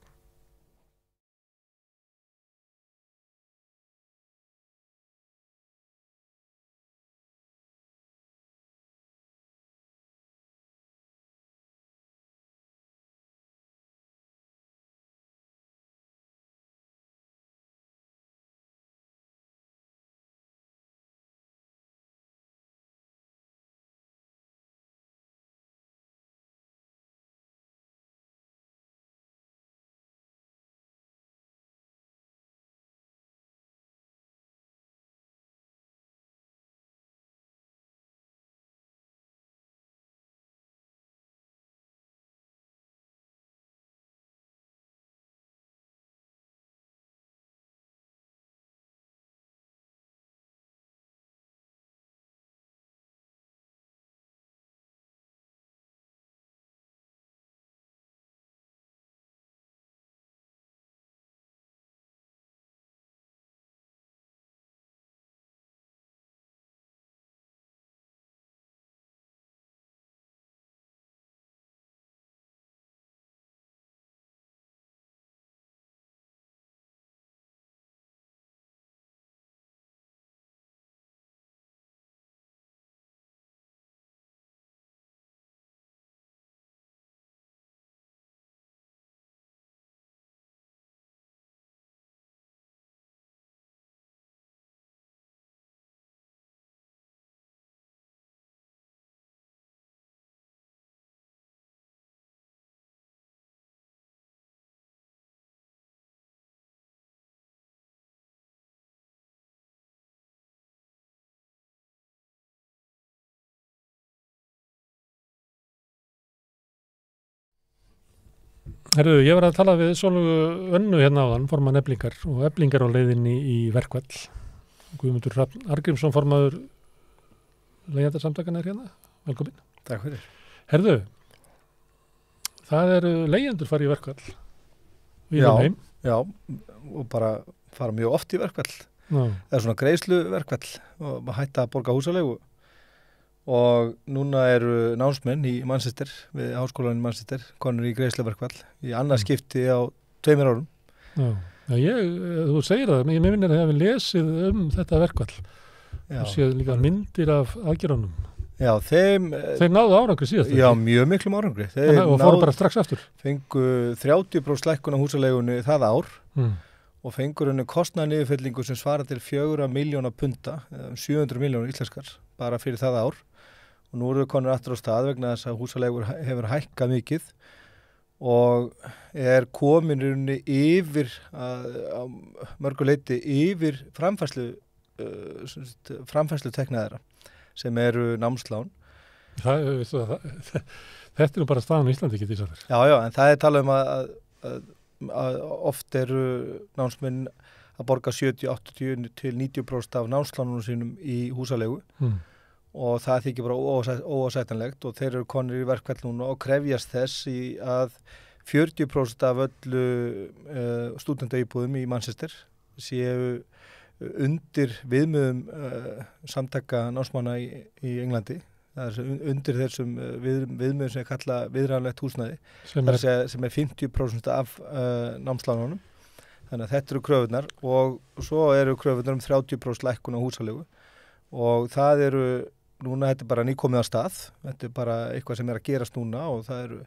Herðu, ég var að tala við Sólveigu Önnu hérna áðan, formann Eflingar og Eflingar á leiðinni í verkfall. Guðmundur Hrafn Arngrímsson formaður Leigjendasamtakanna er hérna. Velkomin. Takk fyrir. Herðu, það eru leigjendur farið í verkfall. Heim. Já, og bara fara mjög oft í verkfall. Það er svona greiðsluverkfall og hætta að borga húsaleigu. Og núna eru námsmenn í Manchester, við háskólanum í Manchester, konur í greiðsluverkfall í annað skipti á 2 árum. Já, þú segir það, ég minnir að ég hef lesið þetta verkfall og séð líka myndir af aðgerðunum. Já, þeir náðu árangri síðast. Já, mjög miklum árangri. Og fóru bara strax aftur. Fengu 30% lækkun á húsaleigunni það ár og fengur henni kostnaðarniðurfellingu sem svarar til 4 milljóna punda, 700 milljónir íslenskar, bara fyrir það ár. Og nú eru konur aftur á stað vegna þess að húsaleigur hefur hækkað mikið og komin yfir á mörgu leyti yfir framfærslu teknaðara sem eru námslán. Þetta bara staðan í Íslandi, ekki því að það Já, en það talað um að oft eru námsmenn að borga 70, 80 til 90% af námslánunum sínum í húsaleigu og það þykir bara óásættanlegt og þeir eru konur í verkfall núna og krefjast þess að 40% af öllu stúdendaíbúðum í Manchester séu undir viðmiðum samtaka námsmanna í Englandi. Það undir þessum viðmiðum sem kalla viðræðanlegt húsnæði sem 50% af námslánunum. Þannig að þetta eru kröfurnar og svo eru kröfurnar 30% lækkun á húsaleigu og það eru núna, þetta bara nýkomið á stað, þetta bara eitthvað sem að gerast núna og það eru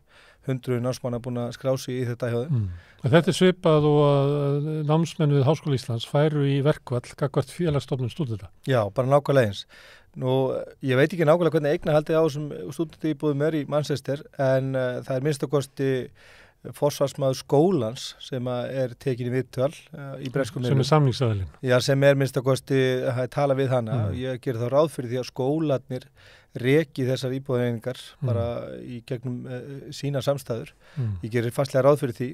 100 námsmanna búin að skrá sig í þetta hjá þeim. Þetta svipað og að námsmenn við Háskóla Íslands færu í verkfall gagnvart Félagsstofnun stúdenta. Já, bara nákvæmlega eins. Nú, ég veit ekki nákvæmlega hvernig eignarhaldið á þessum stúdendaíbúðum í Manchester en það minnst að kosti forsvarsmaður skólans sem tekin í viðtöl í breskum miðlum. Sem samningsaðilinn. Já, sem minnst að kosti að tala við hana. Ég gerir þá ráð fyrir því að skólarnir reki þessar íbúðareiningar bara í gegnum sína samstæður. Ég gerir fastlega ráð fyrir því.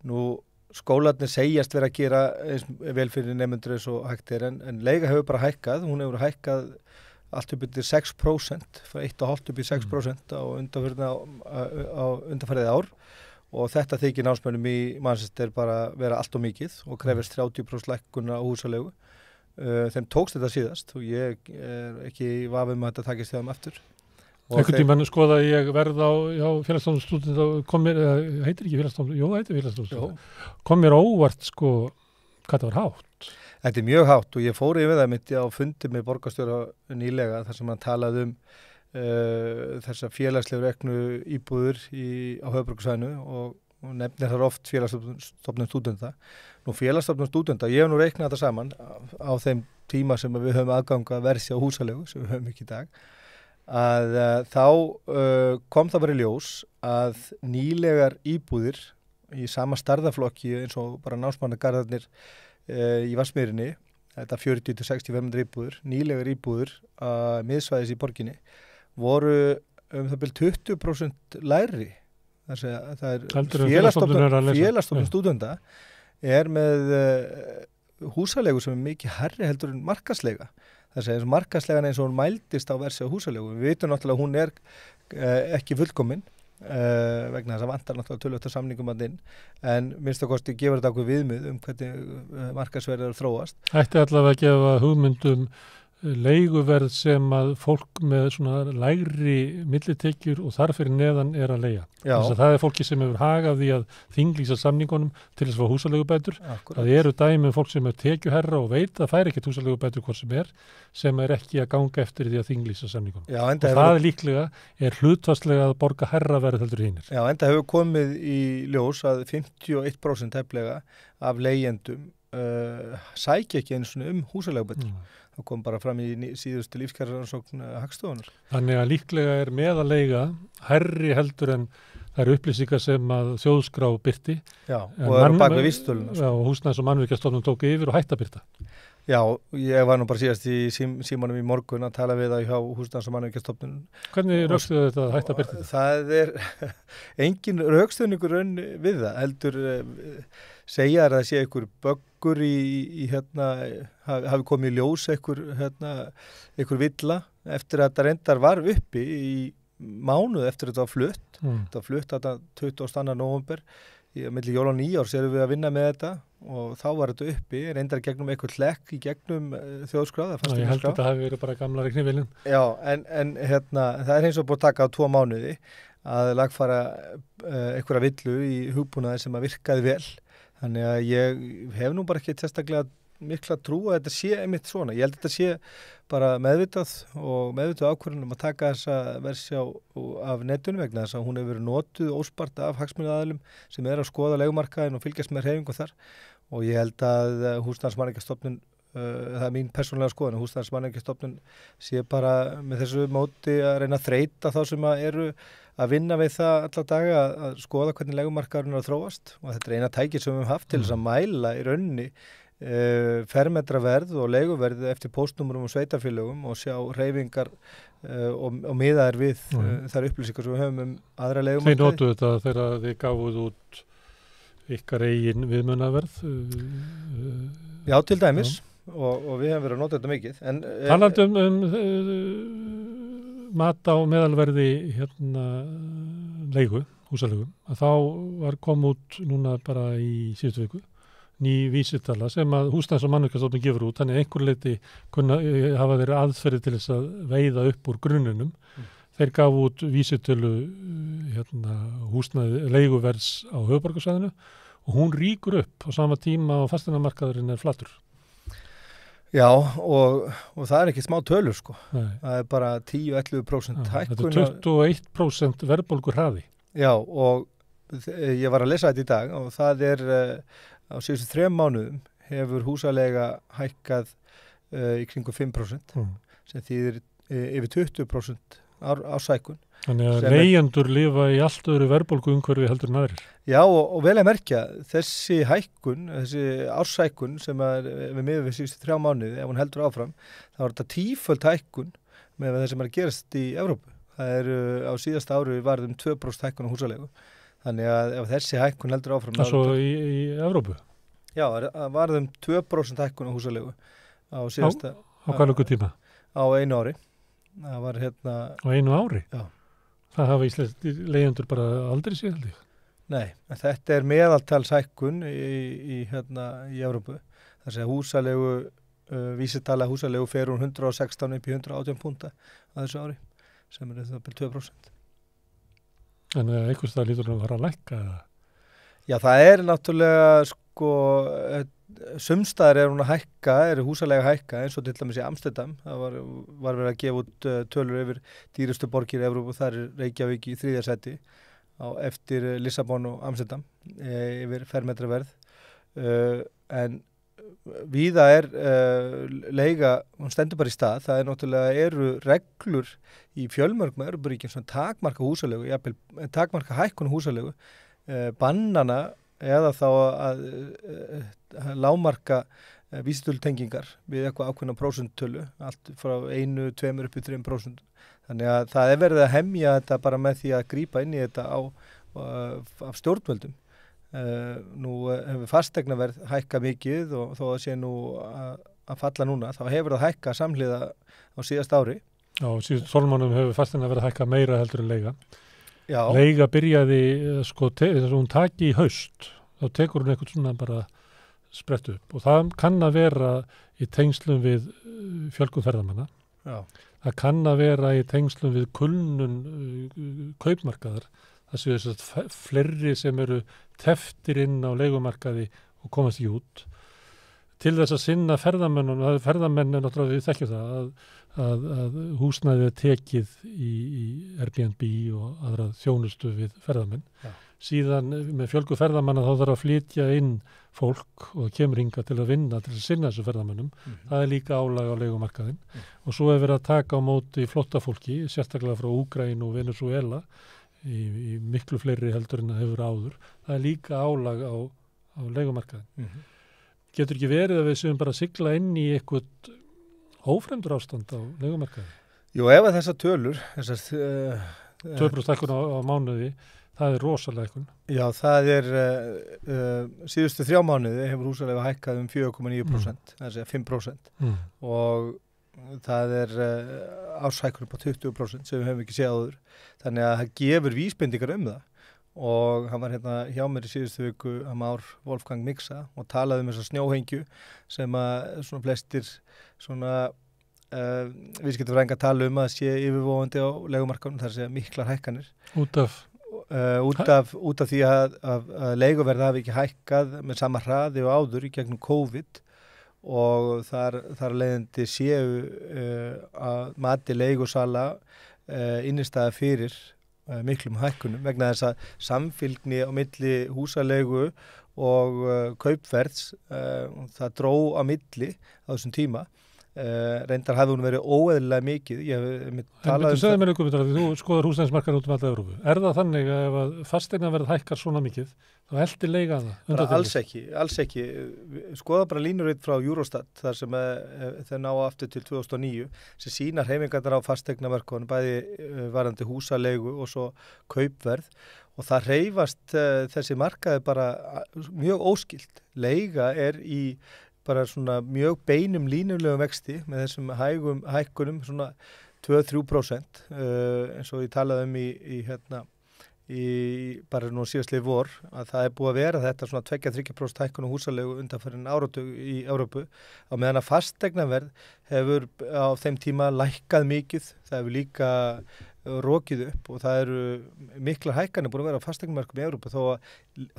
Nú, skólarnir segjast vera að gera eins vel fyrir nemendur eins og hægt en leiga hefur bara hækkað. Hún hefur hækkað allt upp yfir 6%, frá 1,5 upp í 6% á undanfarið ár og þetta þykir námsmönnum í Manchester bara vera allt og mikið og krefist 30% lækkun á húsaleigu. Þeim tókst þetta síðast og ég ekki vafið með að þetta takist þeim aftur. Einhvern tímann skoða ég verð á Félagsstofnun stúdenta kom mér, heitir ekki Félagsstofnun, jú, heitir Félagsstofnun stúdenta, kom mér óvart hvað það var hátt. Þetta er mjög hátt og ég fór yfir það mitt á fundi með borgarstjóra nýlega þar sem hann talaði þessar félagslegu reknu íbúður á höfuðborgarsvæðinu og nefnir þar oft Félagsstofnun stúdenta. Nú Félagsstofnun stúdenta, ég hef nú reiknað þetta saman á þeim tíma sem við höfum aðgang að versi á húsalegu sem við höfum ekki í dag, að þá kom það bara í ljós að nýlegar íbúðir í sama stærðarflokki eins og bara námsmannagarðarnir í Vatnsmýrinni, þetta 40-65 íbúður, nýlegar íbúður miðsvæðis í borginni voru það byrjum 20% lægri. Það er Félagsstofnun stúdenta með húsalegu sem mikið hærri heldur en markaðslega. Það er markaðslegan eins og hún mældist á versi á húsalegu. Við vitum náttúrulega að hún ekki fullkomin vegna þess að vantar náttúrulega töluvert af samningum að inn en minnst að kosti gefur þetta okkur viðmið hvernig markaðsverðir þróast. Ætti allavega að gefa hugmyndum leiguverð sem að fólk með svona lægri millitekjur og þar fyrir neðan að leigja. Þess að það fólki sem hefur hagað því að þinglýsa samningunum til þess að fá húsaleigubætur. Það eru dæmi fólk sem er tekjuherra og veit að fær ekkert húsaleigubætur hvort sem ekki að ganga eftir því að þinglýsa samningunum. Og það líklega hlutfallslega að borga herra verð heldur hinnir. Já, enda hefur komið í ljós að 51% heflega af leigjendum sækja ekki einu svona húsaleigubætur. Það kom bara fram í síðustu lífskjararannsókn Hagstofunnar. Þannig að líklega meðaleiga hærri heldur en það eru upplýsingar sem að þjóðskrá birti. Já, og eru bak við vísitöluna. Já, og Húsnæðis- og mannvirkjastofnun tók yfir og hætti að birta. Já, ég var nú bara síðast í símanum í morgun að tala við það hjá Húsnæðis- og mannvirkjastofnun. Hvernig rökstuðu þetta að hætta að birta? Það engin rökstuðningur við það, heldur segja að það sé einhver böggur hafi komið í ljós einhver villa eftir að þetta reyndar var uppi í mánuð eftir að þetta var flutt. Þetta var flutt þetta 22. nóvember milli jól og nýjárs erum við að vinna með þetta og þá var þetta uppi reyndar gegnum einhver hlekk í gegnum þjóðskráð. Ég held að þetta hafi verið bara gamla reiknivilin. Já, en það er eins og búið að taka á 2 mánuði að lagfara einhverja villu í hugbúnaði sem að virkaði vel. Þannig að ég hef nú bara ekki sérstaklega mikla trú að þetta sé einmitt svona. Ég held að þetta sé bara meðvitað ákvörðun að taka þessa versjá af netunum vegna þess að hún hefur verið notuð óspart af hagsmunaaðilum sem að skoða leigumarkaðinn og fylgjast með hreyfingu þar og ég held að Húsnæðismannvirkjastofnun það mín persónulega skoðun að Húsnæðismannvirkjastofnun sé bara með þessu móti að reyna að þreyta þá sem að eru að vinna við það alla daga að skoða hvernig leigumarkaðurinn er að þróast og þetta er eina tæki sem við höfum haft til þess að mæla í rauninni fermetraverð og leiguverð eftir póstnúmerum og sveitarfélögum og sjá hreyfingar og miða þær við þær upplýsingar sem við höfum aðra leigumarkaði. Þeir notuðu þetta þegar þið gáfuð út ykkar eigin viðmunaverð? Já, til dæmis og við hefum verið að nota þetta mikið. Talandi mat á meðalverði leigu, húsaleigu, að þá var kom út núna bara í síðustu viku ný vísitala sem að Húsnæðis- og mannvirkjastofnun gefur út, þannig einhver leiti hafa verið aðferði til þess að veiða upp úr grunnunum. Þeir gaf út vísitölu leiguverðs á höfuðborgarsvæðinu og hún rýkur upp á sama tíma og fasteignamarkaðurinn er flatur. Já, og það er ekki smá tölur sko. Nei. Það er bara 10-11% hækkun. Þetta er 21% verðbólgur hraði. Já, og ég var að lesa þetta í dag og það er á síðustu 3 mánuðum hefur húsaleiga hækkað í kringum 5% sem þýðir yfir 20% ásækun. Þannig að leigjendur lifa í allt öðru verðbólgu umhverfi heldur en aðrir. Já, og vel að merkja, þessi hækkun, þessi ársækkun sem við miðum við síðustu 3 mánuði, ef hún heldur áfram, þá er þetta 10-föld hækkun með það sem er að gerast í Evrópu. Það er á síðasta ári varðum 2% hækkun á húsalegu. Þannig að ef þessi hækkun heldur áfram... Það svo í Evrópu? Já, varðum 2% hækkun á húsalegu á síðasta... Á hvað lögu tíma? Á 1 ári. Það var Á 1 ári? Já. Það hafa íslenski leigjendur bara aldrei séð held ég. Nei, þetta er meðaltalshækkun í Evrópu. Það sé húsalegu, vísitala húsalegu fer úr 116 upp í 118 púnta að þessu ári, sem er það byrjum 2%. En einhvers það lítur að fara að lækka eða? Já, það er náttúrulega sumstaðar er hún að hækka, er húsalega að hækka eins og til dæmis í Amsterdam. Það var verið að gefa út tölur yfir dýrustu borgir í Evrópu og þar er Reykjavík í 3. sæti eftir Lissabon og Amsterdam yfir fermetraverð. En víða er leiga, hún stendur bara í stað. Það er náttúrulega eru reglur í fjölmörgum Evrópuríkjum sem takmarka húsalegu, takmarka hækkun húsalegu, bannana eða þá að lágmarka vísitölutengingar við eitthvað ákveðna prósentölu, allt frá 1, 2 upp í 3%. Þannig að það er verið að hemja þetta bara með því að grípa inn í þetta af stjórnvöldum. Nú hefur fasteignaverð hækkað mikið og þó að sé nú að falla núna, þá hefur það hækkað samhliða á síðast ári. Já, síðust 12 mánuðum hefur fasteignaverð hækkað meira heldur en leiga. Já. Leiga byrjaði, þess að hún taki í haust, þá tekur hún eitthvað svona bara sprett upp og það kann að vera í tengslum við fjölgun ferðamanna. Já. Það kann að vera í tengslum við kulnun kaupmarkaðar. Það séu þess að fleiri sem eru teftir inn á leigumarkaði og komast í út. Til þess að sinna ferðamennum, ferðamenn er náttúrulega við þekkjum það að húsnæðið er tekið í Airbnb og aðra þjónustu við ferðamenn. Já. Síðan með fjölgu ferðamanna þá þarf að flytja inn fólk og kemur hingað til að vinna til að sinna þessu ferðamennum. Það er líka álag á leigumarkaðinn. Og svo er verið að taka á móti flóttafólki, sérstaklega frá Úkraínu og Venezuela í miklu fleiri heldur en það hefur áður. Það er líka álag á leigumarkaðinn. Getur ekki verið að við séum bara að sigla inn í eitthvað ófremdur ástand á leigumarkaði? Jú, ef að þessar tölur 2% hækkun á mánuði, það er rosalega hækkun. Já, það er síðustu 3 mánuði hefur húsalega hækkað 4,9%, það er 5%. Og það er árshækkun upp á 20% sem við höfum ekki séð áður. Þannig að það gefur vísbendingar það. Og hann var hérna hjá mér í síðustu viku Már Wolfgang Mixa og talaði þessa snjóhengju sem að svona flestir svona viðskiptafræðingar tala að sé yfirvofandi á leigumarkaðnum, þar sé miklar hækkanir út af því að leiguverð hafi ekki hækkað með sama hraði og áður í gegnum COVID og þar leiðandi séu að mati leigusala innistæða fyrir miklum hækkunum vegna þess að samfylgni á milli húsaleigu og kaupverðs það dró á milli á þessum tíma reyndar hafði hún verið óeðlilega mikið segðu mér ykkur að þú skoðar húsnæðismarkaðinn út alla Evrópu er það þannig að ef að fasteignaverð hækkar svona mikið þá heldur leiga það alls ekki skoða bara línurit frá Eurostat þar sem þeir ná aftur til 2009 sem sýnar hreyfingarnar á fasteignamarkaðnum bæði varðandi húsaleigu og svo kaupverð og það hreyfast þessi markaði bara mjög óskilt leiga í bara svona mjög beinum línulegum vexti með þessum hækkunum svona 2-3% eins og ég talaði í bara nú síðastliðið vor að það búið að vera þetta svona 2-3% hækkun á húsalegu undanfarin áratug í Evrópu á meðan að fasteignaverð hefur á þeim tíma lækkað mikið, það hefur líka rokið upp og það eru miklar hækkanir búin að vera á fasteignamarkaðnum í Evrópu þó að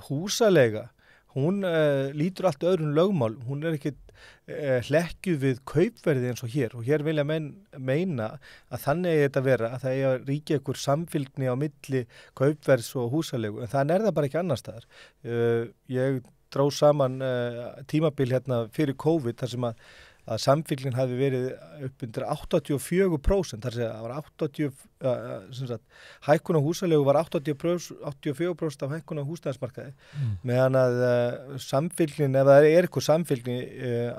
húsalega hún lítur allt öðrum lögmál, hún ekkit hlekkjuð við kaupverði eins og hér vilja meina að þannig þetta vera að það að ríkja ykkur samfylgni á milli kaupverðs og húsalegu en það það bara ekki annar staðar. Ég dró saman tímabil fyrir COVID þar sem að samfylgnin hafi verið upp undir 84%, þar sem það var hækkun á húsalegu var 84% af hækkun á húsnæðismarkaði, meðan að samfylgnin, ef það eitthvað samfylgni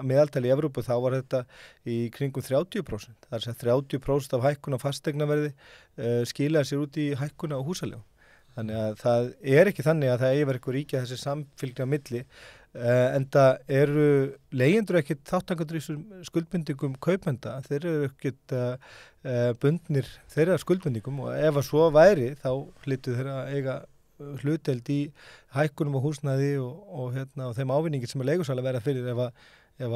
meðaltali í Evrópu þá var þetta í kringum 30%, þar sem 30% af hækkun á fasteignaverði skilaði sér út í hækkun á húsalegu. Þannig að það ekki þannig að það yfir eitthvað ríkja þessi samfylgni á milli enda eru leigjendur ekkert þátttakendur í skuldbindingum kaupenda, þeir eru ekkert bundnir þeirra skuldbindingum og ef að svo væri þá hlytu þeir að eiga hlutdeild í hækkunum og húsnæði og þeim ávinningi sem leigusala verða fyrir ef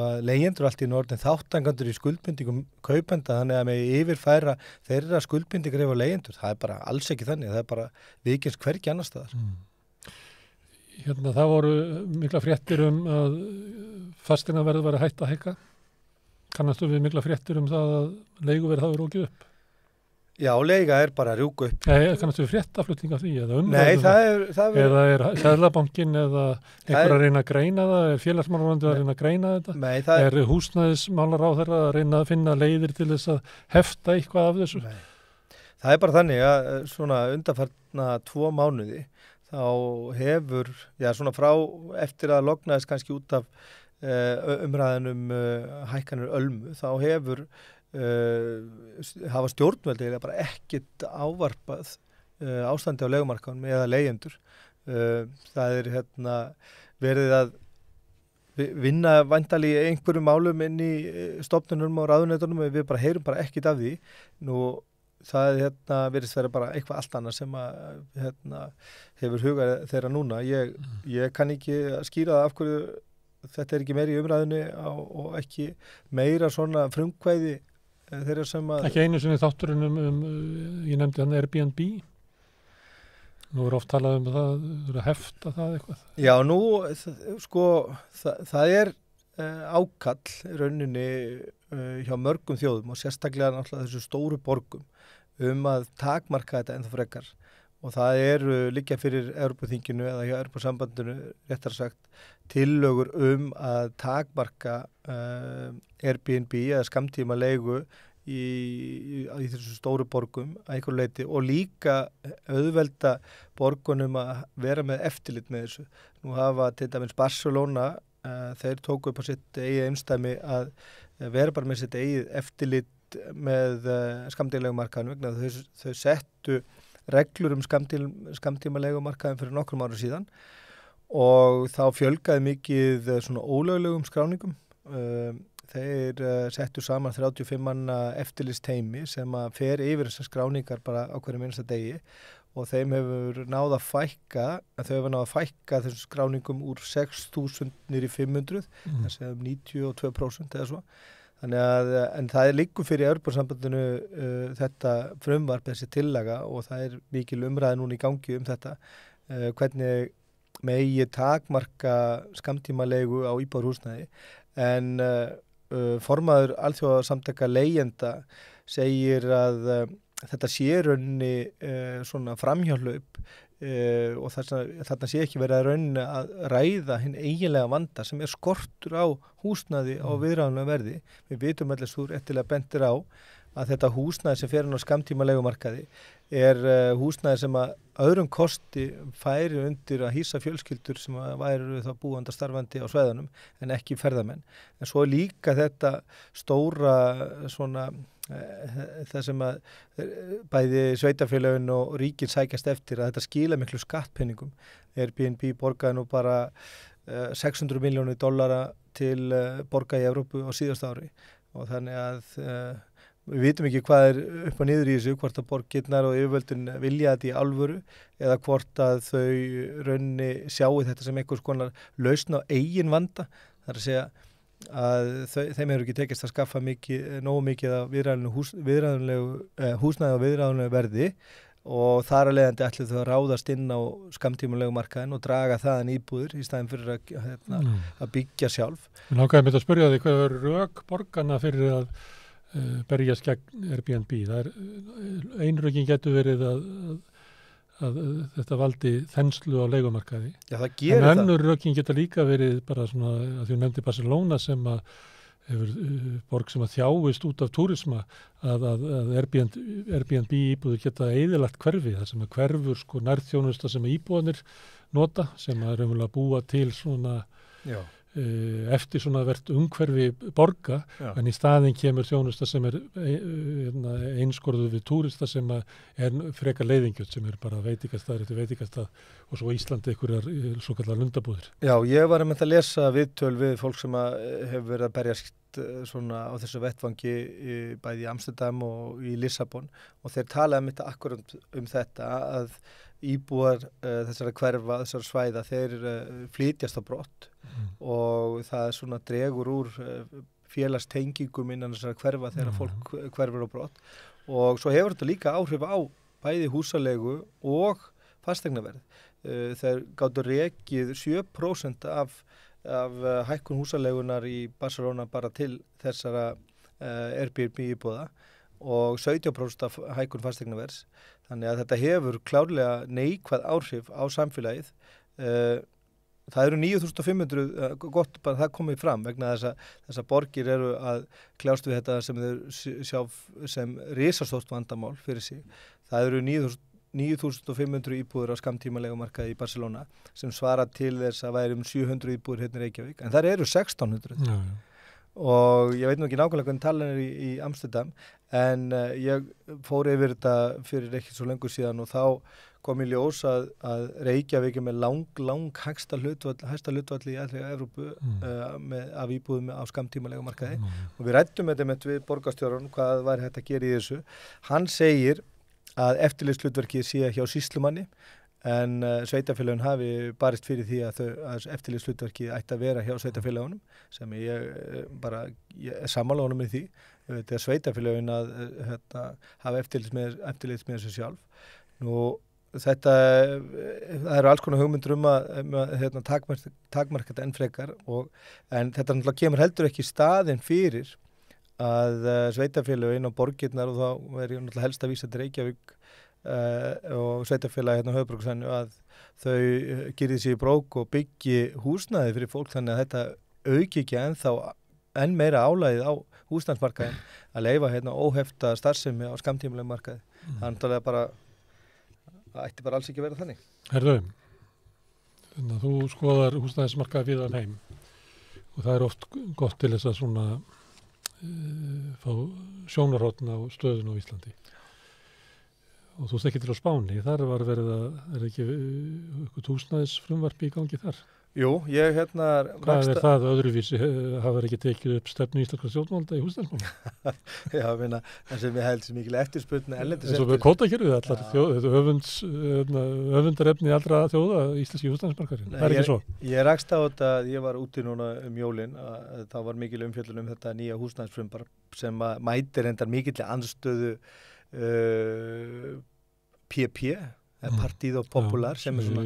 að leigjendur allt í norðin þátttakendur í skuldbindingum kaupenda þannig að með yfirfæra þeirra skuldbindingar ef að leigjendur, það bara alls ekki þannig, það bara vikins hvergi annar staðar. Það voru mikla fréttir að fasteignaverð væri hætt að hækka. Kannastu við mikla fréttir það að leiguverð hafi rókið upp? Já, leiga bara að rjúka upp. Kannastu við fréttaflutning af því? Nei, eða er Seðlabankinn eða einhver að reyna að greina það? Er félagsmálaráðuneytið að reyna að greina þetta? Nei, er húsnæðismálaráðherra að reyna að finna leiðir til þess að hefta eitthvað af þessu? Nei. Það bara þannig að svona undanfarna 2 mánuði þá hefur, svona frá eftir að lognaðist kannski út af umræðinum hækkanir ölmu, þá hefur hafa stjórnvöld eða bara ekkert ávarpað ástandi á leigumarkaðnum eða leigjendur. Það verið að vinna væntanlega í einhverjum málum inn í stofnunum og ráðuneytunum og við bara heyrum bara ekkert af því. Nú það virðist vera bara eitthvað allt annað sem hefur hugað þeirra núna. Ég kann ekki skýra það af hverju þetta ekki meira í umræðinu og ekki meira svona frumkvæði þeirra sem að... Ekki einu sinni þátturinn ég nefndi hann Airbnb. Nú er oft talað það, hefta það eitthvað. Já, nú, það ákall í rauninni hjá mörgum þjóðum og sérstaklega náttúrulega þessu stóru borgum að takmarka þetta ennþá frekar og það liggja fyrir Evrópuþinginu eða hjá Evrópusambandinu réttar sagt tillögur að takmarka Airbnb eða skammtíma leigu í þessu stóru borgum að einhverju leyti og líka auðvelda borgunum að vera með eftirlit með þessu. Nú hafa til dæmis Barcelona þeir tóku upp á sitt eigið einsdæmi að vera bara með sitt eigið eftirlit með skammtímaleigumarkaðnum vegna þau settu reglur skammtímaleigumarkaðin fyrir nokkrum árum síðan og þá fjölgaði mikið svona ólöglegum skráningum. Þeir settu saman 35 manna eftirlitsteymi sem að fer yfir þessar skráningar bara á hverjum einasta degi og þeim hefur náð að fækka þessum skráningum úr 6.000 niður í 500, þess að 92% eða svo. Þannig að, en það liggur fyrir Evrópusambandinu þetta frumvarp, þessi tillaga og það mikil umræða núna í gangi þetta, hvernig megi takmarka skammtímaleigu á íbúðarhúsnæði, en formaður alþjóðasamtaka leigjenda segir að þetta sé raunni svona framhjálaup og þarna sé ekki verið að raunni að ræða hinn eiginlega vanda sem skortur á húsnæði á viðráðanlegu verði. Við vitum allir svo réttilega bentir á að þetta húsnæði sem fer inn á skammtíma leigumarkaði húsnæði sem að öðrum kosti færi undir að hýsa fjölskyldur sem væru þá búandi starfandi á svæðunum en ekki ferðamenn. En svo líka þetta stóra svona það sem að bæði sveitafélögin og ríkin sækjast eftir að þetta skila miklu skattpenningum. Airbnb borgaði nú bara $600 milljónir til borga í Evrópu á síðasta ári og þannig að við vitum ekki hvað upp og niður í þessu, hvort að borgirnar og yfirvöldin vilja þetta í alvöru eða hvort að þau raunni sjáu þetta sem einhvers konar lausn á eigin vanda. Það að segja að þeim hefur ekki tekist að skaffa nógu mikið af viðráðanlegu húsnæði og viðráðanlegu verði og þar að leiðandi ætlu þau að ráðast inn á skammtímalegu markaðin og draga þaðan íbúðir í staðin fyrir að byggja sjálf. Mér langaði mig að spyrja þig hvað er rök borgarna fyrir að berjast gegn Airbnb. Það einrökin getur verið að þetta valdi þenslu á leigumarkaði. Já, það gerir það. En önnur rökin geta líka verið bara svona, að því nefndi Barcelona sem að hefur borg sem að þjáist út af túrisma að Airbnb íbúður geta eyðilagt hverfi, það sem að hverfur sko nærþjónusta sem að íbúðanir nota, sem að raunverulega búa til svona eftir svona vert umhverfi borga, en í staðinn kemur þjónusta sem einskorðuð við túrista sem frekar leiðingjut, sem bara veitingastað eftir veitingastað og svo Íslandi einhverjar svo kallar lundabúðir. Já, ég var að lesa viðtöl við fólk sem hefur verið að berjast svona á þessu vettvangi bæði í Amsterdam og í Lissabon og þeir talaði um þetta akkurat þetta að íbúar þessara hverfa, þessara svæða, þeir flytjast á brott og það svona dregur úr félagstengingum innan þessara hverfa þegar fólk hverfur á brott og svo hefur þetta líka áhrif á bæði húsalegu og fasteignaverð. Þeir gátu rekið 7% af hækkun húsalegunar í Barcelona bara til þessara Airbnb íbúða og 17% af hækkun fasteignaverðs. Þannig að þetta hefur klárlega neikvæð áhrif á samfélagið. Það eru 9.500, gott bara það komið fram vegna þess að borgir eru að kljást við þetta sem þeir sjá sem risastórt vandamál fyrir sig. Það eru 9.500 íbúður á skammtímaleigumarkaði í Barcelona sem svara til þess að væri 700 íbúður hérna í Reykjavík, en þar eru 1600. Og ég veit nú ekki nákvæmlega hvernig talan í Amsterdam en ég fór yfir þetta fyrir ekki svo lengur síðan og þá kom í ljós að Reykjavík með lang hæsta hlutfall í allri Evrópu af íbúðum á skammtímaleigumarkaði og við ræddum þetta með við borgarstjóran hvað væri hægt að gera í þessu. Hann segir að eftirlitshlutverkið sé hjá sýslumanni en sveitarfélögin hafi barist fyrir því að eftirlitshlutverkið ætti að vera hjá sveitarfélögunum sem ég sammála honum með því. Þetta er sveitarfélögin að hafa eftirlits með þessu sjálf. Nú það eru alls konar hugmyndur að takmarka þetta enn frekar en þetta náttúrulega kemur heldur ekki í staðinn fyrir að sveitarfélögin og borgirnar og þá er ég náttúrulega helst að vísa til Reykjavík og sveitarfélagi hérna á höfuðborgarsvæðinu að þau girði sig í brók og byggi húsnæði fyrir fólk þannig að þetta auki ekki enn meira álagið á húsnæðismarkaðin að leyfa hérna óhefta starfsemi á skammtímalegum markaði. Það ætti bara alls ekki að vera þannig. Herðu, þannig að þú skoðar húsnæðismarkaði víðan heim og það er oft gott til þess að svona fá sjónarhorn á stöðun á Íslandi. Og þú ekki til á Spáni, þar var verið er ekki húsnæðisfrumvarp í gangi þar? Jú, ég Hvað er það öðruvísi, hafa ekki tekið upp stefnu íslenskra stjórnvalda í húsnæðismálum? Já, það sem ég held sem mikil eftirspurn erlendis eftir. Eins og við kvótakerfið allar höfundarefni allra þjóða íslenski húsnæðismarkaðurinn, það er ekki svo? Ég rakst á þetta, ég var úti núna jólin, það var mikil umfjöllun þetta nýja húsnæðisfrumvarp sem mætir endar mikilli andstöðu PP, Partido Popular sem svona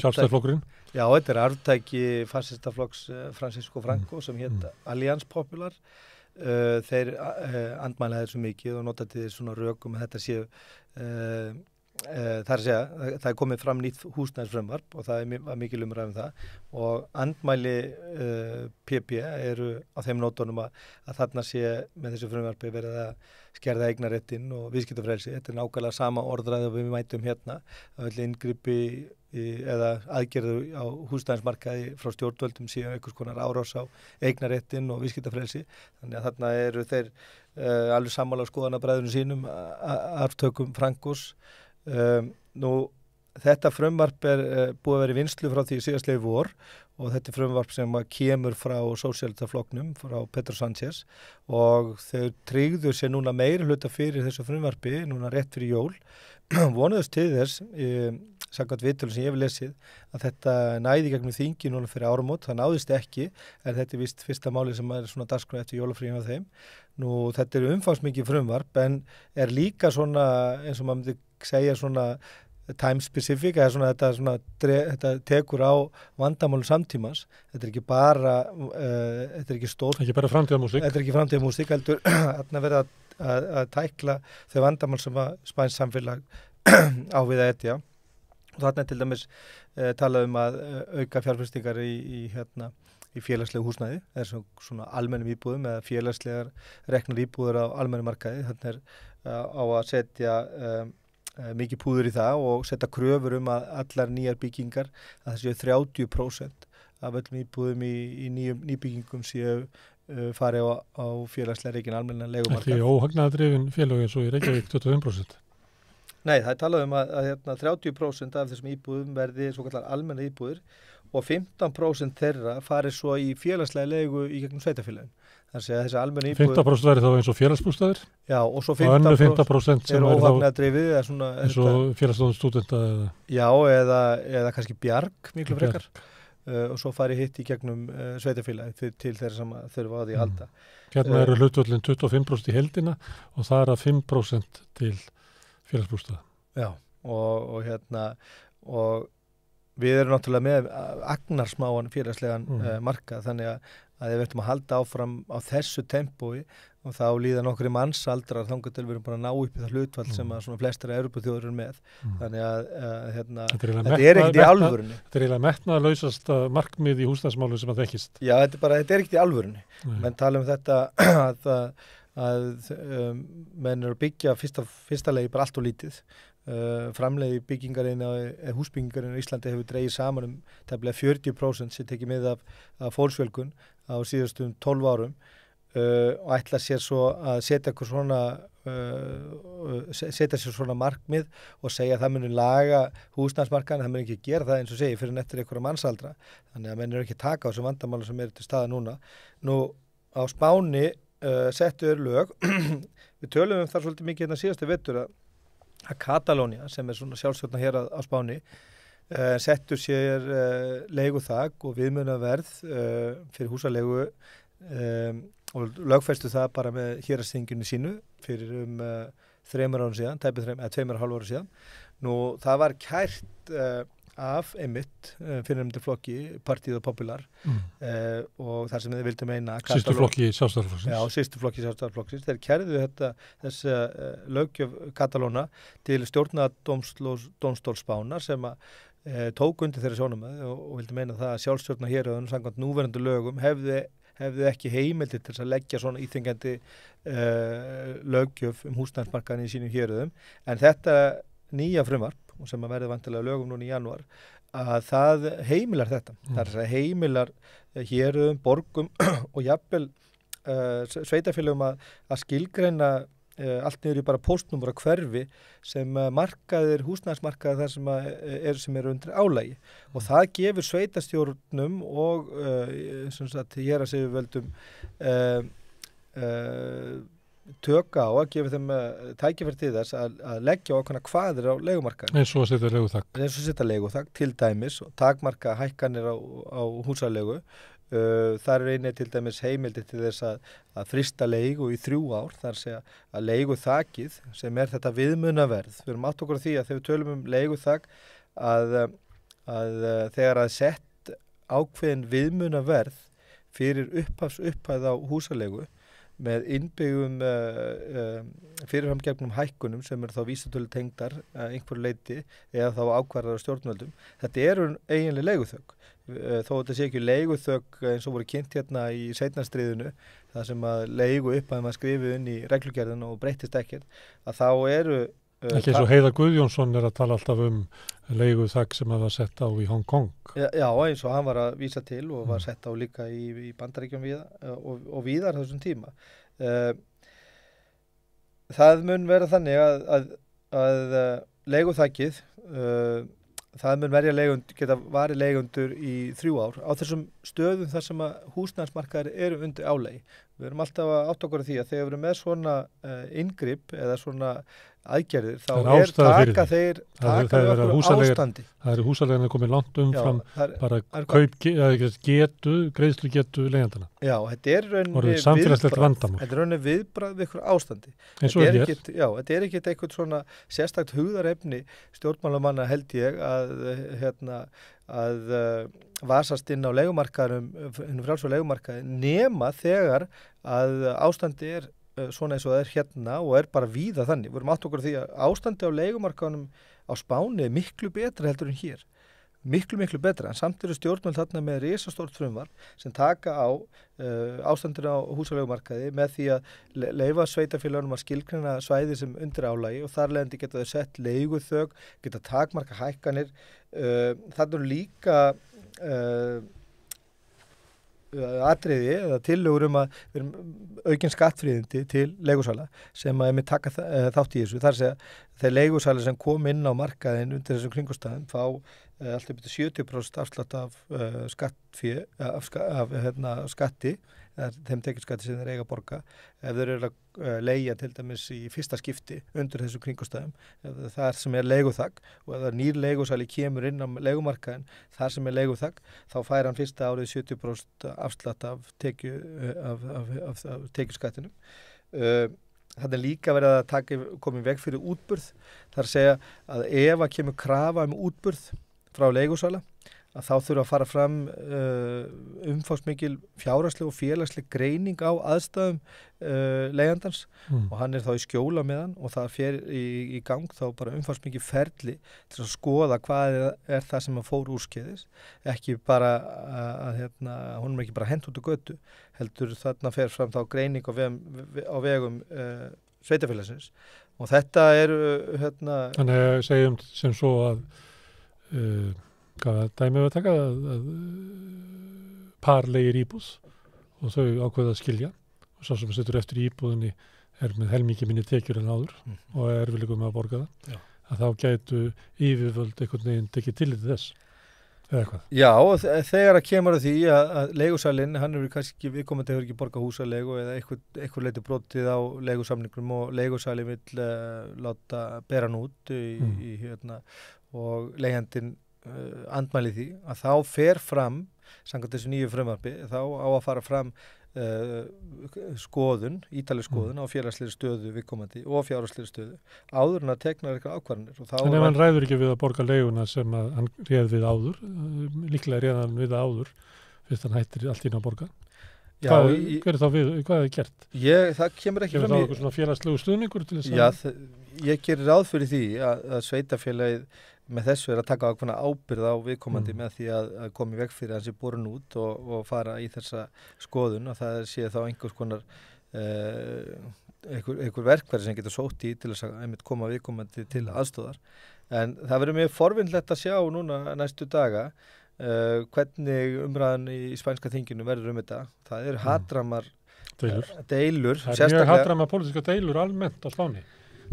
sjálfstæðisflokkurinn. Já, þetta arftæki fasistaflokks Francisco Franco sem hétt Alliance Popular. Þeir andmæla þessu mikið og nota til svona rökum að þetta séu það komið fram nýtt húsnæðisfrumvarp og það var mikil umræða það og andmæli PP eru á þeim nótunum að þarna sé með þessu frumvarpi verið að skerða eignaréttinn og viðskiptafrelsi. Þetta nákvæmlega sama orðræði við mætum hérna að öll inngripi eða aðgerðu á húsnæðismarkaði frá stjórnvöldum séu einhvers konar árás á eignaréttinn og viðskiptafrelsi. Þannig að þarna eru þeir alveg sammála skoðanabræðunum sínum arftökum Frankos. Nú þetta frumvarp búið að vera í vinnslu frá því síðastliðið vor og þetta er frumvarp sem kemur frá sósíalistaflokknum, frá Pedro Sánchez og þau tryggðu sér núna meiri hluta fyrir þessu frumvarpi núna rétt fyrir jól. Vonuðust til þess samkvæmt viðtölum sem ég hef lesið að þetta næði gegnum þingi núna fyrir áramót, það náðist ekki en þetta er víst fyrsta máli sem er svona dagskrá eftir jólafríum á þeim. Nú þetta er umfangsmikið frumvarp en er líka svona eins og maður myndi segja svona time specific eða svona þetta tekur á vandamálum samtímans. Þetta er ekki bara þetta er ekki stórt. Ekki bara framtíðarmúsík. Þetta er ekki framtíðarmúsík heldur þarna verða að tækla þau vandamál sem að spænsk samfélag á við að etja. Og þarna til dæmis talað að auka fjárfestingar í félagslegu húsnæði, eða svona almennum íbúðum eða félagslegar reknar íbúður á almennum markaði. Þarna á að setja mikið púður í það og setja kröfur að allar nýjar byggingar að það séu 30% af öllum íbúðum í nýbyggingum séu fari á félagslega rekin almenna leigumarkað. Ekki óhagnaðardrifin félög eins og í Reykjavík 25%? Nei, það er talað að 30% af þessum íbúðum verði svokallar almenna íbúðir og 15% þeirra fari svo í félagslega leigu í gegnum sveitafélagin. Þannig að þessi almenna íbúðir 15% verði þá eins og félagsbústaðir? Já, og svo 15% er óhagnaðardrifið eins og félagsstofnun stúdenta eða? Já, eða kannski bjarg miklu frekar. Og svo fari hitt í gegnum sveitafélagi til þeirra sem þurfa á því að halda. Hérna eru hlutvöllin 25% í heldina og það er að 5% til félagsbústaða. Já, og við erum náttúrulega með agnarsmáan félagslegan markað þannig að við ættum að halda áfram á þessu tempói og þá líða nokkri mannsaldrar þangað til við erum bara að ná upp í það hlutfall sem að svona flestar Evrópuþjóðir eru með. Þannig að þetta er ekkert í alvörunni. Þetta er eiginlega metnaðarlausasta markmið í húsnæðismálum sem að þekkist. Já, þetta er ekkert í alvörunni. Menn tala þetta að menn eru að byggja fyrsta legi bara allt og lítið. Framleiði byggingarinn eða húsbyggingarinn á Íslandi hefur dregið saman tæplega 40% sem tekið með af fólksfjölgun á síðustum 12 árum og ætla sér svo að setja sér svona markmið og segja að það muni laga húsnæðismarkaðinn, það muni ekki gera það eins og segi fyrir eftir einhverja mannsaldra, þannig að menn eru ekki taka á þessu vandamáli sem eru til staða núna. Nú á Spáni settu lög við tölum þar svolítið mikið hérna síðastu vetur að Katalónia sem er svona sjálfstjórnar hér á Spáni settur sér leiguþak og viðmiðunarverð fyrir húsalegu og lögfestu það bara með héraðsþinginu sínu fyrir 3 árum síðan, tæpið 2,5 árum síðan. Nú það var kært af einmitt fyrirnefndu flokki Partido Popular og þar sem þið vildu meina Sýstu flokki Sjálfstæðisflokksins. Já, sýstu flokki Sjálfstæðisflokksins. Þeir kærðu þessa löggjöf Katalóna til stjórnadómstól Spánar sem tók undir þeirra sjónarmið og vildu meina það að sjálfstjórnar héruðum samkvæmt núverandi lögum hefðu ekki heimildir til að leggja svona íþengjandi löggjöf húsnæðismarkaðinn í sínum héruðum. En þetta nýja frumvarp og sem að verði vantilega lögum núna í janúar að það heimilar þetta. Það er að heimilar héruðum, borgum og jafnvel sveitafélögum að skilgreina allt niður í bara póstnúmera hverfi sem markaðir, húsnæðismarkaðir þar sem eru undir álagi og það gefur sveitastjórnum og héraðsyfirvöldum tökka á að gefa þeim tækifæri til þess að leggja ákveðna kvaðir á leigumarkaðinn. Eins og að setja leiguþak. Til dæmis og takmarka hækkanir á húsalegu þar einnig til dæmis heimildi til þess að frysta leigu í 3 ár, þar segja að leigu þakið sem þetta viðmunaverð. Við erum átt okkur á því að þegar við tölum leigu þak að þegar að sett ákveðin viðmunaverð fyrir upphæð á húsaleigu með innbyggum fyrirframgefnum hækkunum sem þá vísitölu tengdar einhverju leyti eða þá ákvarðar á stjórnvöldum. Þetta eiginlega leiguþök. Þó þetta sé ekki leiguþök eins og voru kynnt hérna í seinna stríðinu, það sem að leigu upphæðum að skrifa inn í reglugerðina og breyttist ekkert, að þá eru ekki eins og Heiðar Guðjónsson að tala alltaf leiguþak sem var sett á í Hong Kong. Já, eins og hann var að vísa til og var sett á líka í Bandaríkjum og víðar þessum tíma. Það mun vera þannig að leiguþakið, það mun geta varið leigundur í 3 ár á þessum stöðum þar sem að húsnæðismarkaðir eru undir álagi. Við erum alltaf að átta okkur á því að þegar við erum með svona inngrip eða svona aðgerðir, þá taka þeir ástandi. Það eru húsaleigan komið langt umfram bara greiðslu getu leigjandana. Já, þetta er raunni viðbragð við ykkur ástandi. Þetta er ekkert eitthvað svona sérstakt hugðarefni stjórnmálamanna held ég að vasast inn á leigumarkaðum frjálsa leigumarkaði nema þegar að ástandi er svona eins og það er hérna og bara víða þannig. Við erum átt okkur því að ástandi á leigumarkaðunum á Spáni er miklu betra heldur en hér. Miklu betra, en samt eru stjórnvöld þarna með risastórt frumvarp sem taka á ástandir á húsaleigumarkaði með því að leyfa sveitarfélögunum að skilgreina svæði sem undir álagi og þar leiðandi geta þau sett leiguþök, geta takmarka hækkanir. Þarna eru líka atriði eða tillögur að aukin skattfríðindi til leigusala sem að með taka þátt í þessu. Það er að segja þeir leigusala sem kom inn á markaðin undir þessum kringumstæðum fá alltaf betur 70% afslátt af skatti þeim tekjuskatti sem þeir eiga að borga ef þeir eru að leigja til dæmis í fyrsta skipti undir þessum kringumstæðum þar sem er leiguþak og ef nýr leigusali kemur inn á leigumarkaðin þar sem er leiguþak þá fær hann fyrsta árið 70% afslátt af tekjuskattinum. Þannig líka verið að koma í veg fyrir útburð. Það er að segja að ef að kemur krafa útburð frá leigusala að þá þurfa að fara fram umfangsmikil fjárhagsleg og félagsleg greining á aðstæðum leigjandans og hann er þá í skjóla með hann og það fer í gang þá bara umfangsmikil ferli til að skoða hvað er það sem að fór úrskeiðis, ekki bara að hún ekki bara hent út á götu, heldur þarna fer fram þá greining á vegum sveitarfélagsins og þetta eru Þannig að segjum sem svo að hvað dæmi við að taka að par leigir íbúð og þau ákveða að skilja og svo sem setur eftir íbúðinni er með helmingi minni tekjur en áður og er villigum að borga það að þá gætu yfirvöld einhvern veginn tekið tillit til þess eða eitthvað. Já, og þegar að kemur að því að leigusalinn, hann hefur kannski viðkomandi hefur ekki borgað húsalegu eða einhver leiti brotið á leigusamningum og leigusalinn vill láta bera hann út og leigjandinn andmæli því að þá fer fram samkvæmt þessu nýju frumvarpi þá á að fara fram ítarleg skoðun á félagslegri stöðu viðkomandi og fjárhagslegri stöðu áður en að tekna eitthvað ákvarðanir. En ef hann ræður ekki við að borga leiguna sem að hann réð við áður, líklega réð hann við áður fyrst hann hættir allt inn að borga. Hvað er gert? Það kemur ekki fram í... Kemur þá eitthvað svona félagslegu stuðningur til þess að... Já, ég gerir ráð fyrir því að sveitarfélagið með þessu er að taka ákveðna ábyrgð á viðkomandi með því að koma í veg fyrir að hann sé borin út og fara í þessa skoðun og það sé þá einhvers konar einhver verkfæri sem getur sótt í til þess að koma viðkomandi til aðstóðar. En það verður mjög forvindlegt að sjá núna næstu daga hvernig umræðan í spænska þinginu verður þetta. Það eru hatramar deilur. Það er mjög hatramar pólitíska deilur almennt á Spáni.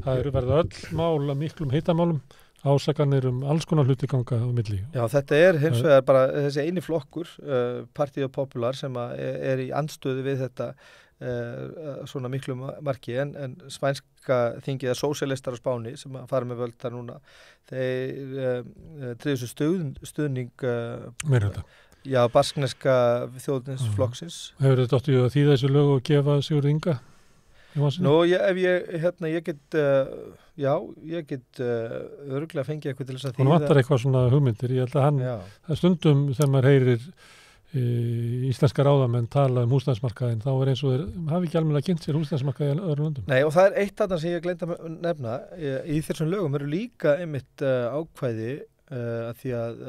Það verður öll mál að miklum hitamálum ásakanir alls konar hluti ganga á milli. Já, þetta er hins vegar bara þessi eini flokkur, Partido Popular, sem er í andstöðu við þetta svona miklu marki en spænska þingið sósíalistar á Spáni sem fara með völd þar núna þeir tryggðu stuðning Já, baskneska þjóðninsflokksins. Hefur þetta dóttu að þýða þessu lög og gefa Sigurði Inga? Nú, ég get örugglega fengið eitthvað til þess að þýða. Hún vantar eitthvað svona hugmyndir. Ég held að það stundum þegar maður heyrir íslenska ráðamenn tala húsnæðismarkaðinn, þá eins og hafi ekki almennilega kynnt sér húsnæðismarkaði í öðrum löndum. Nei, og það eitt þarna sem ég gleymdi að nefna. Í þessum lögum eru líka einmitt ákvæði að því að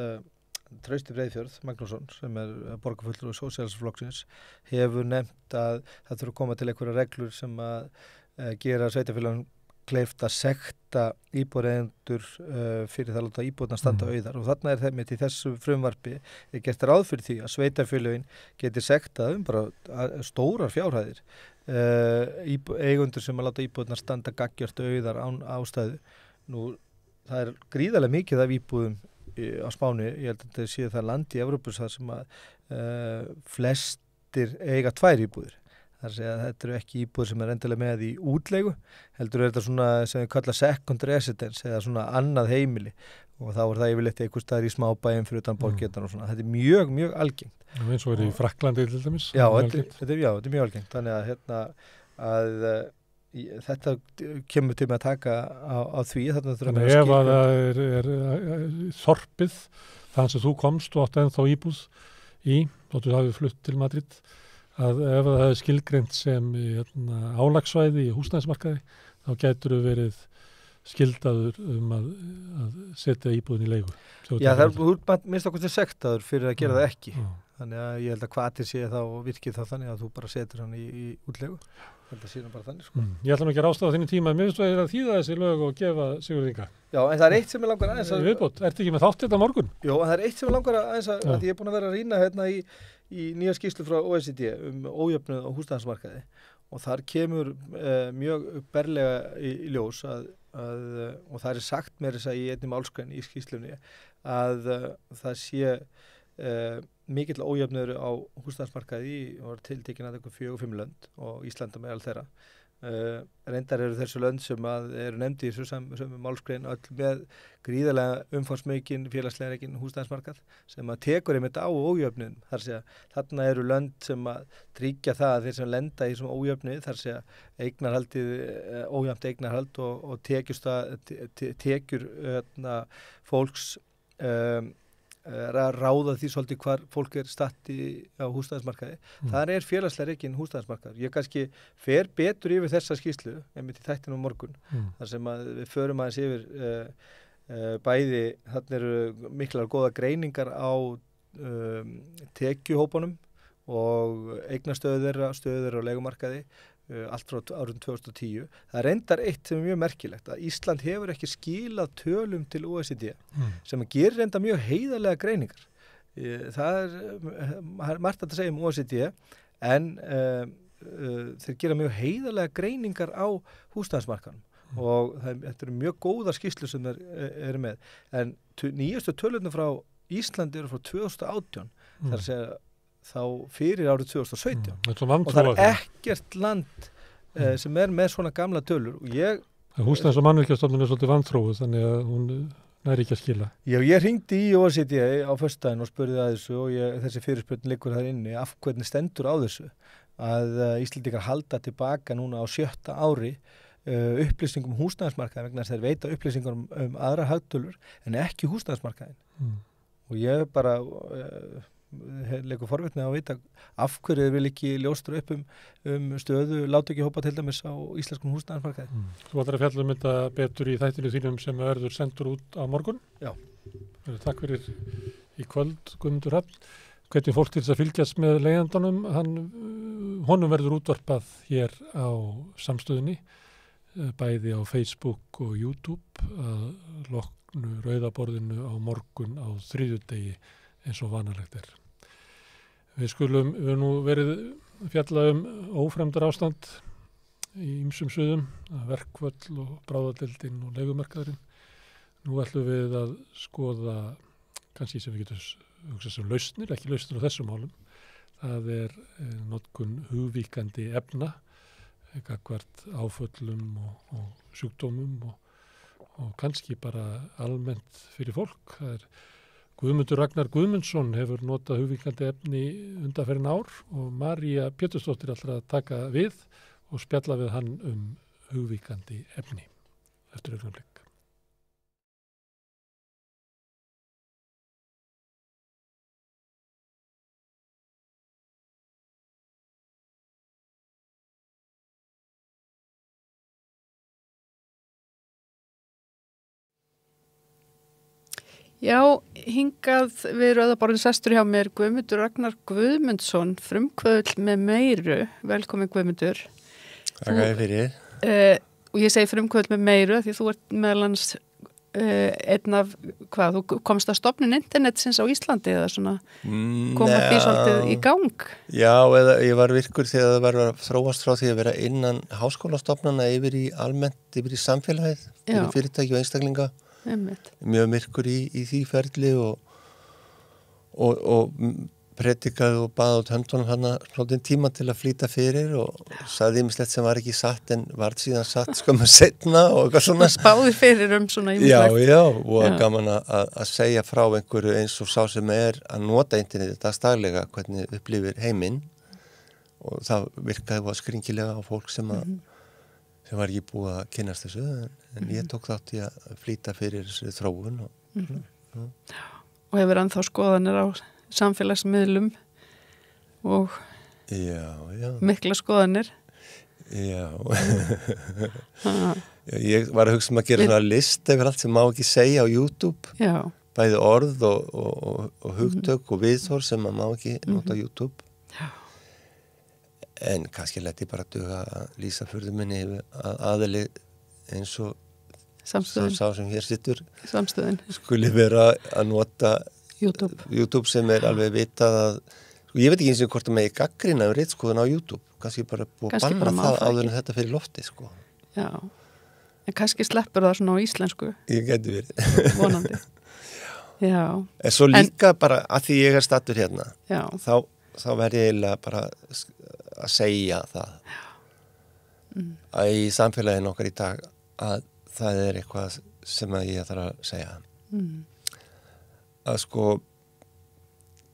Trausti Breiðfjörð Magnússon, sem borgarfulltrúi Sósíalistaflokksins, hefur nefnt að það þurfa að koma til einhverja reglur sem að gera sveitarfélögum kleift að sekta íbúðareigendur fyrir það að láta íbúðirnar standa auðar, og þarna þeim í þessu frumvarpi gert ráð fyrir því að sveitarfélögin geti sektað bara stórar fjárhæðir eigendur sem að láta íbúðirnar standa gaggjart auðar án ástæðu. Nú, það gríðarlega mikið af íbúðum á Spáni, ég held að þetta sé það land í Evrópu sem að flestir eiga 2 íbúðir. Það að segja að þetta eru ekki íbúðir sem endilega með í útleigu, heldur þetta svona sem við kalla second residence eða svona annað heimili, og þá það yfirleitt einhvers staðar í smábæjum fyrir utan borgirnar og svona. Þetta er mjög, mjög algengt. Eins og er í Frakklandi til dæmis. Já, þetta er mjög algengt. Þannig að þetta kemur til með að taka á því. Þannig ef að það er þorpið, þannig sem þú komst og átt ennþá íbúð þóttu það hafi flutt til Madrid, að ef það hefði skilgreint sem álagsvæði í húsnæðismarkaði, þá gætur þau verið skildaður að setja íbúðin í leigu. Já, það er minnst okkur til sektaður fyrir að gera það ekki. Þannig að ég held að hvatir sé þá og virkið þá þannig að þú bara setur hann í útlegu. Þetta sé bara þannig, sko. Ég ætla nú ekki að ráðstafa þínu tíma, mér finnst þú að þýða þessi lög og gefa Sigurði Inga. Já, en það er eitt sem ég langar aðeins að... Viðbót, ertu ekki með þátt þetta morgun? Jó, en það er eitt sem ég langar aðeins að ég er búin að vera að rýna í nýja skýrslu frá OECD ójöfnuð á húsnæðismarkaði, og þar kemur mjög berlega í ljós og það er sagt með þess að í einni málsgrein í skýrslunni að það sé mikill ójöfnuður á húsnæðismarkaði og tiltekin að eitthvað 4-5 lönd og Ísland meðal þeirra. Reyndar eru þessu lönd sem eru nefndi í þessu málsgrein öll með gríðarlega umfangsmikinn félagslega rekinn húsnæðismarkað sem að tekur einmitt á ójöfnuðum. Þar sé að þarna eru lönd sem að tryggja það að þeir sem lenda í þessum ójöfnuði, þar sé að eignarhaldið, ójafnt eignarhald og tekjur fólks ráða því svolítið hvar fólk er statt á húsnæðismarkaði. Þar er félagslega rekinn húsnæðismarkaður. Ég kannski fer betur yfir þessa skýrslu einmitt í þættinu á morgun, þar sem að við förum aðeins yfir bæði, þarna eru miklar góða greiningar á tekjuhópunum og eignastöðu þeirra á leigumarkaði allt frá árið 2010. Það reyndar eitt sem er mjög merkilegt, að Ísland hefur ekki skilað tölum til OECD sem gerir reynda mjög heiðarlega greiningar. Það er margt að segja OECD, en þeir gera mjög heiðarlega greiningar á húsnæðismarkaðnum og þetta eru mjög góða skýrslu sem þeir eru með. En nýjastu tölurnar frá Íslandi eru frá 2018, þar að segja þá fyrir árið 2017 og það er ekkert land sem er með svona gamla tölur og Húsnæðis- og mannvirkjastofnun er svolítið vanþróuð, þannig að hún næri ekki að skila. Já, ég hringdi í OECD á föstudaginn og spurði að þessu og þessi fyrirspurn liggur þar inni af hvernig stendur á þessu að Íslendingar halda tilbaka núna á 7. ári upplýsingum húsnæðismarkaði vegna þess að þeir veita upplýsingar um aðra hagtölur en ekki húsnæðismarkaðin. Og ég bara leikur forvitni að vita af hverju þeir vil ekki ljóstra upp um stöðu lágtekjuhópa til dæmis á íslenskum húsnæðismarkaði. Þú ætlar að fjalla um þetta betur í þættinu þínum sem verður sendur út á morgun. Já. Takk fyrir í kvöld, Guðmundur Hrafn. Hvernig fólk til þess að fylgjast með leigjendunum, honum verður útvarpað hér á Samstöðinni, bæði á Facebook og YouTube að loknu rauðaborðinu á morgun á þriðjudegi eins og vanalegt er. Við höfum nú verið fjalla ófremdar ástand í ýmsum sviðum, verkvöll og bráðadeildin og leigumarkaðurinn. Nú ætlum við að skoða kannski sem við getum hugsað sem lausnir, ekki lausnir á þessum málum. Það er notkun hugvíkandi efna, gagnvart áföllum og sjúkdómum og kannski bara almennt fyrir fólk. Það er Guðmundur Ragnar Guðmundsson hefur notað hugvíkandi efni undanferðin ár og María Pétursdóttir ætlar að taka við og spjalla við hann hugvíkandi efni eftir augnablik. Já, hingað við rauðaborðin sestur hjá mér Guðmundur Ragnar Guðmundsson, frumkvöðull með meiru. Velkomin Guðmundur. Takk fyrir. Og ég segi frumkvöðull með meiru því þú ert meðalans einn af, þú komst að stofnun internetsins á Íslandi eða svona koma því svolítið í gang? Já, eða ég var virkur þegar það var að þróast frá því að vera innan háskólastofnana yfir í almennt, yfir í samfélagið, yfir fyrirtæki og einstaklinga. Mjög myrkur í því ferli og predikaði og baði át höndunum hana svolítið tíma til að flýta fyrir og sagði ýmislegt sem var ekki satt en var síðan satt skömmu seinna og eitthvað svona. Spáði fyrir svona ýmislegt. Já, og gaman að segja frá einhverju eins og sá sem að nota internetið dagstaglega hvernig upplifir heiminn og það virkaði að skringilega á fólk sem var ekki búið að kynnast þessu en ég tók þátt í að flýta fyrir þessu þróun og hefur ennþá skoðanir á samfélagsmiðlum og mikla skoðanir. Já. Ég var að hugsa að gera svona list yfir allt sem má ekki segja á YouTube. Já. Bæði orð og hugtök og viðhorf sem má ekki nota á YouTube. Já. En kannski leti bara duga að lýsa furðu minni að aðili eins og sá sem hér sittur skuli vera að nota YouTube sem alveg vitað að ég veit ekki eins og hvort að megi gagnrýna ritskoðun á YouTube, kannski bara búið að banna það áður en þetta fyrir lofti Já, en kannski sleppur það svona á íslensku. Ég geti verið vonandi. Já. En svo líka bara að því ég stattur hérna þá verði ég eiginlega bara að segja það að í samfélaginu okkar í dag að það eitthvað sem að ég þarf að segja að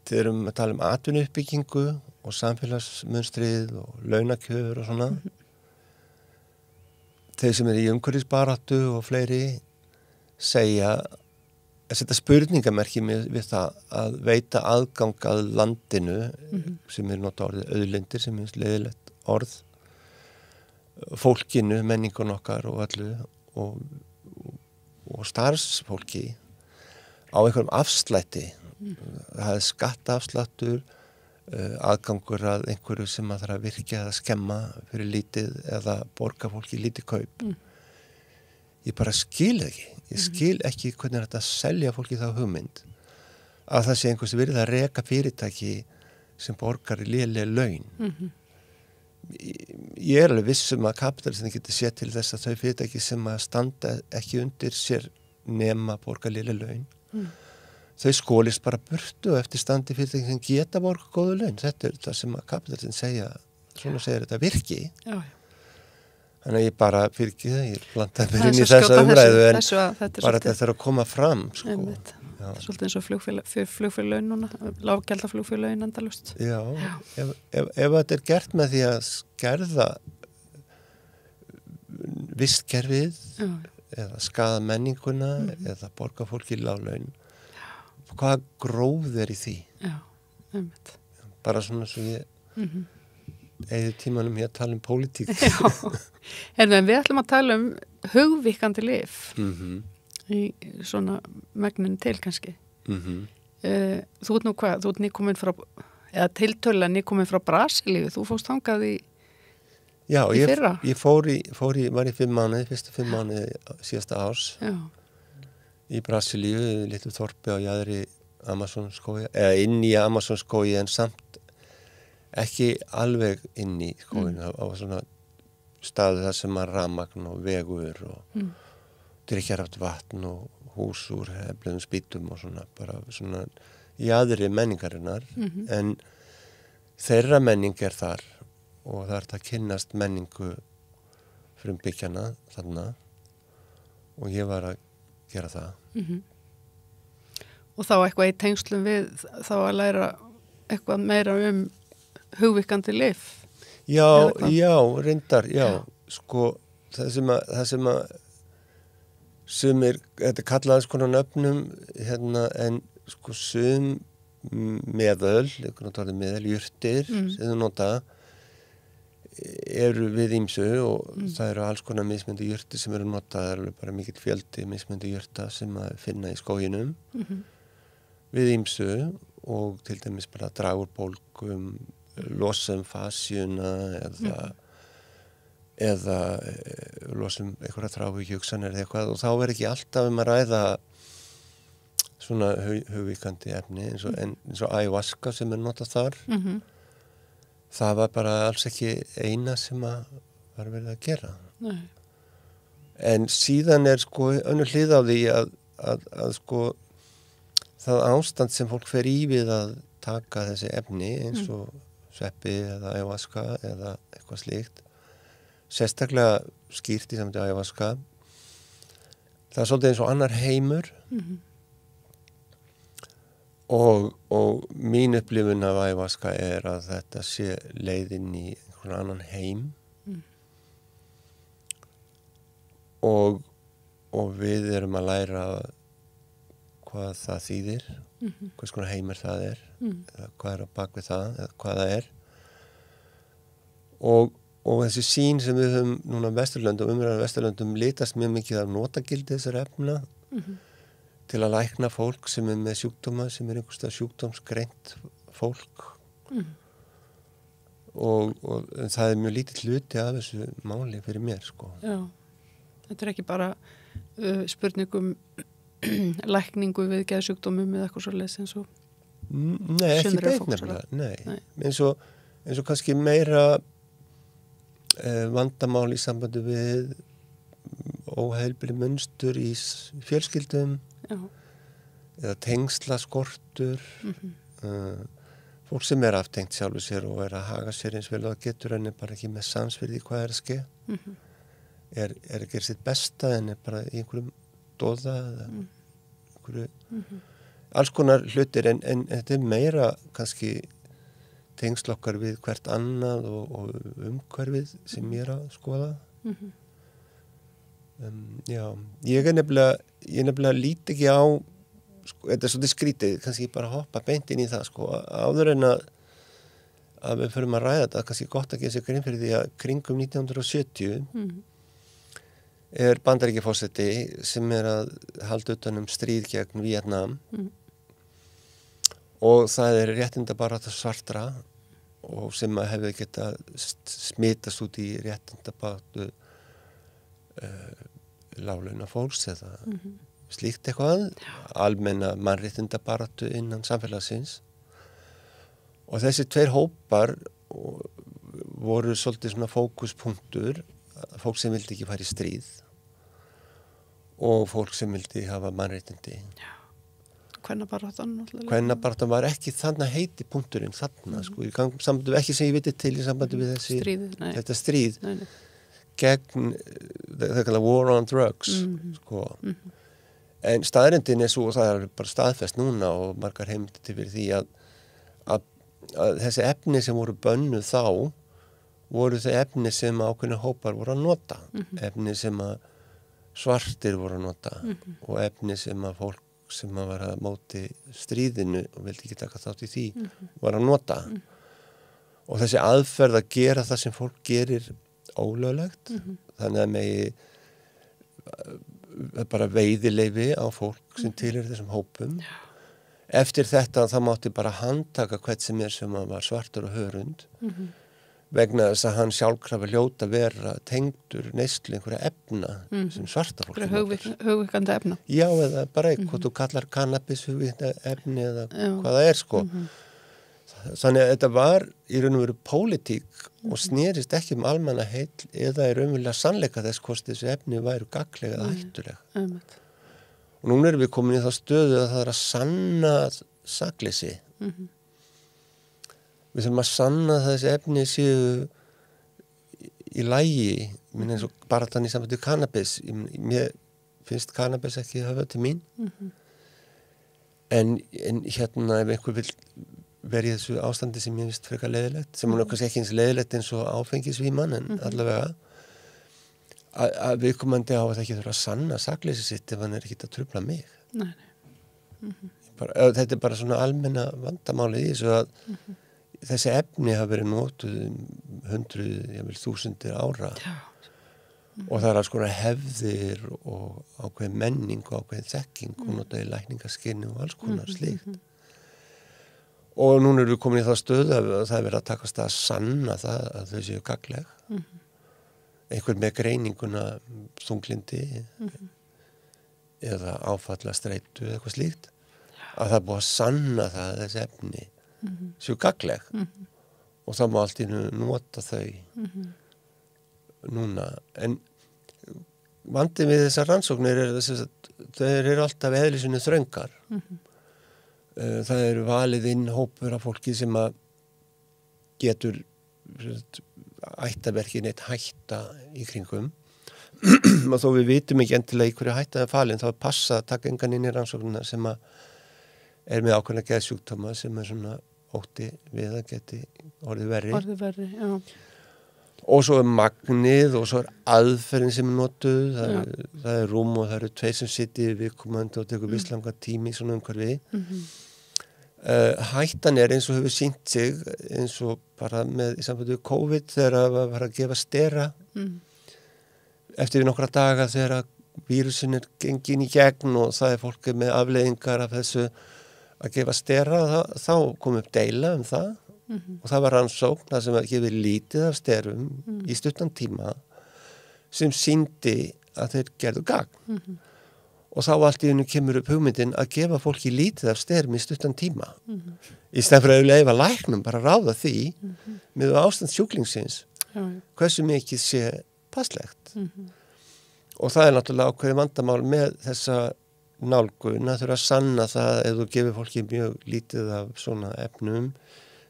þegar erum að tala atvinnuuppbyggingu og samfélagsmunstrið og launakjör og svona þeir sem í umhverfisbaráttu og fleiri segja að setja spurningamerki við það að veita aðgang að landinu sem nota orðið auðlindir sem leiðilegt orð fólkinu, menningun okkar og öllu og starfsfólki á einhverjum afslætti það skattaafsláttur aðgangur að einhverju sem að þarf að virkja eða skemma fyrir lítið eða borga fólki lítið kaup ég bara skil ekki hvernig þetta selja fólki þá hugmynd að það sé einhvers virði að reka fyrirtæki sem borgar léleg laun ég alveg vissum að kapitalistin getur séð til þess að þau fyrirtæki sem að standa ekki undir sér nema borgar léleg laun þau skólist bara burtu eftir standi fyrirtæki sem geta borga góðu laun þetta það sem að kapitalistin segja svona segir þetta virki þannig að ég bara fyrir ekki það, ég plantaði mér inn í þessa umræðu en bara þetta þarf að koma fram Svolítið eins og flugfélögin núna, lággjaldaflugfélögin endalaust. Já, ef þetta er gert með því að skerða vistkerfið eða skaða menninguna eða borga fólki láglaun, hvað gróð í því? Já, einmitt. Bara svona svo ég eða tímanum ég að tala pólitík. Já, en við ætlum að tala hugvíkandi lyf. Í svona megnin til kannski. Þú ert nú hvað? Þú ert nýkomin frá, eða tiltölulega nýkomin frá Brasilíu. Þú fórst þangað í fyrra? Já, ég var í 5 mánuði, fyrstu 5 mánuði síðasta árs. Já. Í Brasilíu, litlu þorpi á jaðri Amazonskói, eða inn í Amazonskói en samt ekki alveg inn í skóinu. Það var svona staðu þar sem að rafmagn og vegur og drykkjarhaft vatn og hús úr hefluðum spýtum og svona bara svona jaðri menningarinnar en þeirra menning þar og það að kynnast menningu frumbyggjana þarna og ég var að gera það. og þá eitthvað í tengslum við þá að læra eitthvað meira hugvíkandi lyf. Já, reyndar, sko, það sem að sumir, þetta kallaðist konar nöfnum, en sko meðöl, jurtir, sem þú nota, eru við ýmsu og það eru alls konar mismunandi jurtir sem eru notað, það eru bara mikill fjöldi mismunandi jurta sem að finna í skóginum við ýmsu og til dæmis bara draga úr bólgum, losa fasjuna eða losa einhverja þráhyggjuhugsanir eða eitthvað og þá er ekki alltaf að ræða svona hugvíkandi efni eins og ayahuasca sem er notað þar. Það var bara alls ekki eina sem að var verið að gera. Nei. En síðan er sko önnur hlið á því að sko það ástand sem fólk fer í við að taka þessi efni eins og sveppi eða ayahuasca eða eitthvað slíkt, sérstaklega skýrt í samvætti ayahuasca, það er svolítið eins og annar heimur og mín upplifun af ayahuasca er að þetta sé leiðinn í einhvern annan heim og við erum að læra hvað það þýðir, hvers konar heimur það er, eða hvað er á bak við það, eða hvað það er. Og þessi sýn sem við höfum núna á Vesturlöndum, umræðan á Vesturlöndum, litast mjög mikið af notagildi þessar efna til að lækna fólk sem er með sjúkdóma, sem er einhverstað sjúkdómsgreint fólk. Og það er mjög lítið hluti af þessu máli fyrir mér, sko. Já, þetta er ekki bara spurningum lækningu við geðsjúkdómum eða eitthvað svoleiðis eins og Nei, ekki beint nefnilega, nei. Eins og kannski meira vandamál í sambandi við óheilbrigð munstur í fjölskyldum eða tengslaskortur fólk sem er aftengt sjálfu sér og er að haga sér eins vel og það getur en er bara ekki með samsverði hvað er að ske er að gera sitt besta en er bara í einhverjum dóða eða einhverju alls konar hlutir en þetta er meira kannski tengslokkar við hvert annað og umhverfið sem ég er að skoða já, ég er nefnilega lít ekki á sko, þetta er svolítið skrítið, kannski bara hoppa beint inn í það sko, áður en að við förum að ræða þetta, kannski gott að gera sér grein fyrir því að kringum 1970 er Bandaríkjaforseti sem er að halda utan stríð gegn Víetnam og það er réttindabarátta svartra og sem að hefði geta smitast út í réttindabaráttu láglauna fólks eða slíkt eitthvað, almenna mannréttindabaráttu innan samfélagsins og þessi tveir hópar voru svolítið svona fókuspunktur, fólk sem vildi ekki fara í stríð og fólk sem vildi hafa mannréttindi. Kvennabaráttan var ekki þannig heiti punkturinn þarna, sko, í sambandi við ekki sem ég viti til í sambandi við þetta stríð gegn, það kallar war on drugs, sko. En staðreyndin er svo, og það er bara staðfest núna og margar heimildir fyrir því að þessi efni sem voru bönnuð þá voru þau efni sem ákveðna hópar voru að nota, efni sem að svartir voru að nota og efni sem að fólk sem að vera á móti stríðinu og vildi ekki taka þátt í því var að nota og þessi aðferð að gera það sem fólk gerir ólöglegt þannig að megi bara veiðileyfi á fólk sem tilheyrir þessum hópum eftir þetta það mátti bara handtaka hvert sem er sem að var svartur og hörund vegna þess að hann sjálfkrafa hljóta vera tengdur neyslu einhverja efna sem svarta fólk hugvíkandi efna já eða bara eitthvað þú kallar kannabis hugvíkandi efni eða hvað það er sko þannig að þetta var í raun og veru pólitík og snerist ekki almannaheill eða í raunverulega sannleika þess hvort þessu efni væru gagnleg eða hættuleg og núna erum við komin í þá stöðu að það er að sanna sakleysi við þurfum að sanna að þessi efni séu í lagi eins og bara þannig saman til kannabis. Mér finnst kannabis ekki höfða til mín. en hérna ef einhver vil verið þessu ástandi sem ég finnst frekar leiðilegt, sem hún er kannski ekki eins leiðilegt eins og áfengisvíman, en allavega að viðkomandi á að það ekki þurfa að sanna sakleysi sitt ef hann er ekki að trufla mig. Nei. Þetta er bara svona almenna vandamálið í þessu að þessi efni hafa verið notuð 100.000 ára og það er alls konar hefðir og ákveðin menning og ákveðin þekking og notaði lækningaskyni og alls konar slíkt. Og núna erum við komin í það stöðu að það er verið að takast að sanna það að þau séu gagnleg. Einhver með greininguna þunglindi eða áfallastreitu eða eitthvað slíkt. Að það er búið að sanna það að þessi efni séu gagnleg. Og það má allt í nota þau núna. En vandinn við þessar rannsóknir er þess að þau eru alltaf eðlisinu þröngar. Það eru valið inn hópur af fólki sem að getur ættaverkin eitt hætta í kringum og þó við vitum ekki endilega í hverju hætta er falin þá er passa að taka engan inn í rannsóknina sem að er með ákveðna geðsjúkdóma sem er svona ótti við að geti orðið verri, já. Og svo er magnið og svo er aðferðin sem er notuð það er rúm og það eru tveir sem sitja í viðkomandi og tekur visslanga tími í svona umhverfi hættan er eins og hefur sýnt sig eins og bara með í sambandi við COVID þegar það var að gefa stera eftir nokkra daga þegar vírusin er gengin í gegn og það er fólk með afleiðingar af þessu að gefa stera þá kom upp deila það og það var rannsókn það sem að gefa lítið af sterum í stuttan tíma sem sýndi að þeir gerðu gagn og þá allt í hennu kemur upp hugmyndin að gefa fólki lítið af sterum í stuttan tíma í stæðan fyrir að leyfa læknum bara ráða því með ástand sjúklingsins hversu mikið sé passlegt og það er náttúrulega ákveðið vandamál með þessa nálgun að þurfa að sanna það ef þú gefur fólki mjög lítið af svona efnum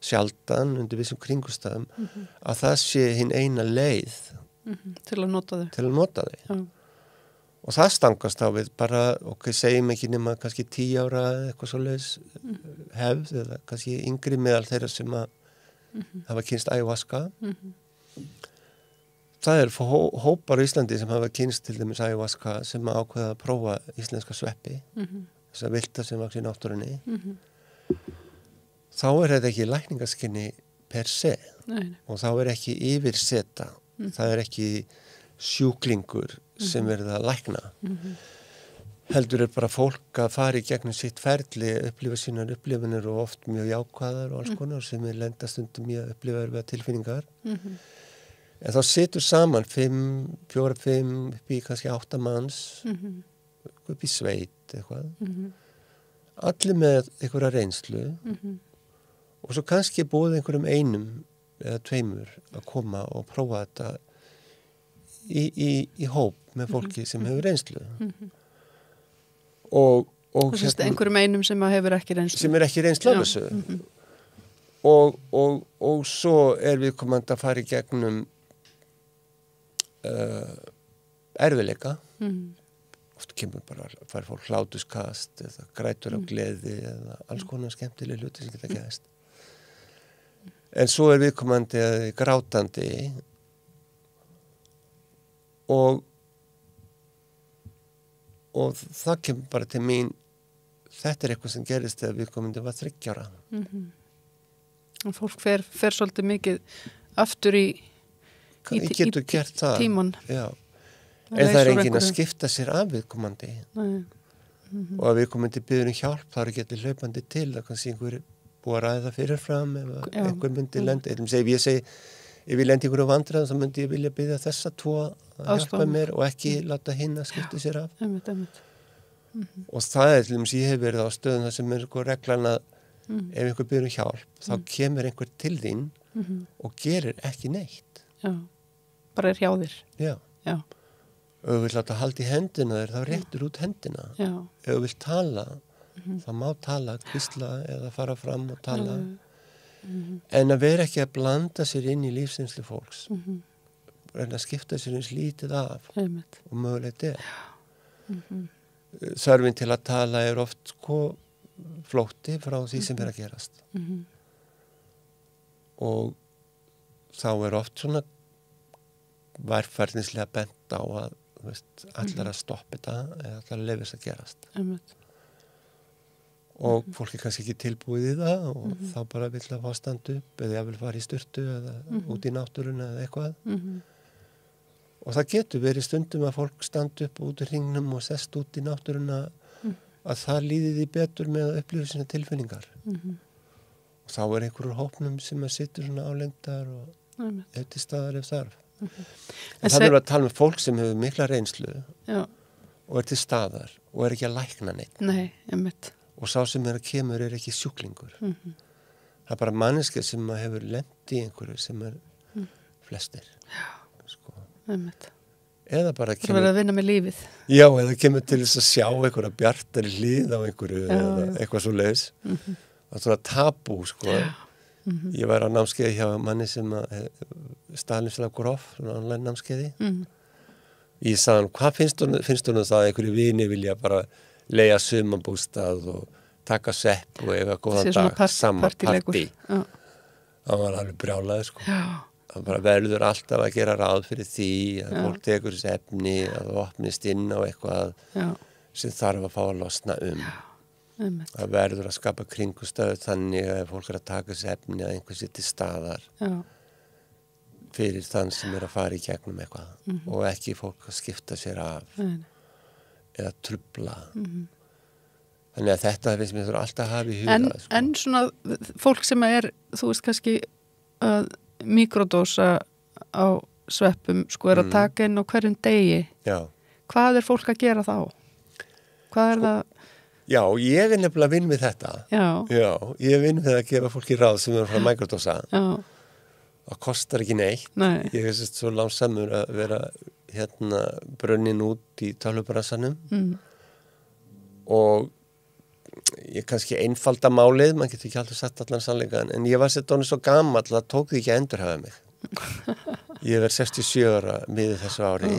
sjaldan undir vissum kringustæðum að það sé hinn eina leið til að nota þau. Og það stangast á við bara, segjum ekki nema kannski 10 ára eða eitthvað svoleiðis hefð eða kannski yngri meðal þeirra sem að hafa kynst ayahuasca. Það er hópar í Íslandi sem hafa kynst til dæmis ayahuasca sem að ákveða að prófa íslenska sveppi, þess að vilta sem vaks í náttúrunni. Þá er þetta ekki lækningaskyni per se og þá er ekki yfirseta, það er ekki sjúklingur sem verið að lækna heldur er bara fólk að fara í gegnum sitt ferli, upplifa sínar upplifunir og oft mjög jákvæðar og alls konar sem er lenda stundum í að upplifa erfiðar tilfinningar en þá situr saman 4-5 upp í kannski 8 manns upp í sveit eitthvað allir með einhverja reynslu og svo kannski búið einhverjum einum eða 2 að koma og prófa þetta í hóp með fólki sem hefur reynslu og einhverjum einum sem hefur ekki reynslu sem er ekki reynslu af þessu og svo er við komandi að fara í gegnum erfiðleika oft kemur bara að fara fólk hlátuskast eða grætur á gleði eða alls konar skemmtileg hluti sem geta gæst en svo er við komandi grátandi og það kemur bara til mín þetta er eitthvað sem gerist þegar viðkomandi var 30 ára og fólk fer svolítið mikið aftur í tíman en það er enginn að skipta sér af viðkomandi og að viðkomandi biður hjálp þá er ekki hlaupandi til það kannski einhver búið að ræða fyrirfram ef einhver myndi lenda ef ég lendi ykkur á vandræðum þá myndi ég vilja biðja þessa 2 að hjálpa mér og ekki láta hinn að skipta sér af og það er til dæmis ég hef verið á stöðum þar sem er reglan að ef einhver biður hjálp þá kemur einhver til þín og gerir ekki neitt bara er hjá þér ef þú vill láta halda í hendina þér þá réttur út hendina ef þú vill tala þá má tala, hvísla eða fara fram og tala en að vera ekki að blanda sér inn í lífsreynslu fólks reyna að skipta sér eins lítið af og mögulegt er þörfin til að tala er oft flótti frá því sem er að gerast. Og þá oft svona varfærnislega bent á að allar að stoppa þetta eða allar að leyfa þess að gerast. Og fólk kannski ekki tilbúið í það og þá bara vill að fá standa upp eða ég vil fara í sturtu eða út í náttúruna eða eitthvað. Og það getur verið stundum að fólk standa upp út í hringnum og sest út í náttúruna að það líði því betur með að upplifa sína tilfinningar. Og þá einhverjur hópnum sem að sittur svona álengdar og eftir staðar ef þarf. En það að tala með fólk sem hefur mikla reynslu og til staðar og ekki að lækna neitt. Nei, einmitt. Og sá sem að kemur ekki sjúklingur. Það bara manneskja sem hefur lent í einhverju sem flestir. Sko. Einmitt. Eða bara kemur... Það verður að vinna með lífið. Já, eða kemur til þess að sjá einhverja bjartari hlið á einhverju eða eitthvað svo leiðis. Það er svona tabú, sko. Ég var á námskeiði hjá manni sem Stanislav Grof, svona online námskeiði. Ég sagði hann, hvað finnst hún það að einhverju vini vilja bara leigja sumarbústað og taka sepp og eiga góðan dag, sama partí. Það var alveg brjálaður, sko. Það bara verður alltaf að gera ráð fyrir því að fólk tekur þessi efni að það opnist inn á eitthvað sem þarf að fá að losna Það verður að skapa kringustöðu þannig að fólk að taka þessi efni að einhversi til staðar fyrir þann sem að fara í gegnum eitthvað og ekki fólk að skipta sér af eða trubla. Þannig að þetta finnst mér alltaf að hafa í huga. En svona fólk sem þú veist kannski að mikrodósa á sveppum sko að taka inn á hverjum degi. Hvað fólk að gera þá? Hvað það? Já, ég nefnilega að vinna við þetta. Já, ég vinn við að gefa fólki ráð sem frá mikrodósa. Það kostar ekki neitt. Ég svo lánsamur að vera brunnin út í tölvubransanum og ég kannski einfalda málið, maður getur ekki alltaf sagt allan sannleikann, en ég var sett honum svo gamall að það tók því ekki að endurhafa mig. Ég verð 67 ára miður þessu ári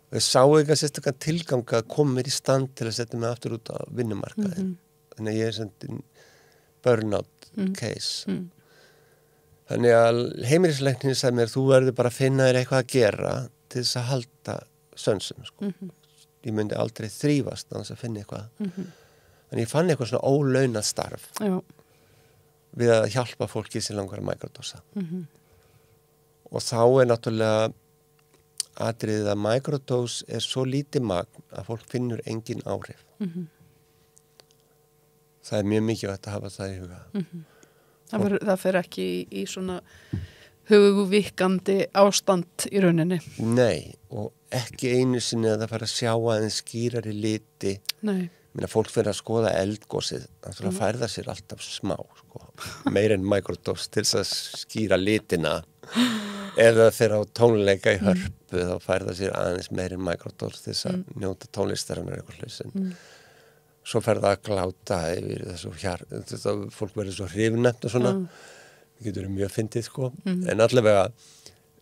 og ég sá ekki að sérstaklega tilgang að koma mér í stand til að setja mig aftur út á vinnumarkaðin. Þannig að ég svona burnout case. Þannig að heimilislæknirinn sagði mér, þú verður bara að finna þér eitthvað að gera til þess að halda sönsum. Sko. Ég myndi aldrei þrífast á þess að finna eitthvað. Þannig ég fann eitthvað svona ólaunað starf við að hjálpa fólki sem langar að mikrodósa. Og þá náttúrulega atriðið að mikrodós svo lítið magn að fólk finnur engin áhrif. Það mjög mikilvægt að hafa það í huga. Það fer ekki í svona hugvíkandi ástand í rauninni. Nei, og ekki einu sinni að það fara að sjá aðeins skýrari liti. Nei. Fólk fyrir að skoða eldgosið, það færða sér alltaf smá, sko. Meir en mikrodós til þess að skýra litina. Eða fyrir á tónleika í hörpu, þá færða sér aðeins meir en mikrodós til þess að njóta tónlistarinnar eitthvað hlusin. Svo ferða að gláta yfir þessu fólk verður svo hrifnæmt og svona. Það getur mjög fyndið, sko. En allavega,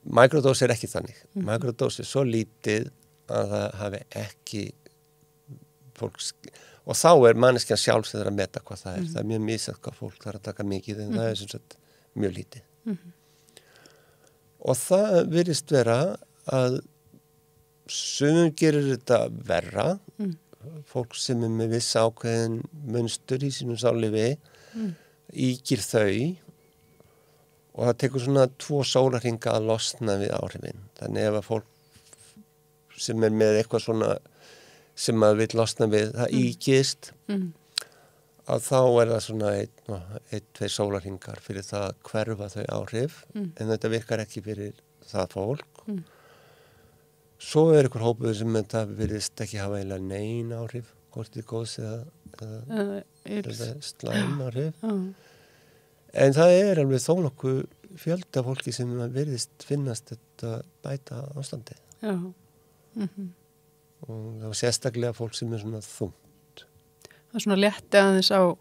mikrodós ekki þannig. Mikrodós svo lítið að það hafi ekki fólks, og þá manneskjan sjálf sem að meta hvað það það mjög misjafnt hvað fólk þarf að taka mikið en það sem sagt mjög lítið og það virðist vera að sumum gerir þetta verra fólk sem með viss ákveðin munstur í sínum sálifi ígir þau og það tekur svona 2 sólarhringa að losna við áhrifin þannig ef að fólk sem með eitthvað svona sem maður vill losna við, það ígist að þá það svona 1-2 sólarhringar fyrir það að hverfa þau áhrif en þetta virkar ekki fyrir það fólk svo einhver hópuður sem þetta virðist ekki hafa eiginlega nein áhrif kortikós eða slæm áhrif en það alveg þó nokkuð fjölda fólki sem virðist finnast þetta bæta ástandi og það var sérstaklega fólk sem svona þungt. Það svona létti aðeins á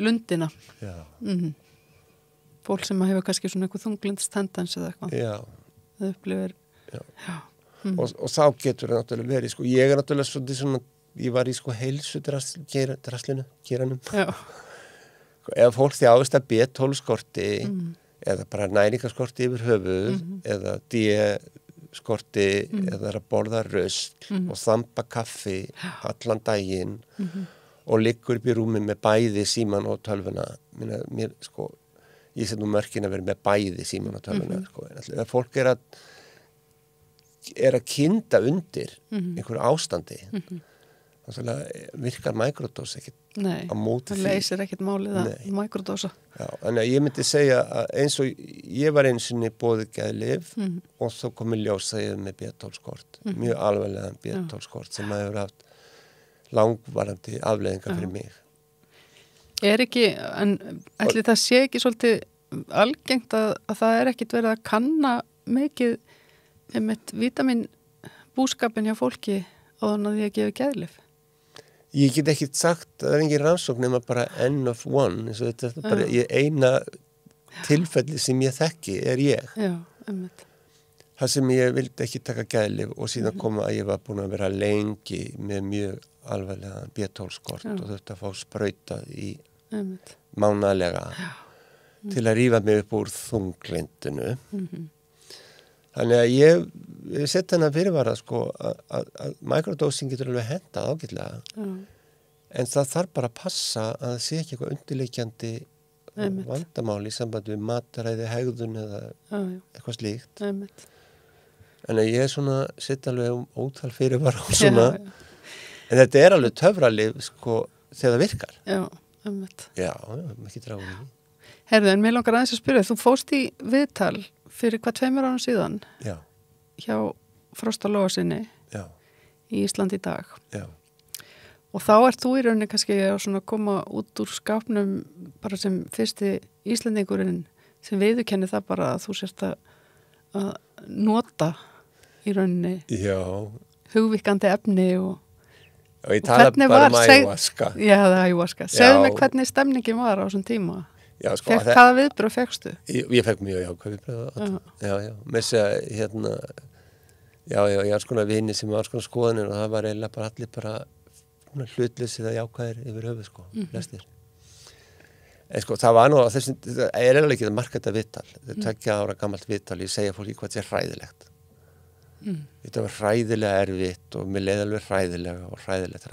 lundina. Fólk sem hefur kannski svona eitthvað þunglindstendens eða eitthvað. Það upplifir. Og þá getur það náttúrulega verið, sko, ég náttúrulega svona ég var í sko heilsu draslinu, geranum. Ef fólk þjáist að B12 skorti eða bara næringaskorti yfir höfuð eða D-skorti eða að borða rusl og þamba kaffi allan daginn og liggur upp í rúmi með bæði síman og tölvuna. Mér sko, ég set nú mörkin að vera með bæði síman og tölvuna. Sko. Ef fólk er að kynda undir einhverju ástandi, þannig virkar microdose ekkert á móti því. Það leysir ekkert málið að microdósa. Já, þannig að ég myndi segja að eins og ég var einsinni boðið geðlyf og þá komið ljós að ég með B12 skort, mjög alvarlegan B12 skort sem að hefur haft langvarandi afleiðingar fyrir mig. Er ekki, en ætli það sé ekki svolítið algengt að það er ekkit verið að kanna mikið vítamin búskapin hjá fólki áður en því að gefa geðlyf? Ég get ekki sagt, það er engin rannsókn nema bara N of one, eins og þetta er bara eina tilfelli sem ég þekki er ég. Já, einmitt. Það sem ég vildi ekki taka geðlyf og síðan koma að ég var búin að vera lengi með mjög alvarlega B12 skort og þurfti að fá sprautað í mánaðlega til að rífa mig upp úr þunglindinu. Þannig að ég sett hennar fyrirvara sko að microdosing getur alveg hendað ágætlega en það þarf bara að passa að það sé ekki eitthvað undirleikjandi vandamál í sambandi við mataræði, hegðun eða eitthvað slíkt. En ég er svona sett alveg ótal fyrirvara á svona en þetta er alveg töfralyf sko þegar það virkar. Já, einmitt. Já, ekki draga um því. Herðu, en mér langar aðeins að spyrja, þú fóst í viðtal fyrir 2 árum síðan hjá Frosta Logasyni í Íslandi í dag. Já. Og þá ert þú í rauninni kannski að svona koma út úr skápnum bara sem fyrsti Íslendingurinn sem viðurkenni það bara að þú sért að nota í rauninni hugvíkandi efni og ég tala bara ayahuasca. Já, það er ayahuasca. Segðu mig hvernig stemningin var á þessum tíma. Já, sko, hvaða viðbröð fékkstu? Ég fekk mjög jákvæð viðbröð. Já. Með þess að ég er svona vini sem var svona skoðanir og það var eiginlega bara allir bara hlutleysið að jákvæðir yfir höfuð, sko, flestir. En sko, það var nú á þessum, það er eiginlega ekki að marka þetta viðtal. Þetta er 2 ára gamalt viðtal, ég segja fólki hvað þetta er hræðilegt. Þetta var hræðilega erfitt og mér leið alveg hræðilega og hræðilegt.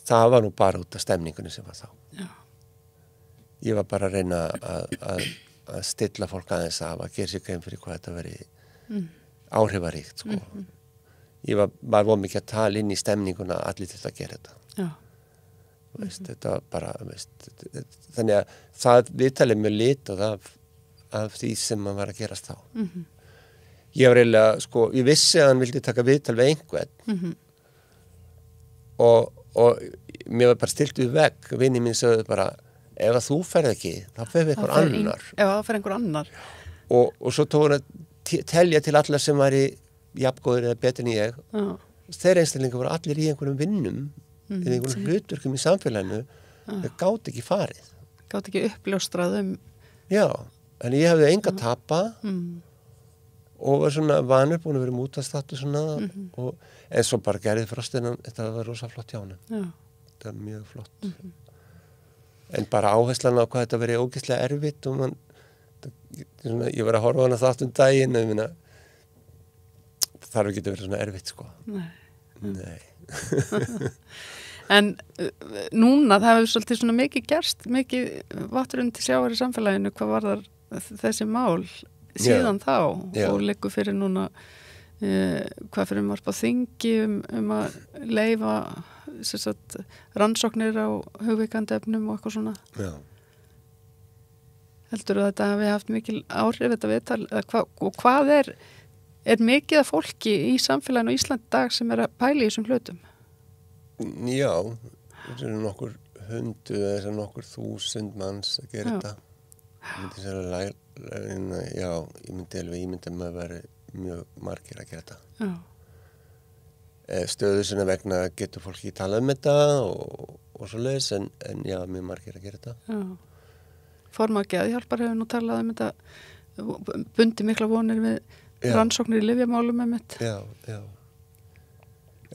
Það var nú bara út af stemningunni sem var þá. Já. Ég var bara að reyna að stilla fólk aðeins af að gera sér grein fyrir hvað þetta veri áhrifaríkt, sko. Ég var mikið að tala inn í stemninguna að allir þetta að gera þetta. Já. Þetta var bara, þannig að það viðtalið mjög litað af því sem maður var að gerast þá. Ég var eiginlega, sko, ég vissi að hann vildi taka viðtal við einhvern og mér var bara stilt við vegg, vinni mín sagði bara, ef að þú ferð ekki, þá fer við einhver annar. Já, þá fer einhver annar. Og svo tók hann að telja til alla sem var í jafngóður eða betur en ég. Þeir einstaklingar voru allir í einhverjum vinnum, eða einhverjum hlutverkum í samfélaginu, þeir gátt ekki farið. Gátt ekki uppljóstrað Já, en ég hefði enga tapa og var svona vanur búin að vera mútastattu svona en svo bara gerði frostina, þetta var rosa flott hjá hann. Þetta var mjög flott. En bara áherslan á hvað þetta verið ógeðslega erfitt og ég var að horfa hana þátt daginn og það þarf ekki að vera svona erfitt, sko. Nei. En núna, það hefur svolítið svona mikið gerst, mikið vatn til sjávar í samfélaginu, hvað var það þessi mál síðan þá og liggur fyrir núna hvað fyrir margt á þingi að leyfa rannsóknir á hugvíkandi efnum og eitthvað svona. Heldur þú að þetta hafi haft mikil áhrif þetta viðtal og hvað er mikið af fólki í samfélaginu á Íslandi dag sem er að pæla í þessum hlutum? Já, það eru nokkur 100 eða nokkur 1000 manns að gera þetta. Ég myndi að maður veri mjög margir að gera þetta. Stöðu sinna vegna getur fólk ekki talað um þetta og svoleiðis en já, mjög margir að gera þetta. Formaður Geðhjálpar hefur nú talað um þetta, bundi mikla vonir við rannsóknir í lyfjamálum með mitt. Já.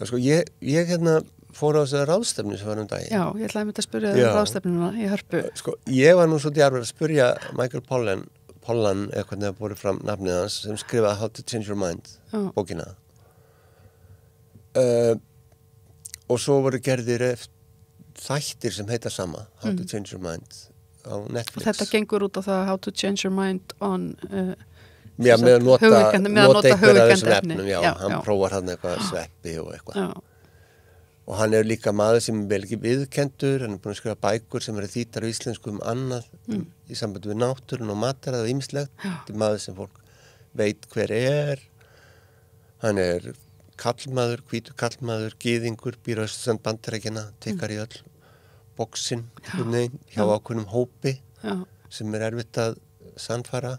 Já, sko, ég hérna fór á þessari ráðstefnu sem var daginn. Já, ég ætlaði að spyrja það ráðstefnuna í Hörpu. Sko, ég var nú svo djarfur að spyrja Michael Pollan, eða hvernig það búið fram nafnið hans, sem skrifaði How to Change Your Mind, bókina. Og svo voru gerðir þættir sem heita sama, How to Change Your Mind, á Netflix. Og þetta gengur út á það How to Change Your Mind on... Já, með að nota einhverja af þessum efnum, hann prófar hann eitthvað sveppi og eitthvað. Já. Og hann er líka maður sem er vel ekki viðkendur, hann er búin að skrifa bækur sem eru þýddar á íslensku annað í sambandi við náttúrun og mataræði og ýmislegt. Þetta er maður sem fólk veit hver er. Hann er kallmaður, hvítur kallmaður, gyðingur, býr á Östursand Bandaríkjanna, tekkar í öll boxin hjá ákveðnum hópi sem er erfitt að sannfara.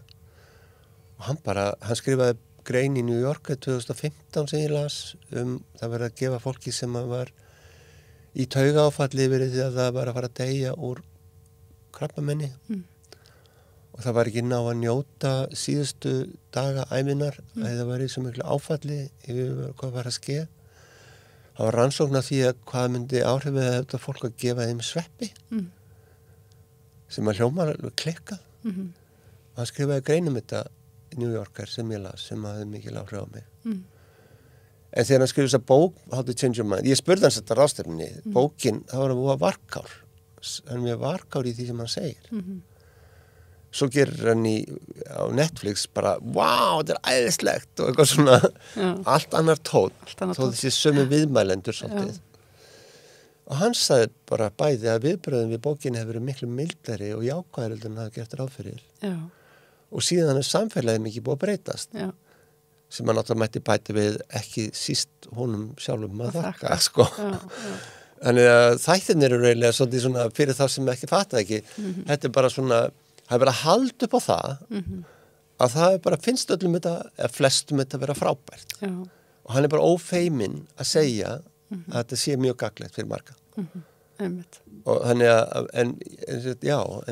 Og hann skrifaði grein í New York 2015 sem ég las það verið að gefa fólki sem var í taugaáfalli yfir því að það var að fara að deyja úr krabbamenni og það var ekki ná að njóta síðustu daga ævinar að það var í svo miklu áfalli yfir hvað var að ske. Það var rannsókn af því að hvað myndi áhrifið að þetta fólk að gefa þeim sveppi sem að hljómar klikkað og hann skrifaði grein þetta New Yorker sem ég las sem hafði mikil áhrif á mig. En þegar hann skrifði þessa bók How to Change Your Mind, ég spurði hans þetta ráðstefnunni, bókin, það var að varkár, hann er mjög varkár í því sem hann segir. Svo gerir hann á Netflix bara, wow, þetta er æðislegt og eitthvað svona, allt annar tón, þó þessi sömu viðmælendur svolítið. Og hann sagði bara bæði að viðbröðum við bókinni hefur verið miklu mildari og jákvæðari en það hafði gert ráð fyrir. Já. Og síðan er samfélagið mikið búið að breytast sem að náttúrulega mætti bæti við ekki síst honum sjálfum að þakka sko. Þannig að þættirnir eru eiginlega svolítið svona fyrir það sem ekki fatta ekki þetta er bara svona, það er bara að halda upp á það að það er bara finnst öllum þetta, eða flestum þetta að vera frábært og hann er bara ófeiminn að segja að þetta sé mjög gagnlegt fyrir marga og þannig að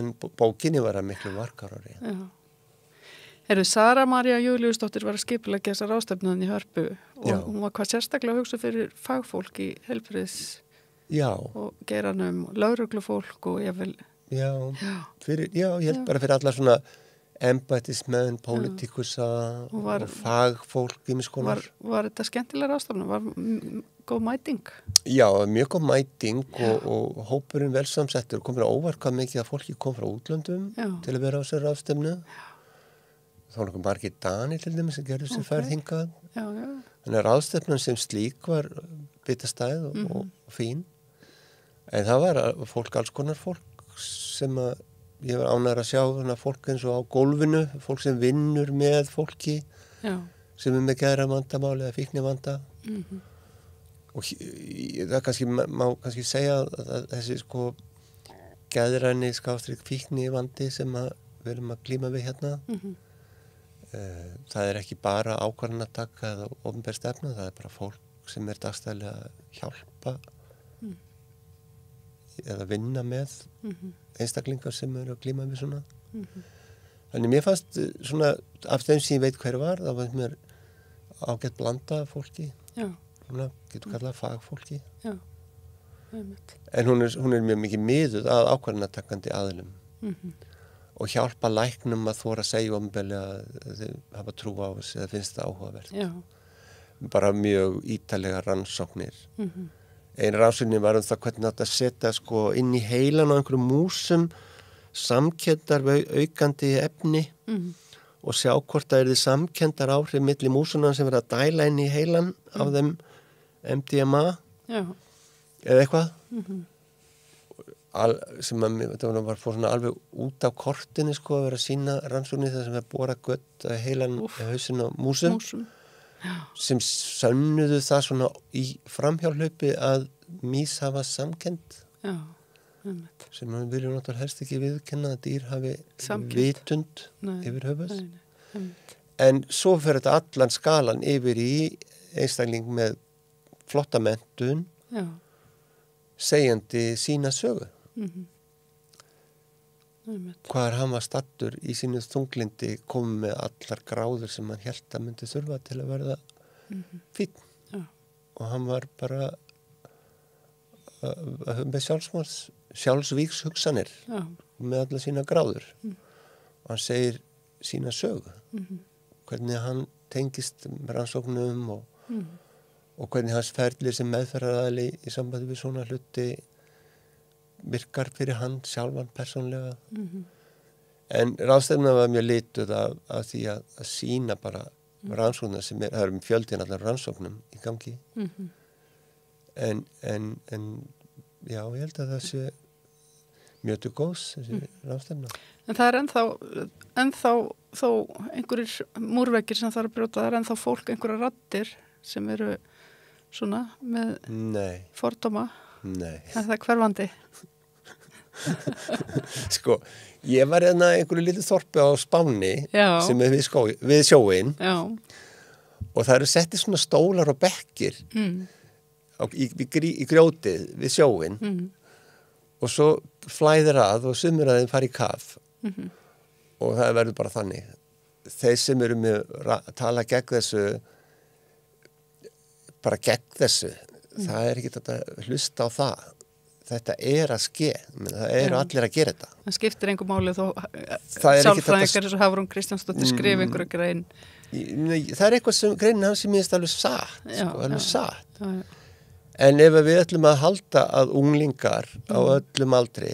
en bókinni var að miklu margarari Sara María Júlíusdóttir var að skipuleggja þessa ráðstefnuðin í Hörpu og hún var hvað sérstaklega að hugsa fyrir fagfólk í heilbrigðis og geiranum, lögreglufólk og ég vil... ég held bara fyrir alla svona embættismenn, pólitíkusa og fagfólk ýmiskonar. Var þetta skemmtilega ráðstefna? Var góð mæting? Já, mjög góð mæting og hópurinn vel samsettur. Komur að óvart hvað mikið að fólki kom frá útlöndum til að vera á þessari ráðstefnu. Þá var nokkuð margir Danir til þeim sem gerðu sér ferð hingað. Þannig að ráðstefnan sem slík var bitastæð og fín. En það var alls konar fólk sem að ég var ánægður að sjá fólk eins og á gólfinu, fólk sem vinnur með fólki sem er með geðræðavandamáli eða fíknivanda. Og það kannski, má kannski segja að þessi sko geðræni fíknivandi sem við erum að glíma við hérna það er ekki bara ákvarðanataka eða opinber stefna, það er bara fólk sem er dagstæðilega að hjálpa eða vinna með einstaklingar sem eru að glíma við svona. Þannig mér fannst svona af þeim sem ég veit hver var, það var mér ágætt blanda fólki. Getur kallað fagfólki. En hún er mjög mikið miðuð að ákvarðanatakandi aðilum. Og hjálpa læknum að þóra að segja opinberlega að þau hafa trú á þessu eða finnst það áhugavert. Bara mjög ítarlega rannsóknir. Ein rannsóknin var það hvernig átt að setja sko inn í heilan á einhverjum músum samkenndar aukandi efni og sjá hvort það er samkenndar áhrif milli músuna sem verða að dæla inn í heilan af þeim MDMA eða eitthvað. Sem að var fór svona alveg út af kortinu sko að vera að sína rannsóknir þar sem er bora gött heilan hausin á músum sem sönnuðu það svona í framhjálhlaupi að mýs hafa samkennd sem við viljum náttúrulega helst ekki viðkenna að dýr hafi vitund yfir höfuð en svo fer þetta allan skalan yfir í einstakling með flotta menntun segjandi sína sögu hvar hann var stattur í sínu þunglindi komið með allar gráður sem hann hélt að myndi þurfa til að verða fínn og hann var bara með sjálfsvíkshugsanir með alla sína gráður og hann segir sína sögu hvernig hann tengist með rannsóknum og hvernig hans ferli sem meðferðaraðili í sambandi við svona hluti virkar fyrir hann sjálfan persónlega en ráðstefna var mjög lituð af því að sýna bara rannsóknar sem það eru fjöldin allar rannsóknum í gangi en já, ég held að það sé mjög til góðs þessi ráðstefna. En það er ennþá þó einhverjir múrveggir sem það er að brjóta, það er ennþá fólk, einhverjar raddir sem eru svona með fordóma. Nei. En það er hverfandi. Sko, ég var einhverju lítið þorpi á Spáni sem er við sjóin og það eru settið svona stólar og bekkir í grjótið við sjóin og svo flæðir að og sumir að þeim fara í kaf og það verður bara þannig. Þeir sem eru með að tala gegn þessu bara gegn þessu það er ekki þetta hlusta á það. Þetta er að ske, það eru allir að gera þetta. Það skiptir einhver máli þó sálfræðingar eins og Hafrún Kristjánsdóttir skrifa einhverja grein. Það er eitthvað sem greinin hans sem minnst alveg satt, alveg satt. En ef við ætlum að halda að unglingar á öllum aldri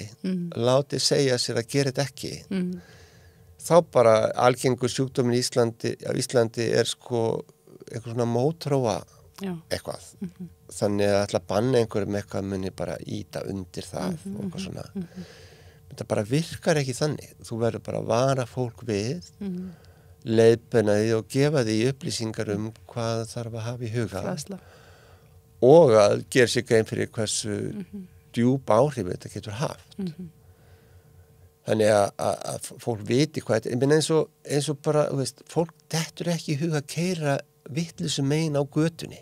láti segja sér að gera þetta ekki, þá bara algengur sjúkdóminn á Íslandi er sko eitthvað svona mótróa eitthvað. Þannig að ætla að banna einhverjum eitthvað muni bara íta undir það og eitthvað svona. Þetta bara virkar ekki þannig. Þú verður bara að vara fólk við, leiðbeina því og gefa því upplýsingar hvað þarf að hafa í huga. Fræðsla. Og að gera sér grein fyrir hversu djúp áhrif þetta getur haft. Þannig að fólk viti hvað þetta, ég meina eins og bara, veist, fólk dettur ekki í huga að keyra vitleysu megin á götunni.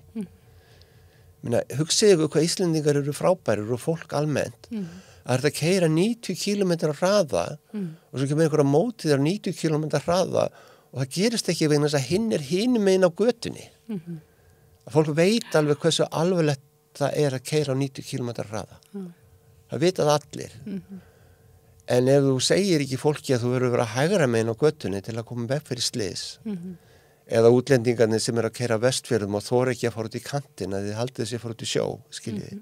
Hugsaðu hvað Íslendingar eru frábærir og fólk almennt að þetta keyra 90 km hraða og svo kemur einhverja mótið á 90 km hraða og það gerist ekki vegna þess að hinn er hinum megin á götunni. Að fólk veit alveg hversu alvarlegt það er að keyra á 90 km hraða. Það vita það allir. En ef þú segir ekki fólki að þú verður að vera hægra megin á götunni til að koma veg fyrir slys eða útlendingarnir sem er að keyra Vestfjörðum og þora ekki að fara út í kantin að þið haldið þessi að fara út í sjó, skiljiði.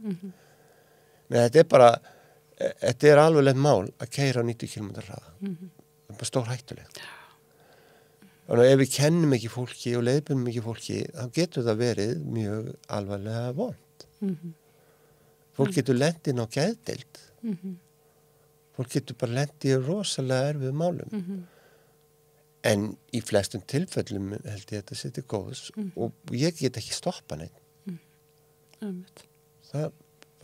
Men þetta er alveglegt mál að keyra á 90 km hraða. Það er bara stór hættulegt. Þannig að ef við kennum ekki fólki og leiðbeinum ekki fólki, þá getur það verið mjög alvarlega vont. Fólk getur lent inn á geðdeild. Fólk getur bara lent í rosalega erfiðu málum. En í flestum tilfellum held ég að þetta setja góðs og ég get ekki stoppa neitt. Það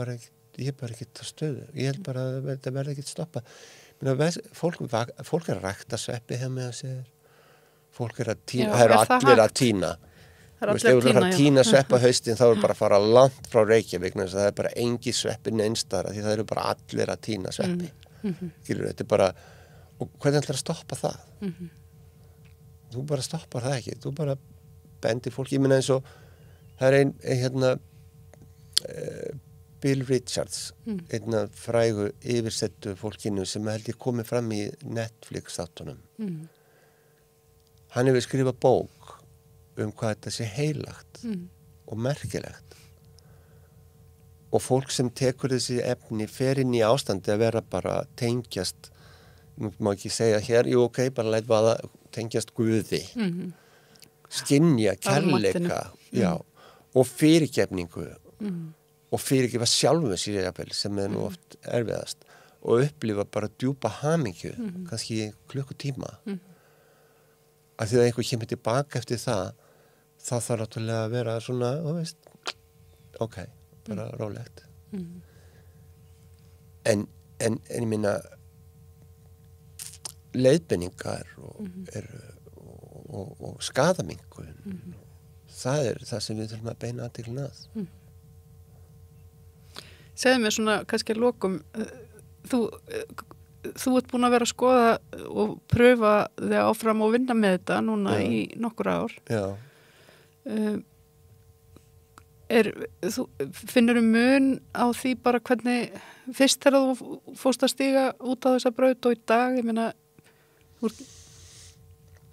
bara ekki, ég bara ekki það stöðu. Ég held bara að þetta verði ekki stoppa. Fólk er að rækta sveppi hjá með að segja. Fólk er að tína, það eru allir að tína. Ef þú er að fara að tína sveppa haustin þá er bara að fara langt frá Reykjavík, það er bara engi sveppi neinstara því það eru bara allir að tína sveppi. Þetta er bara, og hvernig ætlar að stoppa það? Þú bara stoppar það ekki, þú bara bendir fólki, ég minna eins og það er Bill Richards, einn af frægu yfirsettu fólkinu sem held ég komið fram í Netflix þáttunum. Hann hefur skrifað bók hvað þetta sé heilagt og merkilegt. Og fólk sem tekur þessi efni fer inn í ástandi að vera bara tengjast, nú má ekki segja hér, jú ok, bara læt vaða tengjast Guði, skynja, kærleika, og fyrirgefningu og fyrirgefa sjálfum sér jafnvel, sem er nú oft erfiðast og upplifa bara djúpa hamingju, kannski klukkutíma. Af því að einhver kemur tilbaka eftir það, þá þarf náttúrulega að vera svona, ok, bara rólegt. En ég minna, leiðbeiningar og skaðamingun, það er það sem við þurfum að beina athygli að. Segðu mér svona, kannski að lokum, þú ert búin að vera að skoða og pröfa þig áfram og vinna með þetta núna í nokkur ár. finnur mun á því bara hvernig fyrst þegar þú fórst að stíga út á þessa braut og í dag, ég meina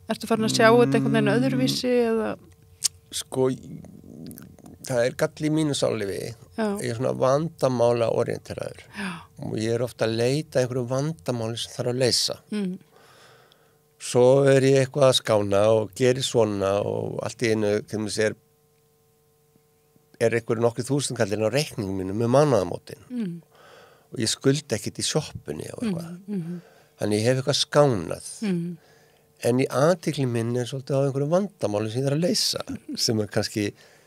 ertu farin að sjá þetta einhvern veginn öðruvísi eða? Sko, það er gall í mínu sálifi. Ég er svona vandamála orienteraður og ég er ofta að leita einhverju vandamáli sem þarf að leysa. Svo er ég eitthvað að skána og gerir svona og allt í einu, þegar maður sér er einhverju nokkru þúsundkallin á reikningum mínu með mánaðamótin og ég skulda ekkert í sjoppunni og eitthvað. Þannig ég hef eitthvað skánað. En í athygli minn er svolítið á einhverju vandamáli sem ég þarf að leysa, sem er kannski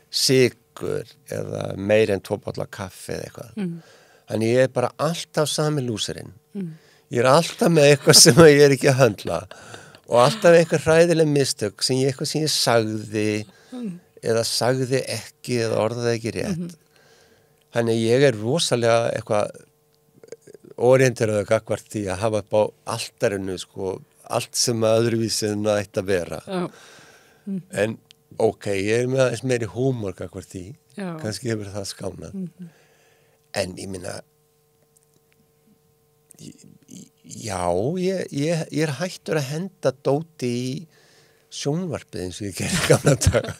sykur eða meir en 2 bolla kaffi eða eitthvað. Þannig ég er bara alltaf sami lúserinn. Ég er alltaf með eitthvað sem ég er ekki að höndla og alltaf eitthvað hræðileg mistök sem ég sagði eða sagði ekki eða orðaði ekki rétt. Þannig ég er rosalega eitthvað orienteraður gagnvart því að hafa upp á altarinu sko allt sem öðruvísi en það ætti að vera. En ég er með aðeins meiri húmor gagnvart því. Kannski hefur það skánað. En ég minna ég er hættur að henda dóti í sjónvarpið eins og ég gerði gamla daga.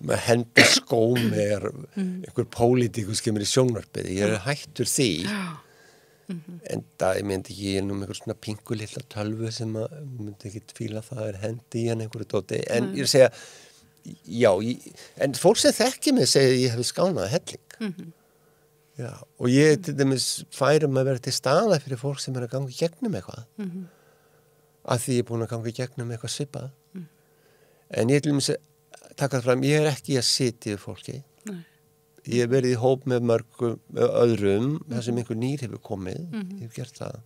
Með henda skó með einhver pólitíkus kemur í sjónvarpið. Ég er hættur því. En það, ég myndi ekki, ég er nú með einhver svona pingu lilla tölvu sem að myndi ekki fíla það hendi í hann einhverju dóti. En ég er að segja, en fólk sem þekki mig segir að ég hef skánað helling. Og ég til dæmis færum að vera til staða fyrir fólk sem er að ganga í gegnum eitthvað. Af því ég er búin að ganga í gegnum eitthvað svipað. En ég til dæmis taka það fram, ég er ekki að sitja yfir fólki. Ég hef verið í hóp með mörgum öðrum, þar sem einhver nýr hefur komið. Ég hef gert það.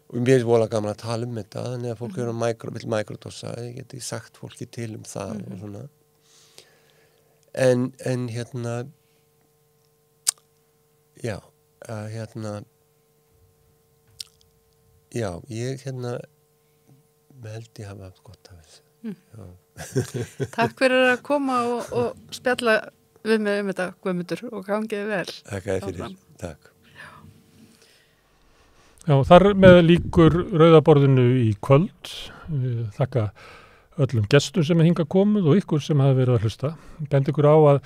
Og mér er voðalega gaman að tala þetta, þannig að fólk eru vill mikrodosa, ég geti sagt fólki til það og svona. En ég held ég hafa haft gott af þessu. Takk fyrir að koma og spjalla við mig þetta, Guðmundur, og gangiði vel. Takk fyrir. Takk. Já, þar með líkur rauðaborðinu í kvöld. Þakka öllum gestum sem hingað komið og ykkur sem hafa verið að hlusta. Bendi ykkur á að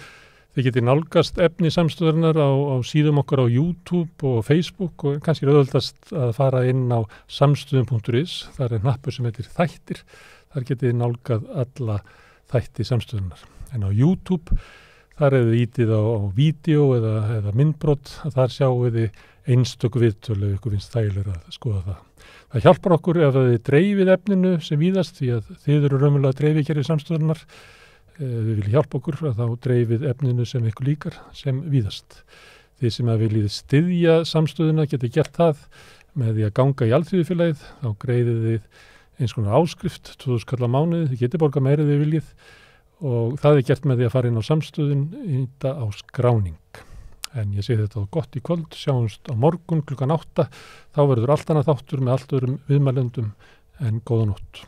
þið getið nálgast efni samstöðurinnar á síðum okkar á YouTube og Facebook og kannski auðveldast að fara inn á samstöðum.is. Það er hnappur sem heitir þættir. Þar getið nálgað alla þætti samstöðurinnar. En á YouTube þar hefur þið ítið á vídeo eða myndbrot, þar sjáum við einstöku viðtölu ef ykkur finnst þægilega að skoða það. Það hjálpar okkur ef þið dreifið efninu sem víðast því að þið eru raunverulega dreifikerfi samstöðurinnar. Við viljum hjálpa okkur að þá dreifið efninu sem ykkur líkar sem víðast. Þið sem að viljið styðja samstöðuna getið gert það með því að ganga í alþýðufélagið, þá greiðið þið eins konar áskrift, 2000 kall á mánuði, þið getið borgað meira þið viljið og það er gert með því að fara inn á samstöðun þetta á skráning. En ég segi þetta gott í kvöld, sjáumst á morgun klukkan 8, þá verður allt annað þáttur með allt öðrum viðmælendum en góða nótt.